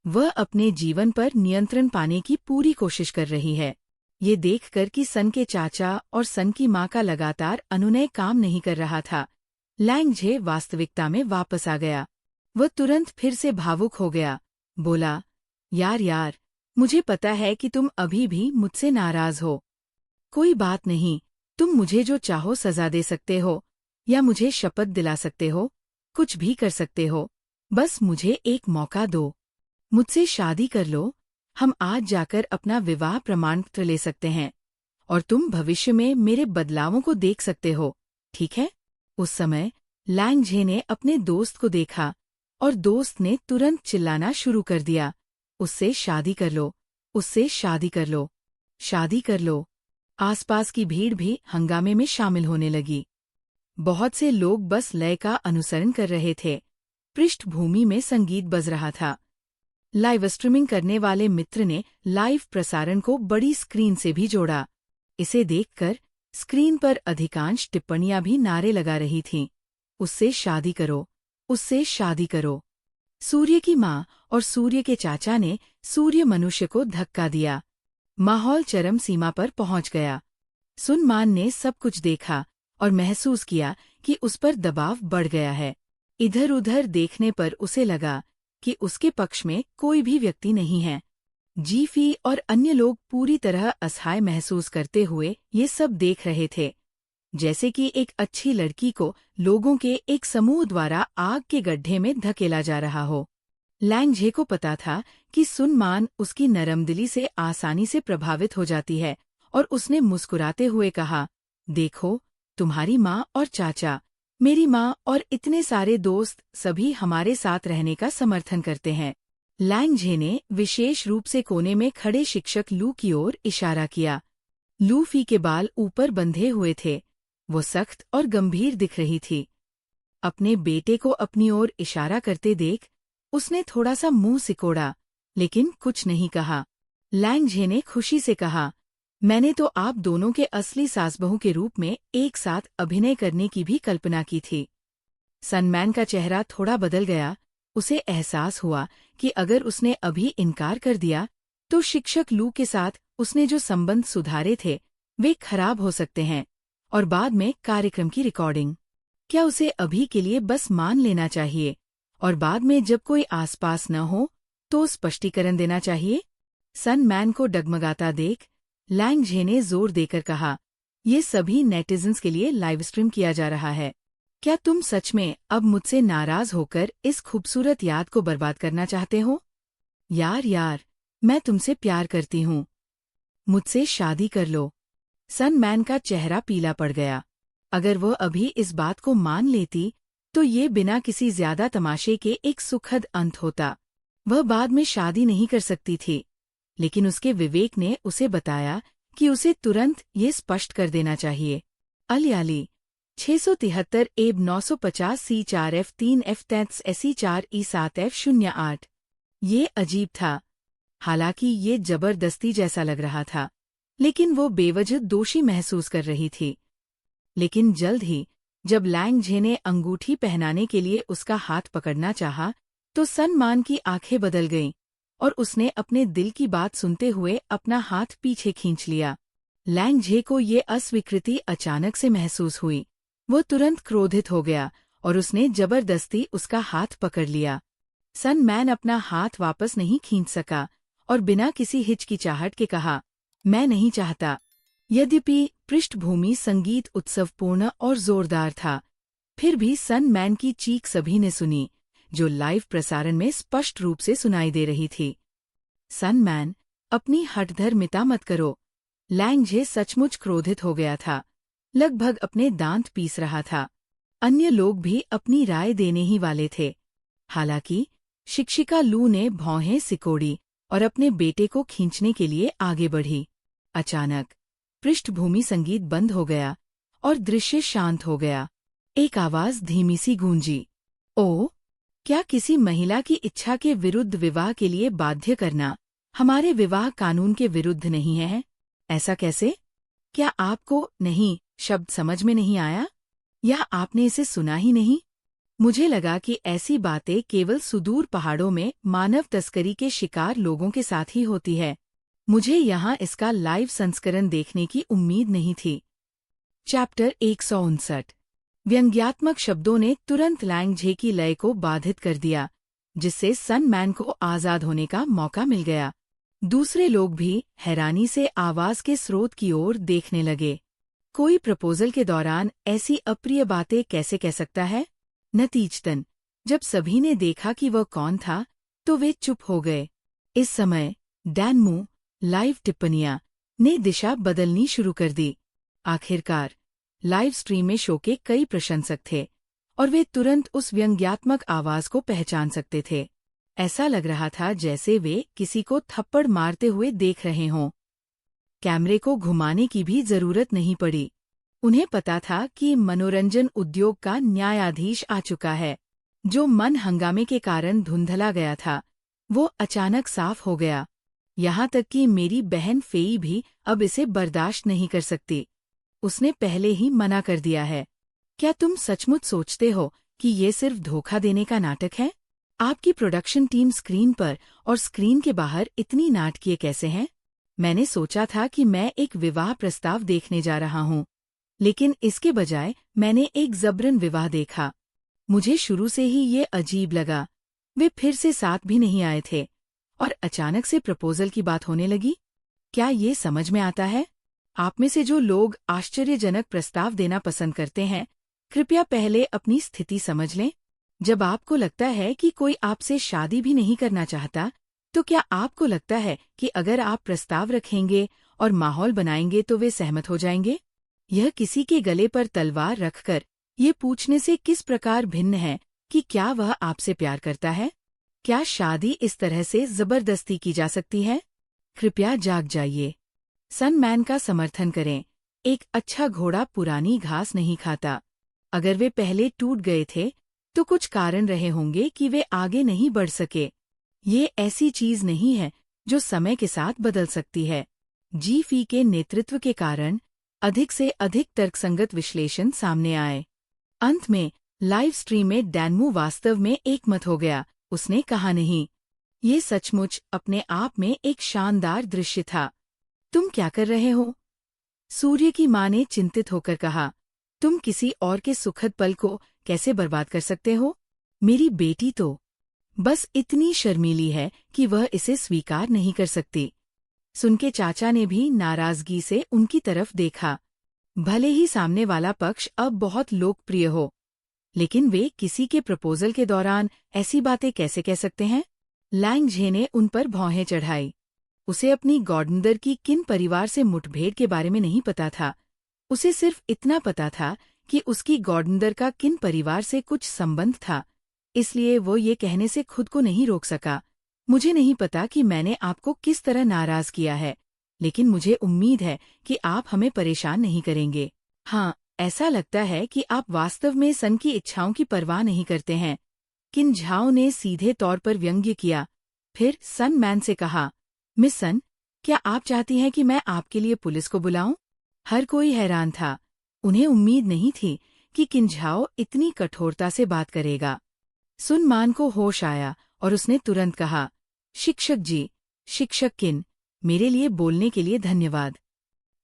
वह अपने जीवन पर नियंत्रण पाने की पूरी कोशिश कर रही है। ये देखकर कि सन के चाचा और सन की माँ का लगातार अनुनय काम नहीं कर रहा था, लैंग झे वास्तविकता में वापस आ गया। वह तुरंत फिर से भावुक हो गया। बोला, यार, मुझे पता है कि तुम अभी भी मुझसे नाराज हो। कोई बात नहीं, तुम मुझे जो चाहो सजा दे सकते हो या मुझे शपथ दिला सकते हो, कुछ भी कर सकते हो। बस मुझे एक मौका दो। मुझसे शादी कर लो। हम आज जाकर अपना विवाह प्रमाण पत्र ले सकते हैं और तुम भविष्य में मेरे बदलावों को देख सकते हो, ठीक है? उस समय लैंग झे ने अपने दोस्त को देखा और दोस्त ने तुरंत चिल्लाना शुरू कर दिया, उससे शादी कर लो, उससे शादी कर लो, शादी कर लो। आसपास की भीड़ भी हंगामे में शामिल होने लगी। बहुत से लोग बस लय का अनुसरण कर रहे थे। पृष्ठभूमि में संगीत बज रहा था। लाइव स्ट्रीमिंग करने वाले मित्र ने लाइव प्रसारण को बड़ी स्क्रीन से भी जोड़ा। इसे देखकर स्क्रीन पर अधिकांश टिप्पणियां भी नारे लगा रही थीं, उससे शादी करो, उससे शादी करो। सूर्य की माँ और सूर्य के चाचा ने सूर्य मनुष्य को धक्का दिया। माहौल चरम सीमा पर पहुंच गया। सुन मान ने सब कुछ देखा और महसूस किया कि उस पर दबाव बढ़ गया है। इधर उधर देखने पर उसे लगा कि उसके पक्ष में कोई भी व्यक्ति नहीं है। जीफी और अन्य लोग पूरी तरह असहाय महसूस करते हुए ये सब देख रहे थे, जैसे कि एक अच्छी लड़की को लोगों के एक समूह द्वारा आग के गड्ढे में धकेला जा रहा हो। लैंग झे को पता था कि सुन मान उसकी नरमदिली से आसानी से प्रभावित हो जाती है और उसने मुस्कुराते हुए कहा, देखो, तुम्हारी माँ और चाचा, मेरी माँ और इतने सारे दोस्त सभी हमारे साथ रहने का समर्थन करते हैं। लैंग झे ने विशेष रूप से कोने में खड़े शिक्षक लू की ओर इशारा किया। लू फी के बाल ऊपर बंधे हुए थे। वो सख्त और गंभीर दिख रही थी। अपने बेटे को अपनी ओर इशारा करते देख उसने थोड़ा सा मुंह सिकोड़ा, लेकिन कुछ नहीं कहा। लैंग झे ने खुशी से कहा, मैंने तो आप दोनों के असली सास-बहू के रूप में एक साथ अभिनय करने की भी कल्पना की थी। सनमैन का चेहरा थोड़ा बदल गया। उसे एहसास हुआ कि अगर उसने अभी इनकार कर दिया तो शिक्षक लू के साथ उसने जो संबंध सुधारे थे वे खराब हो सकते हैं, और बाद में कार्यक्रम की रिकॉर्डिंग। क्या उसे अभी के लिए बस मान लेना चाहिए और बाद में जब कोई आसपास न हो तो स्पष्टीकरण देना चाहिए? सनमैन को डगमगाता देख लैंग झे ने जोर देकर कहा, ये सभी नेटिजन्स के लिए लाइव स्ट्रीम किया जा रहा है। क्या तुम सच में अब मुझसे नाराज होकर इस खूबसूरत याद को बर्बाद करना चाहते हो? यार, मैं तुमसे प्यार करती हूँ। मुझसे शादी कर लो। सनमैन का चेहरा पीला पड़ गया। अगर वह अभी इस बात को मान लेती तो ये बिना किसी ज्यादा तमाशे के एक सुखद अंत होता। वह बाद में शादी नहीं कर सकती थी, लेकिन उसके विवेक ने उसे बताया कि उसे तुरंत ये स्पष्ट कर देना चाहिए। अलयाली 673 एब 950 C4 F3 F33 SE4 E7 F08 ये अजीब था। हालांकि ये जबरदस्ती जैसा लग रहा था, लेकिन वो बेवजह दोषी महसूस कर रही थी। लेकिन जल्द ही जब लैंग झे ने अंगूठी पहनाने के लिए उसका हाथ पकड़ना चाहा, तो सन मान की आंखें बदल गईं और उसने अपने दिल की बात सुनते हुए अपना हाथ पीछे खींच लिया। लैंग झे को ये अस्वीकृति अचानक से महसूस हुई। वो तुरंत क्रोधित हो गया और उसने जबरदस्ती उसका हाथ पकड़ लिया। सन मैन अपना हाथ वापस नहीं खींच सका और बिना किसी हिचकिचाहट के कहा, मैं नहीं चाहता। यद्यपि पृष्ठभूमि संगीत उत्सवपूर्ण और जोरदार था, फिर भी सन मैन की चीख सभी ने सुनी, जो लाइव प्रसारण में स्पष्ट रूप से सुनाई दे रही थी। सन मैन, अपनी हठधर्मिता मत करो। लैंग झे सचमुच क्रोधित हो गया था, लगभग अपने दांत पीस रहा था। अन्य लोग भी अपनी राय देने ही वाले थे। हालांकि शिक्षिका लू ने भौहें सिकोड़ी और अपने बेटे को खींचने के लिए आगे बढ़ी। अचानक पृष्ठभूमि संगीत बंद हो गया और दृश्य शांत हो गया। एक आवाज धीमी सी गूंजी, ओ, क्या किसी महिला की इच्छा के विरुद्ध विवाह के लिए बाध्य करना हमारे विवाह कानून के विरुद्ध नहीं है? ऐसा कैसे? क्या आपको नहीं शब्द समझ में नहीं आया, या आपने इसे सुना ही नहीं? मुझे लगा कि ऐसी बातें केवल सुदूर पहाड़ों में मानव तस्करी के शिकार लोगों के साथ ही होती है। मुझे यहाँ इसका लाइव संस्करण देखने की उम्मीद नहीं थी। चैप्टर 159। व्यंग्यात्मक शब्दों ने तुरंत लैंग झे की लय को बाधित कर दिया, जिससे सन मैन को आजाद होने का मौका मिल गया। दूसरे लोग भी हैरानी से आवाज के स्रोत की ओर देखने लगे। कोई प्रपोजल के दौरान ऐसी अप्रिय बातें कैसे कह सकता है? नतीजतन जब सभी ने देखा कि वह कौन था, तो वे चुप हो गए। इस समय डैनमू लाइव टिप्पणियां ने दिशा बदलनी शुरू कर दी। आखिरकार लाइव स्ट्रीम में शो के कई प्रशंसक थे और वे तुरंत उस व्यंग्यात्मक आवाज को पहचान सकते थे। ऐसा लग रहा था जैसे वे किसी को थप्पड़ मारते हुए देख रहे हों। कैमरे को घुमाने की भी जरूरत नहीं पड़ी। उन्हें पता था कि मनोरंजन उद्योग का न्यायाधीश आ चुका है। जो मन हंगामे के कारण धुंधला गया था, वो अचानक साफ हो गया। यहाँ तक कि मेरी बहन फेई भी अब इसे बर्दाश्त नहीं कर सकती। उसने पहले ही मना कर दिया है। क्या तुम सचमुच सोचते हो कि ये सिर्फ धोखा देने का नाटक है? आपकी प्रोडक्शन टीम स्क्रीन पर और स्क्रीन के बाहर इतनी नाटकीय कैसे हैं? मैंने सोचा था कि मैं एक विवाह प्रस्ताव देखने जा रहा हूँ, लेकिन इसके बजाय मैंने एक जबरन विवाह देखा। मुझे शुरू से ही ये अजीब लगा। वे फिर से साथ भी नहीं आए थे और अचानक से प्रपोजल की बात होने लगी। क्या ये समझ में आता है? आप में से जो लोग आश्चर्यजनक प्रस्ताव देना पसंद करते हैं, कृपया पहले अपनी स्थिति समझ लें। जब आपको लगता है कि कोई आपसे शादी भी नहीं करना चाहता, तो क्या आपको लगता है कि अगर आप प्रस्ताव रखेंगे और माहौल बनाएंगे तो वे सहमत हो जाएंगे? यह किसी के गले पर तलवार रखकर ये पूछने से किस प्रकार भिन्न है कि क्या वह आपसे प्यार करता है? क्या शादी इस तरह से जबरदस्ती की जा सकती है? कृपया जाग जाइए। सन मैन का समर्थन करें। एक अच्छा घोड़ा पुरानी घास नहीं खाता। अगर वे पहले टूट गए थे, तो कुछ कारण रहे होंगे कि वे आगे नहीं बढ़ सके। ये ऐसी चीज नहीं है जो समय के साथ बदल सकती है। जी के नेतृत्व के कारण अधिक से अधिक तर्कसंगत विश्लेषण सामने आए। अंत में लाइव स्ट्रीम में डैनमू वास्तव में एकमत हो गया। उसने कहा, नहीं, ये सचमुच अपने आप में एक शानदार दृश्य था। तुम क्या कर रहे हो? सूर्य की माँ ने चिंतित होकर कहा, तुम किसी और के सुखद पल को कैसे बर्बाद कर सकते हो? मेरी बेटी तो बस इतनी शर्मीली है कि वह इसे स्वीकार नहीं कर सकती। सुनके चाचा ने भी नाराजगी से उनकी तरफ देखा। भले ही सामने वाला पक्ष अब बहुत लोकप्रिय हो, लेकिन वे किसी के प्रपोजल के दौरान ऐसी बातें कैसे कह सकते हैं? लैंग झे ने उन पर भौहें चढ़ाई। उसे अपनी गॉर्डनर की किन परिवार से मुठभेड़ के बारे में नहीं पता था। उसे सिर्फ इतना पता था कि उसकी गॉर्डनर का किन परिवार से कुछ संबंध था, इसलिए वो ये कहने से खुद को नहीं रोक सका। मुझे नहीं पता कि मैंने आपको किस तरह नाराज किया है, लेकिन मुझे उम्मीद है कि आप हमें परेशान नहीं करेंगे। हाँ, ऐसा लगता है कि आप वास्तव में सन की इच्छाओं की परवाह नहीं करते हैं। किन झाओ ने सीधे तौर पर व्यंग्य किया। फिर सन मैन से कहा, मिस सन, क्या आप चाहती हैं कि मैं आपके लिए पुलिस को बुलाऊं? हर कोई हैरान था। उन्हें उम्मीद नहीं थी कि किंझाओ इतनी कठोरता से बात करेगा। सुन मान को होश आया और उसने तुरंत कहा, शिक्षक जी, शिक्षक किन, मेरे लिए बोलने के लिए धन्यवाद।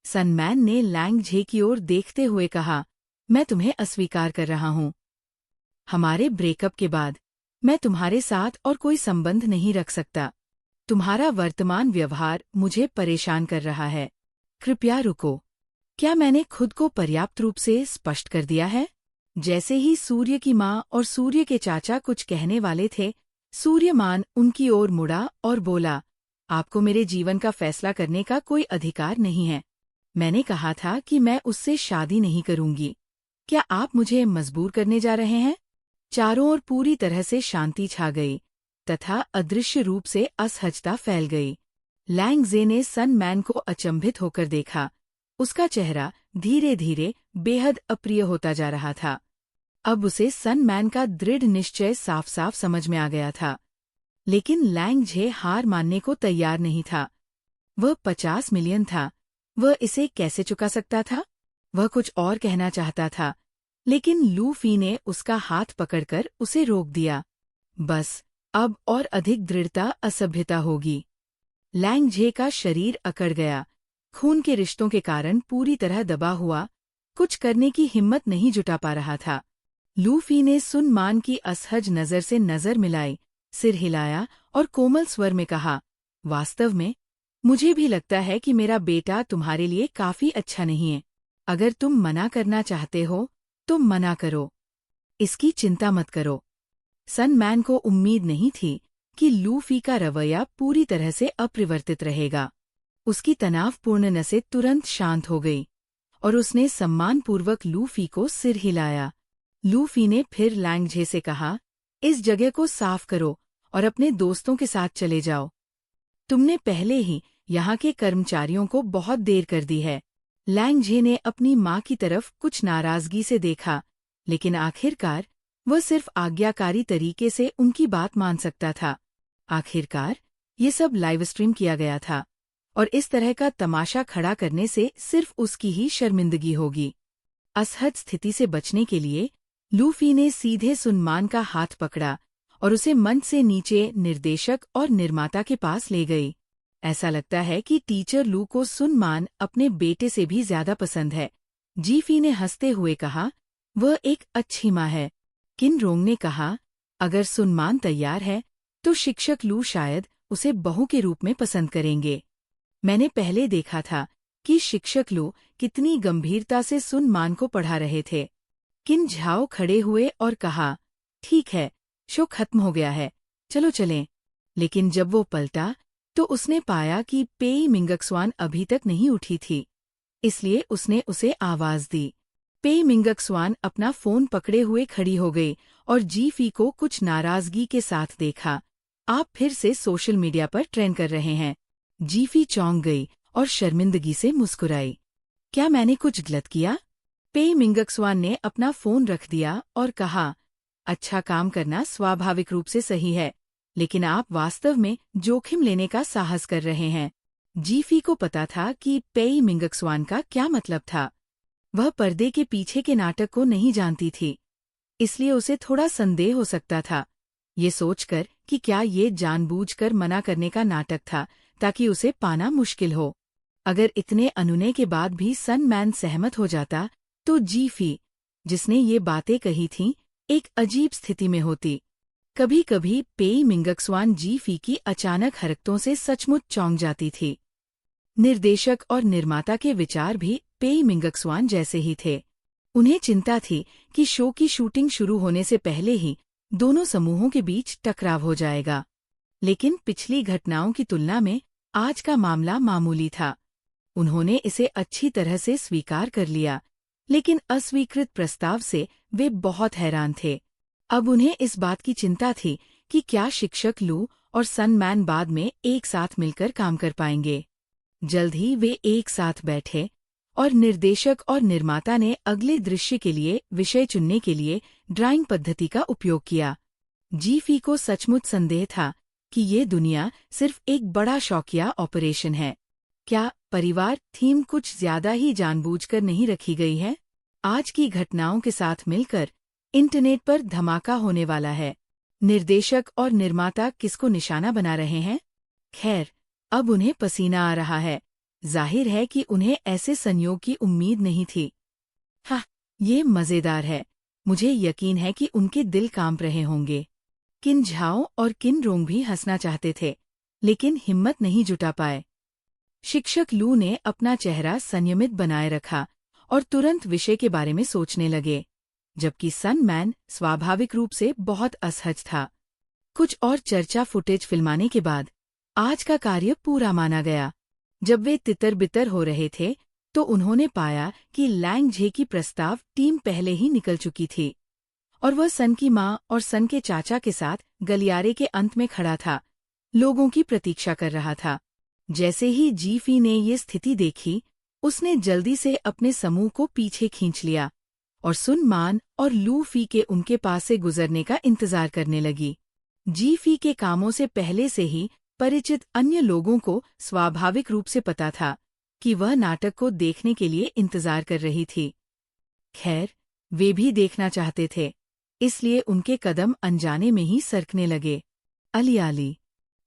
सन मैन ने लैंग झे की ओर देखते हुए कहा, मैं तुम्हें अस्वीकार कर रहा हूं। हमारे ब्रेकअप के बाद मैं तुम्हारे साथ और कोई संबंध नहीं रख सकता। तुम्हारा वर्तमान व्यवहार मुझे परेशान कर रहा है। कृपया रुको। क्या मैंने खुद को पर्याप्त रूप से स्पष्ट कर दिया है? जैसे ही सूर्य की माँ और सूर्य के चाचा कुछ कहने वाले थे, सूर्यमान उनकी ओर मुड़ा और बोला, आपको मेरे जीवन का फैसला करने का कोई अधिकार नहीं है। मैंने कहा था कि मैं उससे शादी नहीं करूंगी। क्या आप मुझे मजबूर करने जा रहे हैं? चारों ओर पूरी तरह से शांति छा गई तथा अदृश्य रूप से असहजता फैल गई। लैंग ज़े ने सन मैन को अचंभित होकर देखा। उसका चेहरा धीरे धीरे बेहद अप्रिय होता जा रहा था। अब उसे सन मैन का दृढ़ निश्चय साफ साफ समझ में आ गया था। लेकिन लैंग झे हार मानने को तैयार नहीं था। वह 50 मिलियन था। वह इसे कैसे चुका सकता था? वह कुछ और कहना चाहता था, लेकिन लू फी ने उसका हाथ पकड़कर उसे रोक दिया। बस, अब और अधिक दृढ़ता असभ्यता होगी। लैंग झे का शरीर अकड़ गया। खून के रिश्तों के कारण पूरी तरह दबा हुआ, कुछ करने की हिम्मत नहीं जुटा पा रहा था। लू फी ने सुन मान की असहज नज़र से नज़र मिलाई, सिर हिलाया और कोमल स्वर में कहा, वास्तव में मुझे भी लगता है कि मेरा बेटा तुम्हारे लिए काफी अच्छा नहीं है। अगर तुम मना करना चाहते हो तो मना करो। इसकी चिंता मत करो। सन मैन को उम्मीद नहीं थी कि लू फी का रवैया पूरी तरह से अपरिवर्तित रहेगा। उसकी तनावपूर्ण नसें तुरंत शांत हो गई और उसने सम्मानपूर्वक लू फी को सिर हिलाया। लू फी ने फिर लैंग झे से कहा, इस जगह को साफ करो और अपने दोस्तों के साथ चले जाओ। तुमने पहले ही यहाँ के कर्मचारियों को बहुत देर कर दी है। लैंग झे ने अपनी माँ की तरफ कुछ नाराजगी से देखा, लेकिन आखिरकार वह सिर्फ आज्ञाकारी तरीके से उनकी बात मान सकता था। आखिरकार ये सब लाइव स्ट्रीम किया गया था और इस तरह का तमाशा खड़ा करने से सिर्फ उसकी ही शर्मिंदगी होगी। असहज स्थिति से बचने के लिए लू फी ने सीधे सुनमान का हाथ पकड़ा और उसे मंच से नीचे निर्देशक और निर्माता के पास ले गई। ऐसा लगता है कि टीचर लू को सुनमान अपने बेटे से भी ज्यादा पसंद है। जी फी ने हंसते हुए कहा, वह एक अच्छी माँ है। किन रोंग ने कहा, अगर सुनमान तैयार है तो शिक्षक लू शायद उसे बहू के रूप में पसंद करेंगे। मैंने पहले देखा था कि शिक्षक लू कितनी गंभीरता से सुनमान को पढ़ा रहे थे। किन झाओ खड़े हुए और कहा, ठीक है, शो खत्म हो गया है, चलो चलें। लेकिन जब वो पलटा तो उसने पाया कि पेई मिंगक्सवान अभी तक नहीं उठी थी, इसलिए उसने उसे आवाज दी। पेई मिंगक्सवान अपना फोन पकड़े हुए खड़ी हो गई और जी फी को कुछ नाराजगी के साथ देखा। आप फिर से सोशल मीडिया पर ट्रेंड कर रहे हैं। जी फी चौंक गई और शर्मिंदगी से मुस्कुराई। क्या मैंने कुछ गलत किया? पेई मिंगक्सवान ने अपना फोन रख दिया और कहा, अच्छा काम करना स्वाभाविक रूप से सही है, लेकिन आप वास्तव में जोखिम लेने का साहस कर रहे हैं। जी फी को पता था कि पेई मिंगक्सवान का क्या मतलब था। वह पर्दे के पीछे के नाटक को नहीं जानती थी, इसलिए उसे थोड़ा संदेह हो सकता था, ये सोचकर कि क्या ये जानबूझकर मना करने का नाटक था ताकि उसे पाना मुश्किल हो। अगर इतने अनुनय के बाद भी सन मैन सहमत हो जाता तो जी फी, जिसने ये बातें कही थीं, एक अजीब स्थिति में होती। कभी कभी पेई मिंगक्सवान जी फी की अचानक हरकतों से सचमुच चौंक जाती थी। निर्देशक और निर्माता के विचार भी पेई मिंगक्सवान जैसे ही थे। उन्हें चिंता थी कि शो की शूटिंग शुरू होने से पहले ही दोनों समूहों के बीच टकराव हो जाएगा। लेकिन पिछली घटनाओं की तुलना में आज का मामला मामूली था। उन्होंने इसे अच्छी तरह से स्वीकार कर लिया, लेकिन अस्वीकृत प्रस्ताव से वे बहुत हैरान थे। अब उन्हें इस बात की चिंता थी कि क्या शिक्षक लू और सन मैन बाद में एक साथ मिलकर काम कर पाएंगे। जल्द ही वे एक साथ बैठे और निर्देशक और निर्माता ने अगले दृश्य के लिए विषय चुनने के लिए ड्राइंग पद्धति का उपयोग किया। जी फी को सचमुच संदेह था कि ये दुनिया सिर्फ एक बड़ा शौकिया ऑपरेशन है। क्या परिवार थीम कुछ ज्यादा ही जानबूझकर नहीं रखी गई है? आज की घटनाओं के साथ मिलकर इंटरनेट पर धमाका होने वाला है। निर्देशक और निर्माता किसको निशाना बना रहे हैं? खैर, अब उन्हें पसीना आ रहा है। जाहिर है कि उन्हें ऐसे संयोग की उम्मीद नहीं थी। हाँ, ये मजेदार है। मुझे यकीन है कि उनके दिल कांप रहे होंगे। किन झाओ और किन रोंग भी हंसना चाहते थे, लेकिन हिम्मत नहीं जुटा पाए। शिक्षक लू ने अपना चेहरा संयमित बनाए रखा और तुरंत विषय के बारे में सोचने लगे, जबकि सन मैन स्वाभाविक रूप से बहुत असहज था। कुछ और चर्चा फुटेज फिल्माने के बाद आज का कार्य पूरा माना गया। जब वे तितर-बितर हो रहे थे, तो उन्होंने पाया कि लैंग झे की प्रस्ताव टीम पहले ही निकल चुकी थी और वह सन की माँ और सन के चाचा के साथ गलियारे के अंत में खड़ा था, लोगों की प्रतीक्षा कर रहा था। जैसे ही जी फी ने ये स्थिति देखी, उसने जल्दी से अपने समूह को पीछे खींच लिया और सुन मान और लू फी के उनके पास से गुजरने का इंतजार करने लगी। जी फी के कामों से पहले से ही परिचित अन्य लोगों को स्वाभाविक रूप से पता था कि वह नाटक को देखने के लिए इंतजार कर रही थी। खैर, वे भी देखना चाहते थे, इसलिए उनके कदम अनजाने में ही सरकने लगे। अलियाली।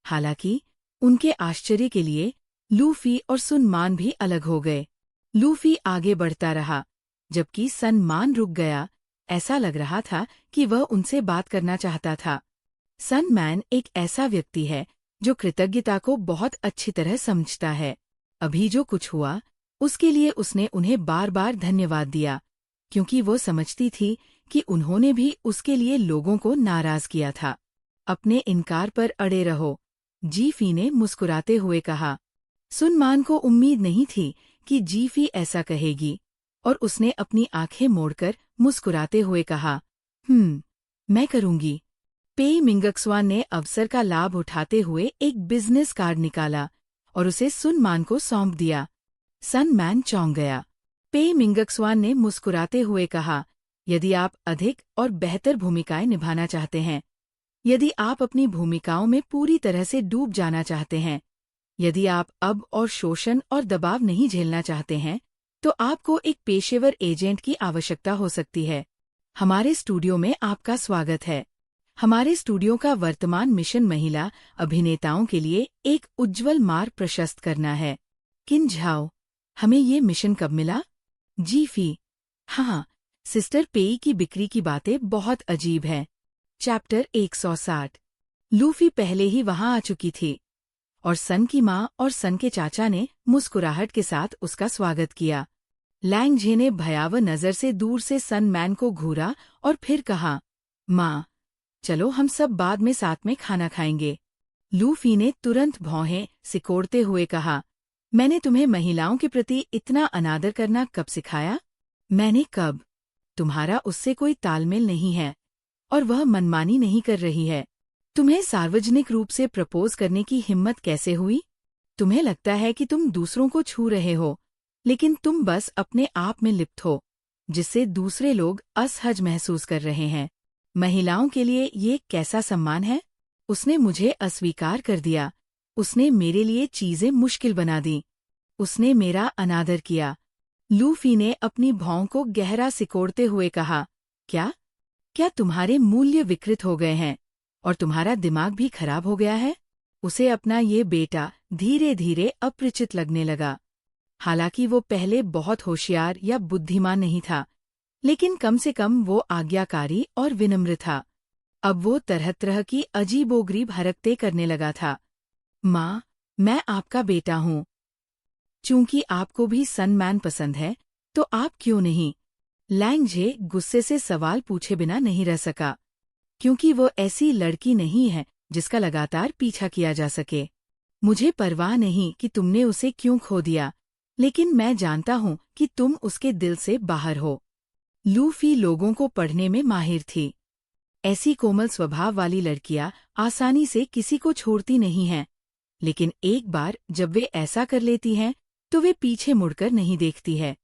हालांकि उनके आश्चर्य के लिए लूफी और सुन मान भी अलग हो गए। लूफी आगे बढ़ता रहा, जबकि सन मान रुक गया। ऐसा लग रहा था कि वह उनसे बात करना चाहता था। सन मैन एक ऐसा व्यक्ति है जो कृतज्ञता को बहुत अच्छी तरह समझता है। अभी जो कुछ हुआ, उसके लिए उसने उन्हें बार बार धन्यवाद दिया, क्योंकि वो समझती थी कि उन्होंने भी उसके लिए लोगों को नाराज किया था। अपने इनकार पर अड़े रहो, जी फी ने मुस्कुराते हुए कहा। सुन मान को उम्मीद नहीं थी कि जी फी ऐसा कहेगी, और उसने अपनी आंखें मोड़कर मुस्कुराते हुए कहा, मैं करूंगी। पेई मिंगक्सवान ने अवसर का लाभ उठाते हुए एक बिजनेस कार्ड निकाला और उसे सुन मान को सौंप दिया। सन मैन चौंक गया। पेई मिंगक्सवान ने मुस्कुराते हुए कहा, यदि आप अधिक और बेहतर भूमिकाएं निभाना चाहते हैं, यदि आप अपनी भूमिकाओं में पूरी तरह से डूब जाना चाहते हैं, यदि आप अब और शोषण और दबाव नहीं झेलना चाहते हैं, तो आपको एक पेशेवर एजेंट की आवश्यकता हो सकती है। हमारे स्टूडियो में आपका स्वागत है। हमारे स्टूडियो का वर्तमान मिशन महिला अभिनेताओं के लिए एक उज्ज्वल मार्ग प्रशस्त करना है। किन झाओ, हमें ये मिशन कब मिला? जी फी, हाँ, सिस्टर पेई की बिक्री की बातें बहुत अजीब हैं। चैप्टर 160। लूफी पहले ही वहां आ चुकी थी और सन की माँ और सन के चाचा ने मुस्कुराहट के साथ उसका स्वागत किया। लैंग झे ने भयावह नजर से दूर से सन मैन को घूरा और फिर कहा, माँ, चलो हम सब बाद में साथ में खाना खाएंगे। लूफी ने तुरंत भौहें सिकोड़ते हुए कहा, मैंने तुम्हें महिलाओं के प्रति इतना अनादर करना कब सिखाया? मैंने कब? तुम्हारा उससे कोई तालमेल नहीं है और वह मनमानी नहीं कर रही है। तुम्हें सार्वजनिक रूप से प्रपोज करने की हिम्मत कैसे हुई? तुम्हें लगता है कि तुम दूसरों को छू रहे हो, लेकिन तुम बस अपने आप में लिप्त हो, जिससे दूसरे लोग असहज महसूस कर रहे हैं। महिलाओं के लिए ये कैसा सम्मान है? उसने मुझे अस्वीकार कर दिया। उसने मेरे लिए चीजें मुश्किल बना दी। उसने मेरा अनादर किया। लूफी ने अपनी भौं को गहरा सिकोड़ते हुए कहा, क्या तुम्हारे मूल्य विकृत हो गए हैं और तुम्हारा दिमाग भी खराब हो गया है? उसे अपना ये बेटा धीरे धीरे अपरिचित लगने लगा। हालांकि वो पहले बहुत होशियार या बुद्धिमान नहीं था, लेकिन कम से कम वो आज्ञाकारी और विनम्र था। अब वो तरह तरह की अजीबोगरीब हरकतें करने लगा था। माँ, मैं आपका बेटा हूँ। चूंकि आपको भी सन मैन पसंद है, तो आप क्यों नहीं? लैंग झे गुस्से से सवाल पूछे बिना नहीं रह सका, क्योंकि वो ऐसी लड़की नहीं है जिसका लगातार पीछा किया जा सके। मुझे परवाह नहीं कि तुमने उसे क्यों खो दिया, लेकिन मैं जानता हूँ कि तुम उसके दिल से बाहर हो। लूफी लोगों को पढ़ने में माहिर थी। ऐसी कोमल स्वभाव वाली लड़कियां आसानी से किसी को छोड़ती नहीं हैं, लेकिन एक बार जब वे ऐसा कर लेती हैं, तो वे पीछे मुड़कर नहीं देखती है।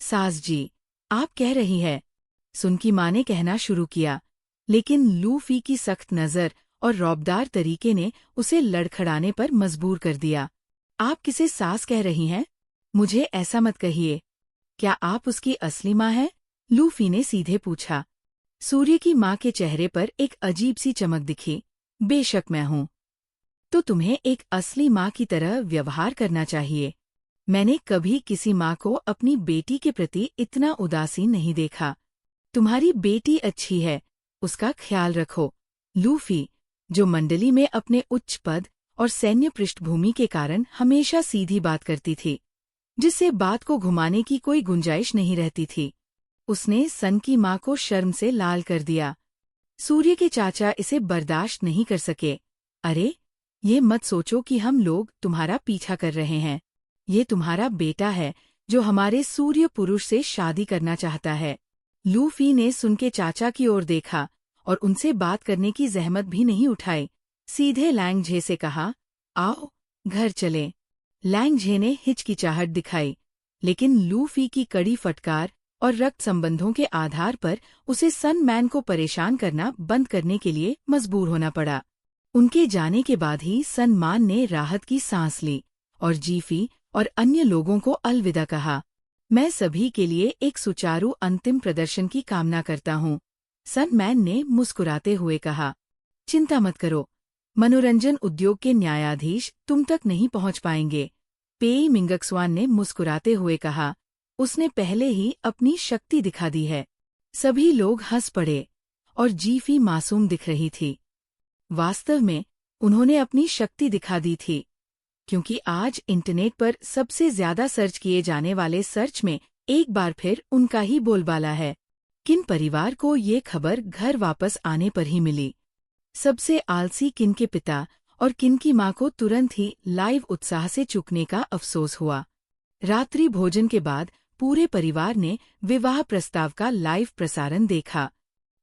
सास जी, आप कह रही है, सुन की माँ ने कहना शुरू किया, लेकिन लूफी की सख्त नज़र और रौबदार तरीके ने उसे लड़खड़ाने पर मजबूर कर दिया। आप किसे सास कह रही हैं? मुझे ऐसा मत कहिए। क्या आप उसकी असली माँ हैं? लूफी ने सीधे पूछा। सूर्य की माँ के चेहरे पर एक अजीब सी चमक दिखी। बेशक मैं हूँ। तो तुम्हें एक असली माँ की तरह व्यवहार करना चाहिए। मैंने कभी किसी माँ को अपनी बेटी के प्रति इतना उदासीन नहीं देखा। तुम्हारी बेटी अच्छी है, उसका ख्याल रखो। लूफी, जो मंडली में अपने उच्च पद और सैन्य पृष्ठभूमि के कारण हमेशा सीधी बात करती थी, जिससे बात को घुमाने की कोई गुंजाइश नहीं रहती थी, उसने सन की माँ को शर्म से लाल कर दिया। सूर्य के चाचा इसे बर्दाश्त नहीं कर सके। अरे, ये मत सोचो कि हम लोग तुम्हारा पीछा कर रहे हैं। ये तुम्हारा बेटा है जो हमारे सूर्य पुरुष से शादी करना चाहता है। लूफी ने सुन के चाचा की ओर देखा और उनसे बात करने की जहमत भी नहीं उठाई। सीधे लैंगझे से कहा, आओ, घर चलें। लैंगझे ने हिचकिचाहट दिखाई, लेकिन लूफी की कड़ी फटकार और रक्त संबंधों के आधार पर उसे सन मैन को परेशान करना बंद करने के लिए मजबूर होना पड़ा। उनके जाने के बाद ही सन मान ने राहत की सांस ली और जीफी और अन्य लोगों को अलविदा कहा। मैं सभी के लिए एक सुचारू अंतिम प्रदर्शन की कामना करता हूँ, सन मैन ने मुस्कुराते हुए कहा। चिंता मत करो, मनोरंजन उद्योग के न्यायाधीश तुम तक नहीं पहुँच पाएंगे, पेई मिंगक्सवान ने मुस्कुराते हुए कहा। उसने पहले ही अपनी शक्ति दिखा दी है। सभी लोग हंस पड़े और जीफी मासूम दिख रही थी। वास्तव में उन्होंने अपनी शक्ति दिखा दी थी, क्योंकि आज इंटरनेट पर सबसे ज्यादा सर्च किए जाने वाले सर्च में एक बार फिर उनका ही बोलबाला है। किन परिवार को ये खबर घर वापस आने पर ही मिली? सबसे आलसी किन के पिता और किन की माँ को तुरंत ही लाइव उत्साह से चूकने का अफसोस हुआ। रात्रि भोजन के बाद पूरे परिवार ने विवाह प्रस्ताव का लाइव प्रसारण देखा।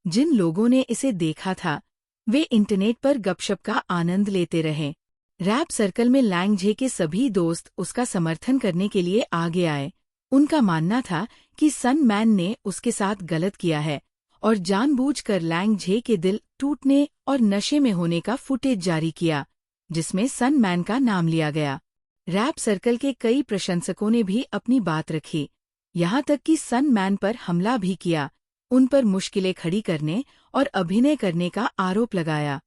जिन लोगों ने इसे देखा था, वे इंटरनेट पर गपशप का आनंद लेते रहे। रैप सर्कल में लैंगझे के सभी दोस्त उसका समर्थन करने के लिए आगे आए। उनका मानना था कि सन मैन ने उसके साथ गलत किया है और जानबूझकर लैंगझे के दिल टूटने और नशे में होने का फुटेज जारी किया, जिसमें सन मैन का नाम लिया गया। रैप सर्कल के कई प्रशंसकों ने भी अपनी बात रखी, यहाँ तक कि सन मैन पर हमला भी किया, उन पर मुश्किलें खड़ी करने और अभिनय करने का आरोप लगाया।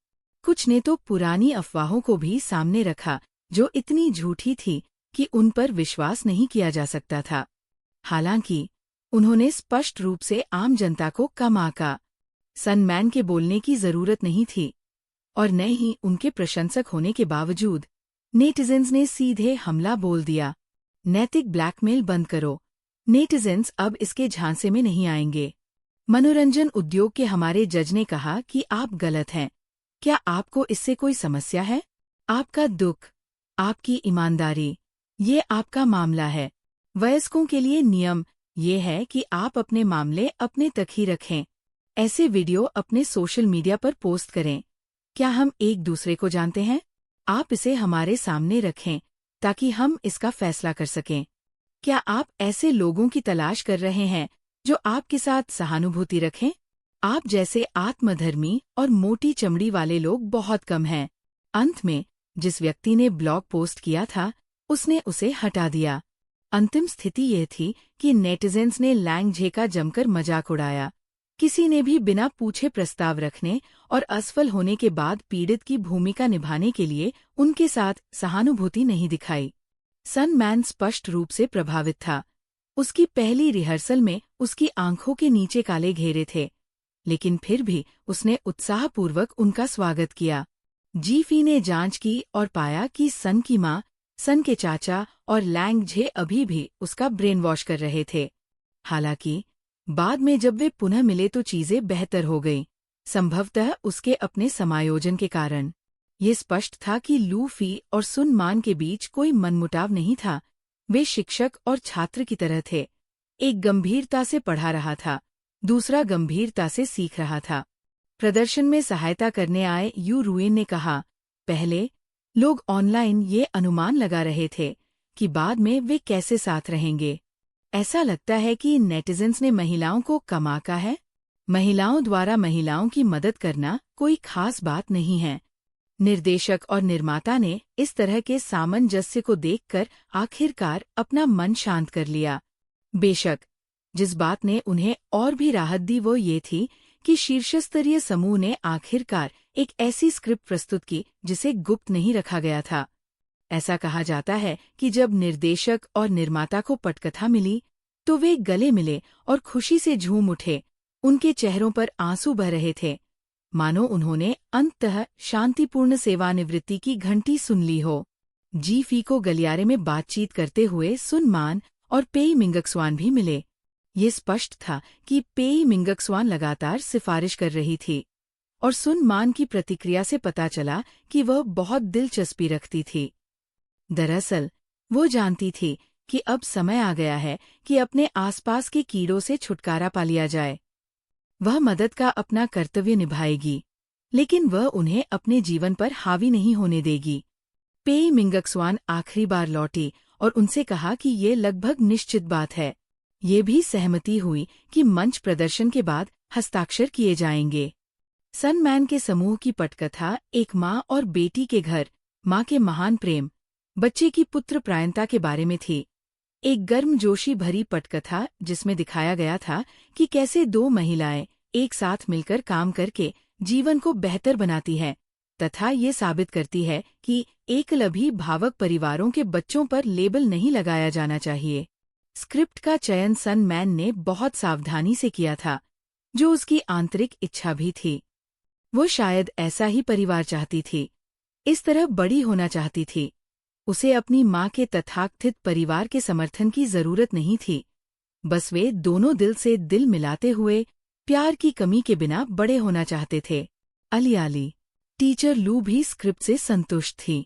कुछ ने तो पुरानी अफवाहों को भी सामने रखा, जो इतनी झूठी थी कि उन पर विश्वास नहीं किया जा सकता था। हालांकि उन्होंने स्पष्ट रूप से आम जनता को कम आंका। सन मैन के बोलने की जरूरत नहीं थी, और न ही उनके प्रशंसक होने के बावजूद नेटिजन्स ने सीधे हमला बोल दिया। नैतिक ब्लैकमेल बंद करो। नेटिजन्स अब इसके झांसे में नहीं आएंगे। मनोरंजन उद्योग के हमारे जज ने कहा कि आप गलत हैं। क्या आपको इससे कोई समस्या है? आपका दुख, आपकी ईमानदारी, ये आपका मामला है। वयस्कों के लिए नियम ये है कि आप अपने मामले अपने तक ही रखें। ऐसे वीडियो अपने सोशल मीडिया पर पोस्ट करें। क्या हम एक दूसरे को जानते हैं? आप इसे हमारे सामने रखें ताकि हम इसका फैसला कर सकें। क्या आप ऐसे लोगों की तलाश कर रहे हैं जो आपके साथ सहानुभूति रखें? आप जैसे आत्मधर्मी और मोटी चमड़ी वाले लोग बहुत कम हैं। अंत में जिस व्यक्ति ने ब्लॉग पोस्ट किया था, उसने उसे हटा दिया। अंतिम स्थिति यह थी कि नेटिजन्स ने लैंगझे का जमकर मजाक उड़ाया। किसी ने भी बिना पूछे प्रस्ताव रखने और असफल होने के बाद पीड़ित की भूमिका निभाने के लिए उनके साथ सहानुभूति नहीं दिखाई। सन मैन स्पष्ट रूप से प्रभावित था। उसकी पहली रिहर्सल में उसकी आंखों के नीचे काले घेरे थे, लेकिन फिर भी उसने उत्साहपूर्वक उनका स्वागत किया। जीफी ने जांच की और पाया कि सन की माँ, सन के चाचा और लैंगझे अभी भी उसका ब्रेन वॉश कर रहे थे। हालांकि बाद में जब वे पुनः मिले तो चीजें बेहतर हो गईं, संभवतः उसके अपने समायोजन के कारण। ये स्पष्ट था कि लूफी और सुन मान के बीच कोई मनमुटाव नहीं था। वे शिक्षक और छात्र की तरह थे। एक गंभीरता से पढ़ा रहा था, दूसरा गंभीरता से सीख रहा था। प्रदर्शन में सहायता करने आए यू रुइन ने कहा, पहले लोग ऑनलाइन ये अनुमान लगा रहे थे कि बाद में वे कैसे साथ रहेंगे। ऐसा लगता है कि नेटिजन्स ने महिलाओं को कम आंका है। महिलाओं द्वारा महिलाओं की मदद करना कोई खास बात नहीं है। निर्देशक और निर्माता ने इस तरह के सामंजस्य को देखकर आखिरकार अपना मन शांत कर लिया। बेशक, जिस बात ने उन्हें और भी राहत दी वो ये थी कि शीर्षस्तरीय समूह ने आखिरकार एक ऐसी स्क्रिप्ट प्रस्तुत की जिसे गुप्त नहीं रखा गया था। ऐसा कहा जाता है कि जब निर्देशक और निर्माता को पटकथा मिली तो वे गले मिले और खुशी से झूम उठे। उनके चेहरों पर आंसू बह रहे थे, मानो उन्होंने अंततः शांतिपूर्ण सेवानिवृत्ति की घंटी सुन ली हो। जी.फी को गलियारे में बातचीत करते हुए सुन मान और पेई मिंगक्सवान भी मिले। ये स्पष्ट था कि पेई मिंगक्सवान लगातार सिफारिश कर रही थी और सुन मान की प्रतिक्रिया से पता चला कि वह बहुत दिलचस्पी रखती थी। दरअसल वो जानती थी कि अब समय आ गया है कि अपने आसपास के कीड़ों से छुटकारा पा लिया जाए। वह मदद का अपना कर्तव्य निभाएगी, लेकिन वह उन्हें अपने जीवन पर हावी नहीं होने देगी। पेई मिंगक्सवान आखिरी बार लौटी और उनसे कहा कि ये लगभग निश्चित बात है। ये भी सहमति हुई कि मंच प्रदर्शन के बाद हस्ताक्षर किए जाएंगे। सन मैन के समूह की पटकथा एक माँ और बेटी के घर, माँ के महान प्रेम, बच्चे की पुत्र प्रायणता के बारे में थी। एक गर्मजोशी भरी पटकथा जिसमें दिखाया गया था कि कैसे दो महिलाएं एक साथ मिलकर काम करके जीवन को बेहतर बनाती हैं तथा ये साबित करती है कि एकलभी भावक परिवारों के बच्चों पर लेबल नहीं लगाया जाना चाहिए। स्क्रिप्ट का चयन सन मैन ने बहुत सावधानी से किया था, जो उसकी आंतरिक इच्छा भी थी। वो शायद ऐसा ही परिवार चाहती थी, इस तरह बड़ी होना चाहती थी। उसे अपनी माँ के तथाकथित परिवार के समर्थन की जरूरत नहीं थी, बस वे दोनों दिल से दिल मिलाते हुए प्यार की कमी के बिना बड़े होना चाहते थे। अलियाली टीचर लू भी स्क्रिप्ट से संतुष्ट थी।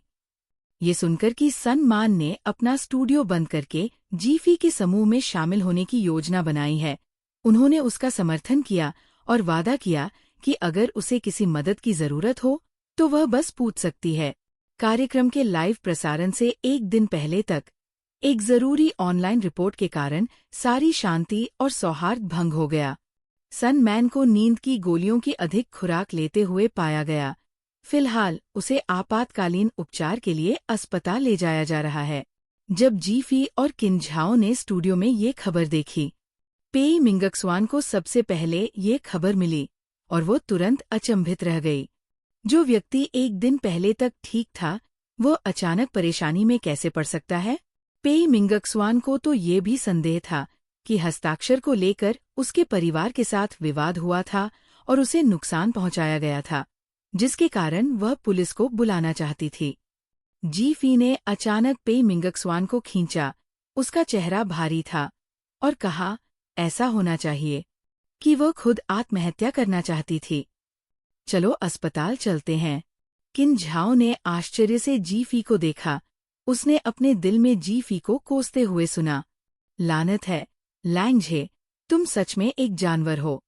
ये सुनकर कि सन मान ने अपना स्टूडियो बंद करके जी.फी के समूह में शामिल होने की योजना बनाई है, उन्होंने उसका समर्थन किया और वादा किया कि अगर उसे किसी मदद की जरूरत हो तो वह बस पूछ सकती है। कार्यक्रम के लाइव प्रसारण से एक दिन पहले तक एक जरूरी ऑनलाइन रिपोर्ट के कारण सारी शांति और सौहार्द भंग हो गया। सन मैन को नींद की गोलियों की अधिक खुराक लेते हुए पाया गया। फिलहाल उसे आपातकालीन उपचार के लिए अस्पताल ले जाया जा रहा है। जब जी.फी और किन झाओ ने स्टूडियो में ये खबर देखी, पेई मिंगक्सवान को सबसे पहले ये खबर मिली और वो तुरंत अचंभित रह गई। जो व्यक्ति एक दिन पहले तक ठीक था, वो अचानक परेशानी में कैसे पड़ सकता है? पेई मिंगक्सवान को तो ये भी संदेह था कि हस्ताक्षर को लेकर उसके परिवार के साथ विवाद हुआ था और उसे नुकसान पहुंचाया गया था, जिसके कारण वह पुलिस को बुलाना चाहती थी। जी.फी ने अचानक पेई मिंगक्सवान को खींचा, उसका चेहरा भारी था और कहा, ऐसा होना चाहिए कि वह खुद आत्महत्या करना चाहती थी। चलो अस्पताल चलते हैं। किन झाओ ने आश्चर्य से जी.फी को देखा। उसने अपने दिल में जी.फी को कोसते हुए सुना, लानत है, लैंगझे, तुम सच में एक जानवर हो।